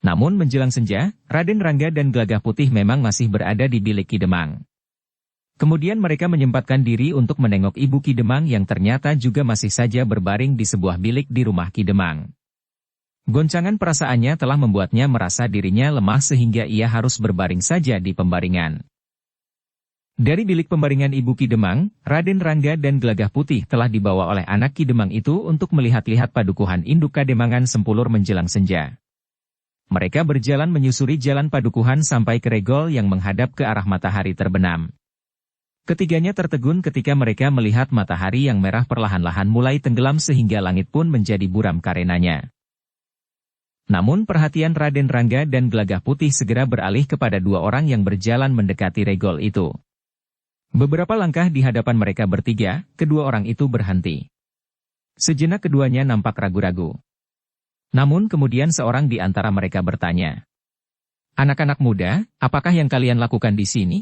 Namun menjelang senja, Raden Rangga dan Gelagah Putih memang masih berada di bilik Ki Demang. Kemudian mereka menyempatkan diri untuk menengok Ibu Ki Demang yang ternyata juga masih saja berbaring di sebuah bilik di rumah Ki Demang. Goncangan perasaannya telah membuatnya merasa dirinya lemah sehingga ia harus berbaring saja di pembaringan. Dari bilik pembaringan Ibu Ki Demang, Raden Rangga dan Gelagah Putih telah dibawa oleh anak Ki Demang itu untuk melihat-lihat padukuhan induk Kademangan Sempulur menjelang senja. Mereka berjalan menyusuri jalan padukuhan sampai ke regol yang menghadap ke arah matahari terbenam. Ketiganya tertegun ketika mereka melihat matahari yang merah perlahan-lahan mulai tenggelam sehingga langit pun menjadi buram karenanya. Namun perhatian Raden Rangga dan Gelagah Putih segera beralih kepada dua orang yang berjalan mendekati regol itu. Beberapa langkah di hadapan mereka bertiga, kedua orang itu berhenti. Sejenak keduanya nampak ragu-ragu. Namun kemudian seorang di antara mereka bertanya, "Anak-anak muda, apakah yang kalian lakukan di sini?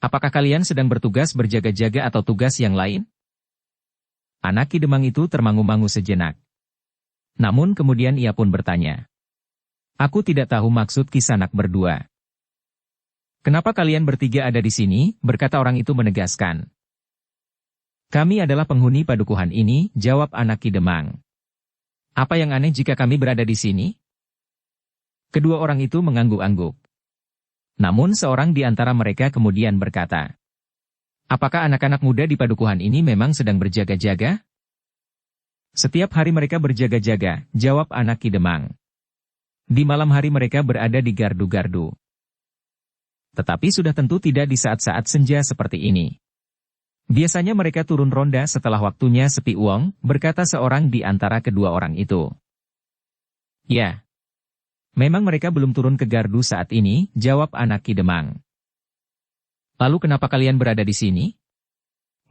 Apakah kalian sedang bertugas berjaga-jaga atau tugas yang lain?" Anak Ki Demang itu termangu-mangu sejenak. Namun kemudian ia pun bertanya, "Aku tidak tahu maksud Kisanak berdua." "Kenapa kalian bertiga ada di sini?" berkata orang itu menegaskan. "Kami adalah penghuni padukuhan ini," jawab anak Ki Demang. "Apa yang aneh jika kami berada di sini?" Kedua orang itu mengangguk-angguk. Namun seorang di antara mereka kemudian berkata, "Apakah anak-anak muda di padukuhan ini memang sedang berjaga-jaga?" "Setiap hari mereka berjaga-jaga," jawab anak Ki Demang. "Di malam hari mereka berada di gardu-gardu. Tetapi sudah tentu tidak di saat-saat senja seperti ini. Biasanya mereka turun ronda setelah waktunya sepi uang," berkata seorang di antara kedua orang itu. "Ya. Memang mereka belum turun ke gardu saat ini," jawab anak Ki Demang. "Lalu kenapa kalian berada di sini?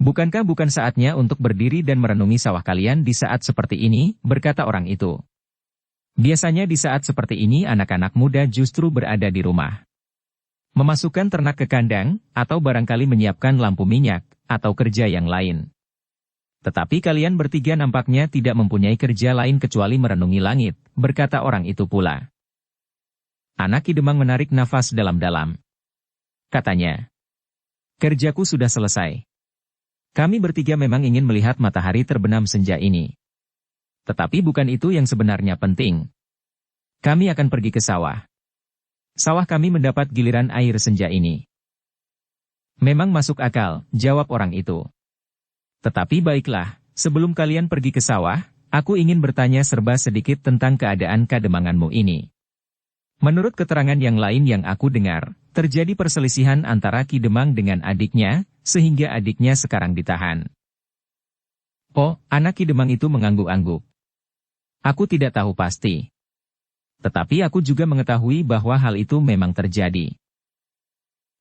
Bukankah bukan saatnya untuk berdiri dan merenungi sawah kalian di saat seperti ini?" berkata orang itu. "Biasanya di saat seperti ini anak-anak muda justru berada di rumah. Memasukkan ternak ke kandang, atau barangkali menyiapkan lampu minyak, atau kerja yang lain. Tetapi kalian bertiga nampaknya tidak mempunyai kerja lain kecuali merenungi langit," berkata orang itu pula. Anak Ki Demang menarik nafas dalam-dalam. Katanya, "Kerjaku sudah selesai. Kami bertiga memang ingin melihat matahari terbenam senja ini. Tetapi bukan itu yang sebenarnya penting. Kami akan pergi ke sawah. Sawah kami mendapat giliran air senja ini." "Memang masuk akal," jawab orang itu. "Tetapi baiklah, sebelum kalian pergi ke sawah, aku ingin bertanya serba sedikit tentang keadaan Kademanganmu ini. Menurut keterangan yang lain yang aku dengar, terjadi perselisihan antara Ki Demang dengan adiknya, sehingga adiknya sekarang ditahan." "Oh," anak Ki Demang itu mengangguk-angguk. "Aku tidak tahu pasti. Tetapi aku juga mengetahui bahwa hal itu memang terjadi."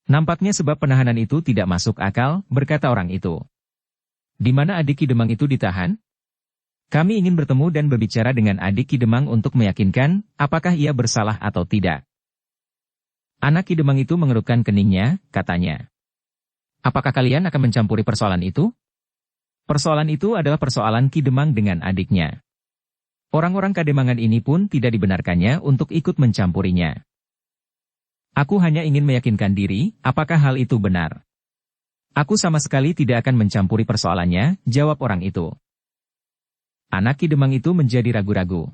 "Nampaknya sebab penahanan itu tidak masuk akal," berkata orang itu. "Di mana adik Ki Demang itu ditahan? Kami ingin bertemu dan berbicara dengan adik Ki Demang untuk meyakinkan apakah ia bersalah atau tidak." Anak Ki Demang itu mengerutkan keningnya, katanya, "Apakah kalian akan mencampuri persoalan itu? Persoalan itu adalah persoalan Ki Demang dengan adiknya. Orang-orang Kademangan ini pun tidak dibenarkannya untuk ikut mencampurinya. Aku hanya ingin meyakinkan diri, apakah hal itu benar. Aku sama sekali tidak akan mencampuri persoalannya," jawab orang itu. Anak Ki Demang itu menjadi ragu-ragu.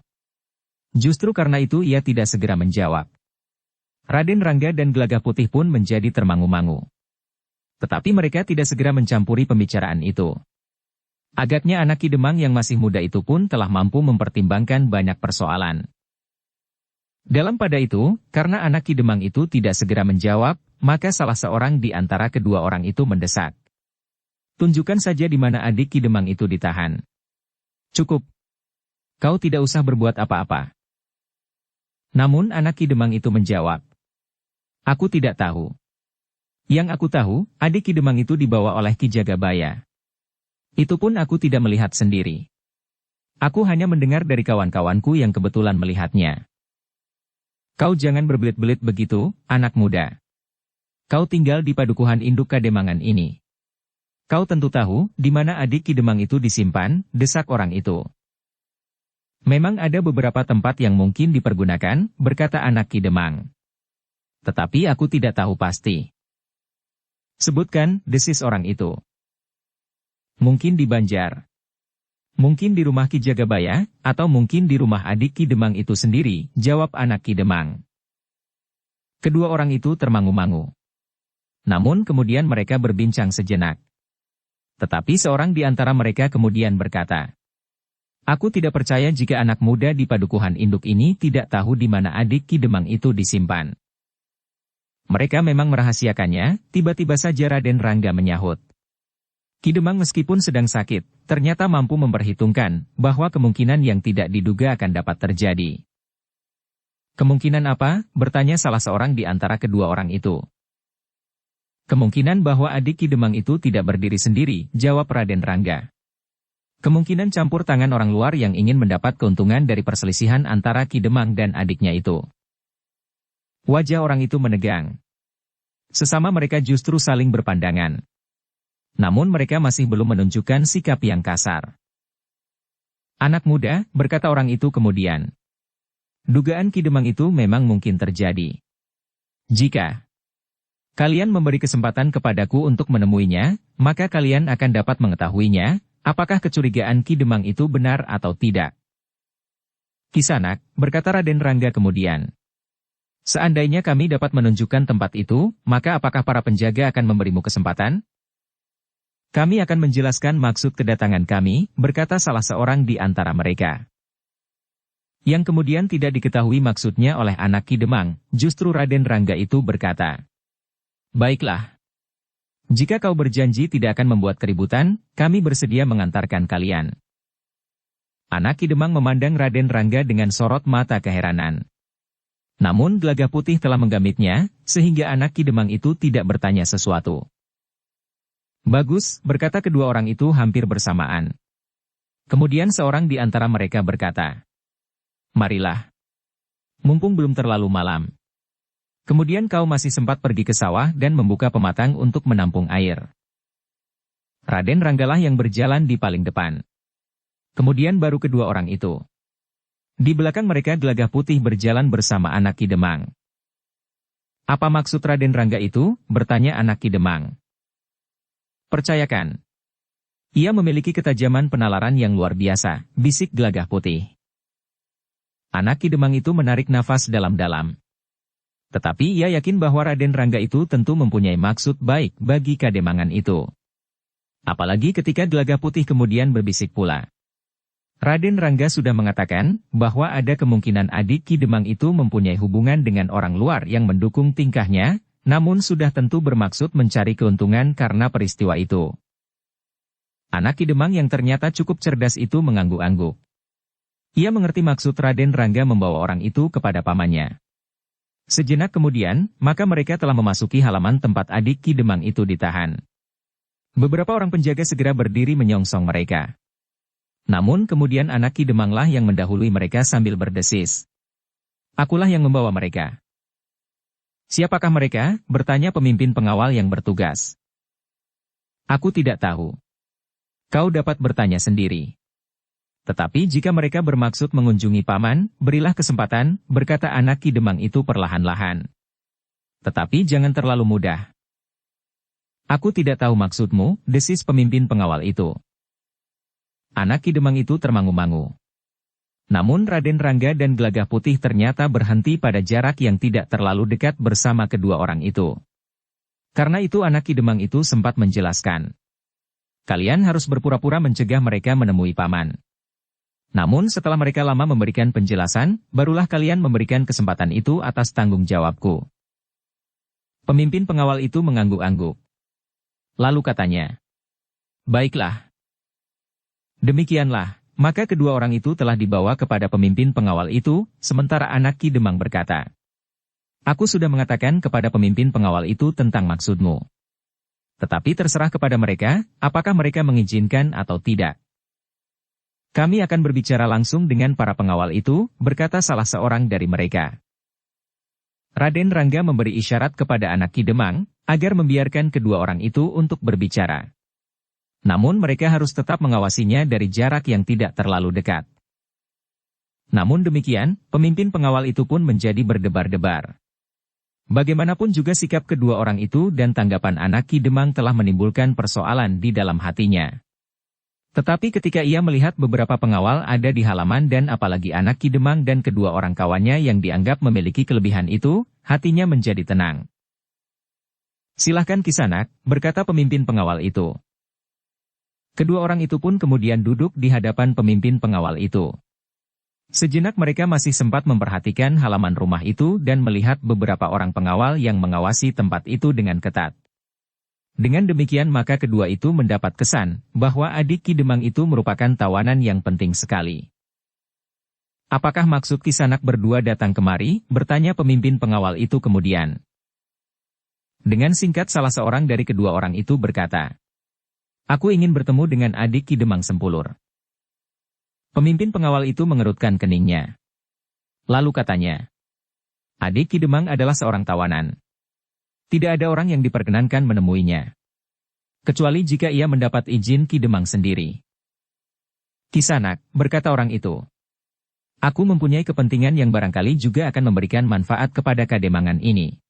Justru karena itu ia tidak segera menjawab. Raden Rangga dan Gelagah Putih pun menjadi termangu-mangu. Tetapi mereka tidak segera mencampuri pembicaraan itu. Agaknya anak Ki Demang yang masih muda itu pun telah mampu mempertimbangkan banyak persoalan. Dalam pada itu, karena anak Ki Demang itu tidak segera menjawab, maka salah seorang di antara kedua orang itu mendesak. "Tunjukkan saja di mana adik Ki Demang itu ditahan. Cukup. Kau tidak usah berbuat apa-apa." Namun anak Ki Demang itu menjawab, "Aku tidak tahu. Yang aku tahu, adik Ki Demang itu dibawa oleh Ki Jagabaya. Itu pun aku tidak melihat sendiri. Aku hanya mendengar dari kawan-kawanku yang kebetulan melihatnya." "Kau jangan berbelit-belit begitu, anak muda. Kau tinggal di padukuhan induk Kademangan ini. Kau tentu tahu di mana adik Ki Demang itu disimpan," desak orang itu. "Memang ada beberapa tempat yang mungkin dipergunakan," berkata anak Ki Demang. "Tetapi aku tidak tahu pasti." "Sebutkan," desis orang itu. "Mungkin di Banjar. Mungkin di rumah Ki Jagabaya, atau mungkin di rumah adik Ki Demang itu sendiri," jawab anak Ki Demang. Kedua orang itu termangu-mangu. Namun kemudian mereka berbincang sejenak. Tetapi seorang di antara mereka kemudian berkata, "Aku tidak percaya jika anak muda di padukuhan induk ini tidak tahu di mana adik Ki Demang itu disimpan." Mereka memang merahasiakannya, tiba-tiba saja Raden Rangga menyahut. Ki Demang meskipun sedang sakit, ternyata mampu memperhitungkan bahwa kemungkinan yang tidak diduga akan dapat terjadi. "Kemungkinan apa?" bertanya salah seorang di antara kedua orang itu. "Kemungkinan bahwa adik Ki Demang itu tidak berdiri sendiri," jawab Raden Rangga. "Kemungkinan campur tangan orang luar yang ingin mendapat keuntungan dari perselisihan antara Ki Demang dan adiknya itu." Wajah orang itu menegang. Sesama mereka justru saling berpandangan. Namun mereka masih belum menunjukkan sikap yang kasar. "Anak muda," berkata orang itu kemudian. "Dugaan Ki Demang itu memang mungkin terjadi. Jika kalian memberi kesempatan kepadaku untuk menemuinya, maka kalian akan dapat mengetahuinya, apakah kecurigaan Ki Demang itu benar atau tidak." "Kisanak," berkata Raden Rangga kemudian. "Seandainya kami dapat menunjukkan tempat itu, maka apakah para penjaga akan memberimu kesempatan?" "Kami akan menjelaskan maksud kedatangan kami," berkata salah seorang di antara mereka. Yang kemudian tidak diketahui maksudnya oleh anak Ki Demang, justru Raden Rangga itu berkata, "Baiklah. Jika kau berjanji tidak akan membuat keributan, kami bersedia mengantarkan kalian." Anak Ki Demang memandang Raden Rangga dengan sorot mata keheranan. Namun Gelagah Putih telah menggamitnya, sehingga anak Ki Demang itu tidak bertanya sesuatu. "Bagus," berkata kedua orang itu hampir bersamaan. Kemudian seorang di antara mereka berkata, "Marilah. Mumpung belum terlalu malam. Kemudian kau masih sempat pergi ke sawah dan membuka pematang untuk menampung air." Raden Ranggalah yang berjalan di paling depan. Kemudian baru kedua orang itu. Di belakang mereka Gelagah Putih berjalan bersama anak Ki Demang. "Apa maksud Raden Rangga itu?" bertanya anak Ki Demang. "Percayakan. Ia memiliki ketajaman penalaran yang luar biasa," bisik Gelagah Putih. Anak Ki Demang itu menarik nafas dalam-dalam. Tetapi ia yakin bahwa Raden Rangga itu tentu mempunyai maksud baik bagi Kademangan itu. Apalagi ketika Gelagah Putih kemudian berbisik pula. Raden Rangga sudah mengatakan bahwa ada kemungkinan adik Ki Demang itu mempunyai hubungan dengan orang luar yang mendukung tingkahnya, namun sudah tentu bermaksud mencari keuntungan karena peristiwa itu. Anak Ki Demang yang ternyata cukup cerdas itu mengangguk-angguk. Ia mengerti maksud Raden Rangga membawa orang itu kepada pamannya. Sejenak kemudian, maka mereka telah memasuki halaman tempat adik Ki Demang itu ditahan. Beberapa orang penjaga segera berdiri menyongsong mereka. Namun kemudian anak Ki Demanglah yang mendahului mereka sambil berdesis. "Akulah yang membawa mereka." "Siapakah mereka?" bertanya pemimpin pengawal yang bertugas. "Aku tidak tahu. Kau dapat bertanya sendiri. Tetapi jika mereka bermaksud mengunjungi paman, berilah kesempatan," berkata anak Ki Demang itu perlahan-lahan. "Tetapi jangan terlalu mudah." "Aku tidak tahu maksudmu," desis pemimpin pengawal itu. Anak Ki Demang itu termangu-mangu. Namun Raden Rangga dan Gelagah Putih ternyata berhenti pada jarak yang tidak terlalu dekat bersama kedua orang itu. Karena itu anak Ki Demang itu sempat menjelaskan. "Kalian harus berpura-pura mencegah mereka menemui paman. Namun setelah mereka lama memberikan penjelasan, barulah kalian memberikan kesempatan itu atas tanggung jawabku." Pemimpin pengawal itu mengangguk-angguk. Lalu katanya, "Baiklah. Demikianlah." Maka kedua orang itu telah dibawa kepada pemimpin pengawal itu, sementara anak Ki Demang berkata, "Aku sudah mengatakan kepada pemimpin pengawal itu tentang maksudmu. Tetapi terserah kepada mereka, apakah mereka mengizinkan atau tidak." "Kami akan berbicara langsung dengan para pengawal itu," berkata salah seorang dari mereka. Raden Rangga memberi isyarat kepada anak Ki Demang, agar membiarkan kedua orang itu untuk berbicara. Namun mereka harus tetap mengawasinya dari jarak yang tidak terlalu dekat. Namun demikian, pemimpin pengawal itu pun menjadi berdebar-debar. Bagaimanapun juga sikap kedua orang itu dan tanggapan anak Ki Demang telah menimbulkan persoalan di dalam hatinya. Tetapi ketika ia melihat beberapa pengawal ada di halaman dan apalagi anak Ki Demang dan kedua orang kawannya yang dianggap memiliki kelebihan itu, hatinya menjadi tenang. Silahkan Kisanak, berkata pemimpin pengawal itu. Kedua orang itu pun kemudian duduk di hadapan pemimpin pengawal itu. Sejenak mereka masih sempat memperhatikan halaman rumah itu dan melihat beberapa orang pengawal yang mengawasi tempat itu dengan ketat. Dengan demikian maka kedua itu mendapat kesan bahwa adik Ki Demang itu merupakan tawanan yang penting sekali. Apakah maksud Kisanak berdua datang kemari? Bertanya pemimpin pengawal itu kemudian. Dengan singkat salah seorang dari kedua orang itu berkata, "Aku ingin bertemu dengan adik Ki Demang Sempulur." Pemimpin pengawal itu mengerutkan keningnya. Lalu katanya, "Adik Ki Demang adalah seorang tawanan. Tidak ada orang yang diperkenankan menemuinya. Kecuali jika ia mendapat izin Ki Demang sendiri." "Kisanak," berkata orang itu, "aku mempunyai kepentingan yang barangkali juga akan memberikan manfaat kepada Kademangan ini.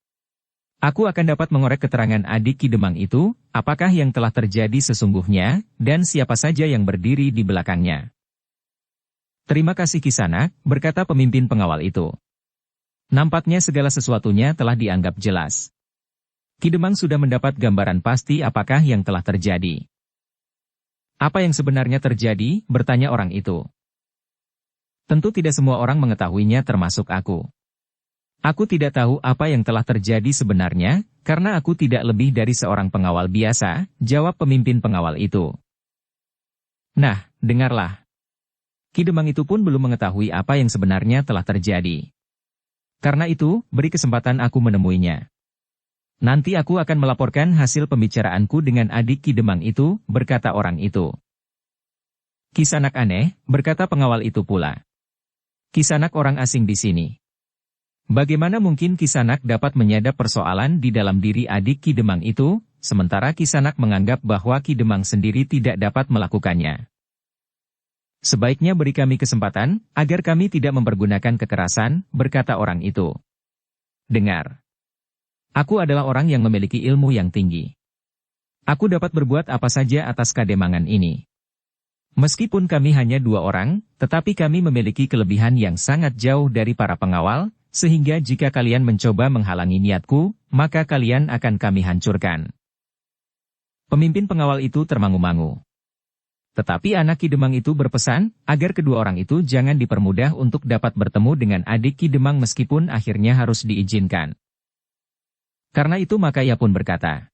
Aku akan dapat mengorek keterangan adik Ki Demang itu, apakah yang telah terjadi sesungguhnya, dan siapa saja yang berdiri di belakangnya." "Terima kasih Kisanak," berkata pemimpin pengawal itu. Nampaknya segala sesuatunya telah dianggap jelas. Ki Demang sudah mendapat gambaran pasti apakah yang telah terjadi. "Apa yang sebenarnya terjadi?" bertanya orang itu. "Tentu tidak semua orang mengetahuinya termasuk aku. Aku tidak tahu apa yang telah terjadi sebenarnya, karena aku tidak lebih dari seorang pengawal biasa," jawab pemimpin pengawal itu. "Nah, dengarlah. Ki Demang itu pun belum mengetahui apa yang sebenarnya telah terjadi. Karena itu, beri kesempatan aku menemuinya. Nanti aku akan melaporkan hasil pembicaraanku dengan adik Ki Demang itu," berkata orang itu. "Kisanak aneh," berkata pengawal itu pula. "Kisanak orang asing di sini. Bagaimana mungkin Kisanak dapat menyadap persoalan di dalam diri adik Ki Demang itu, sementara Kisanak menganggap bahwa Ki Demang sendiri tidak dapat melakukannya? Sebaiknya beri kami kesempatan, agar kami tidak mempergunakan kekerasan," berkata orang itu. "Dengar. Aku adalah orang yang memiliki ilmu yang tinggi. Aku dapat berbuat apa saja atas Kademangan ini. Meskipun kami hanya 2 orang, tetapi kami memiliki kelebihan yang sangat jauh dari para pengawal, sehingga jika kalian mencoba menghalangi niatku, maka kalian akan kami hancurkan." Pemimpin pengawal itu termangu-mangu. Tetapi anak Ki Demang itu berpesan, agar kedua orang itu jangan dipermudah untuk dapat bertemu dengan adik Ki Demang meskipun akhirnya harus diizinkan. Karena itu maka ia pun berkata,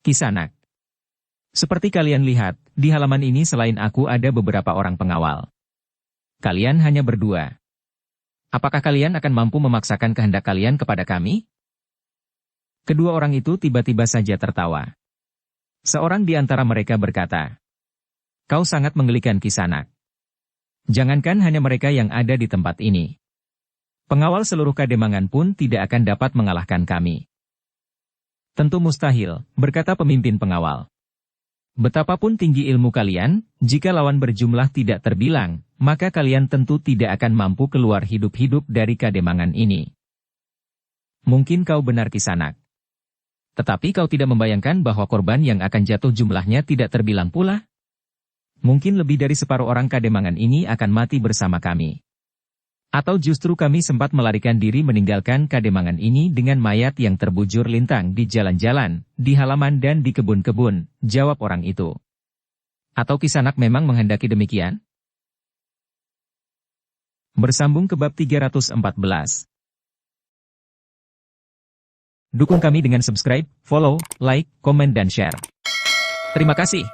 "Kisanak, seperti kalian lihat, di halaman ini selain aku ada beberapa orang pengawal. Kalian hanya berdua. Apakah kalian akan mampu memaksakan kehendak kalian kepada kami?" Kedua orang itu tiba-tiba saja tertawa. Seorang di antara mereka berkata, "Kau sangat menggelikan Kisanak. Jangankan hanya mereka yang ada di tempat ini. Pengawal seluruh Kademangan pun tidak akan dapat mengalahkan kami." "Tentu mustahil," berkata pemimpin pengawal. "Betapapun tinggi ilmu kalian, jika lawan berjumlah tidak terbilang, maka kalian tentu tidak akan mampu keluar hidup-hidup dari Kademangan ini." "Mungkin kau benar Kisanak. Tetapi kau tidak membayangkan bahwa korban yang akan jatuh jumlahnya tidak terbilang pula? Mungkin lebih dari separuh orang Kademangan ini akan mati bersama kami. Atau justru kami sempat melarikan diri meninggalkan Kademangan ini dengan mayat yang terbujur lintang di jalan-jalan, di halaman dan di kebun-kebun," jawab orang itu. "Atau Kisanak memang menghendaki demikian?" Bersambung ke bab 314. Dukung kami dengan subscribe, follow, like, komen dan share. Terima kasih.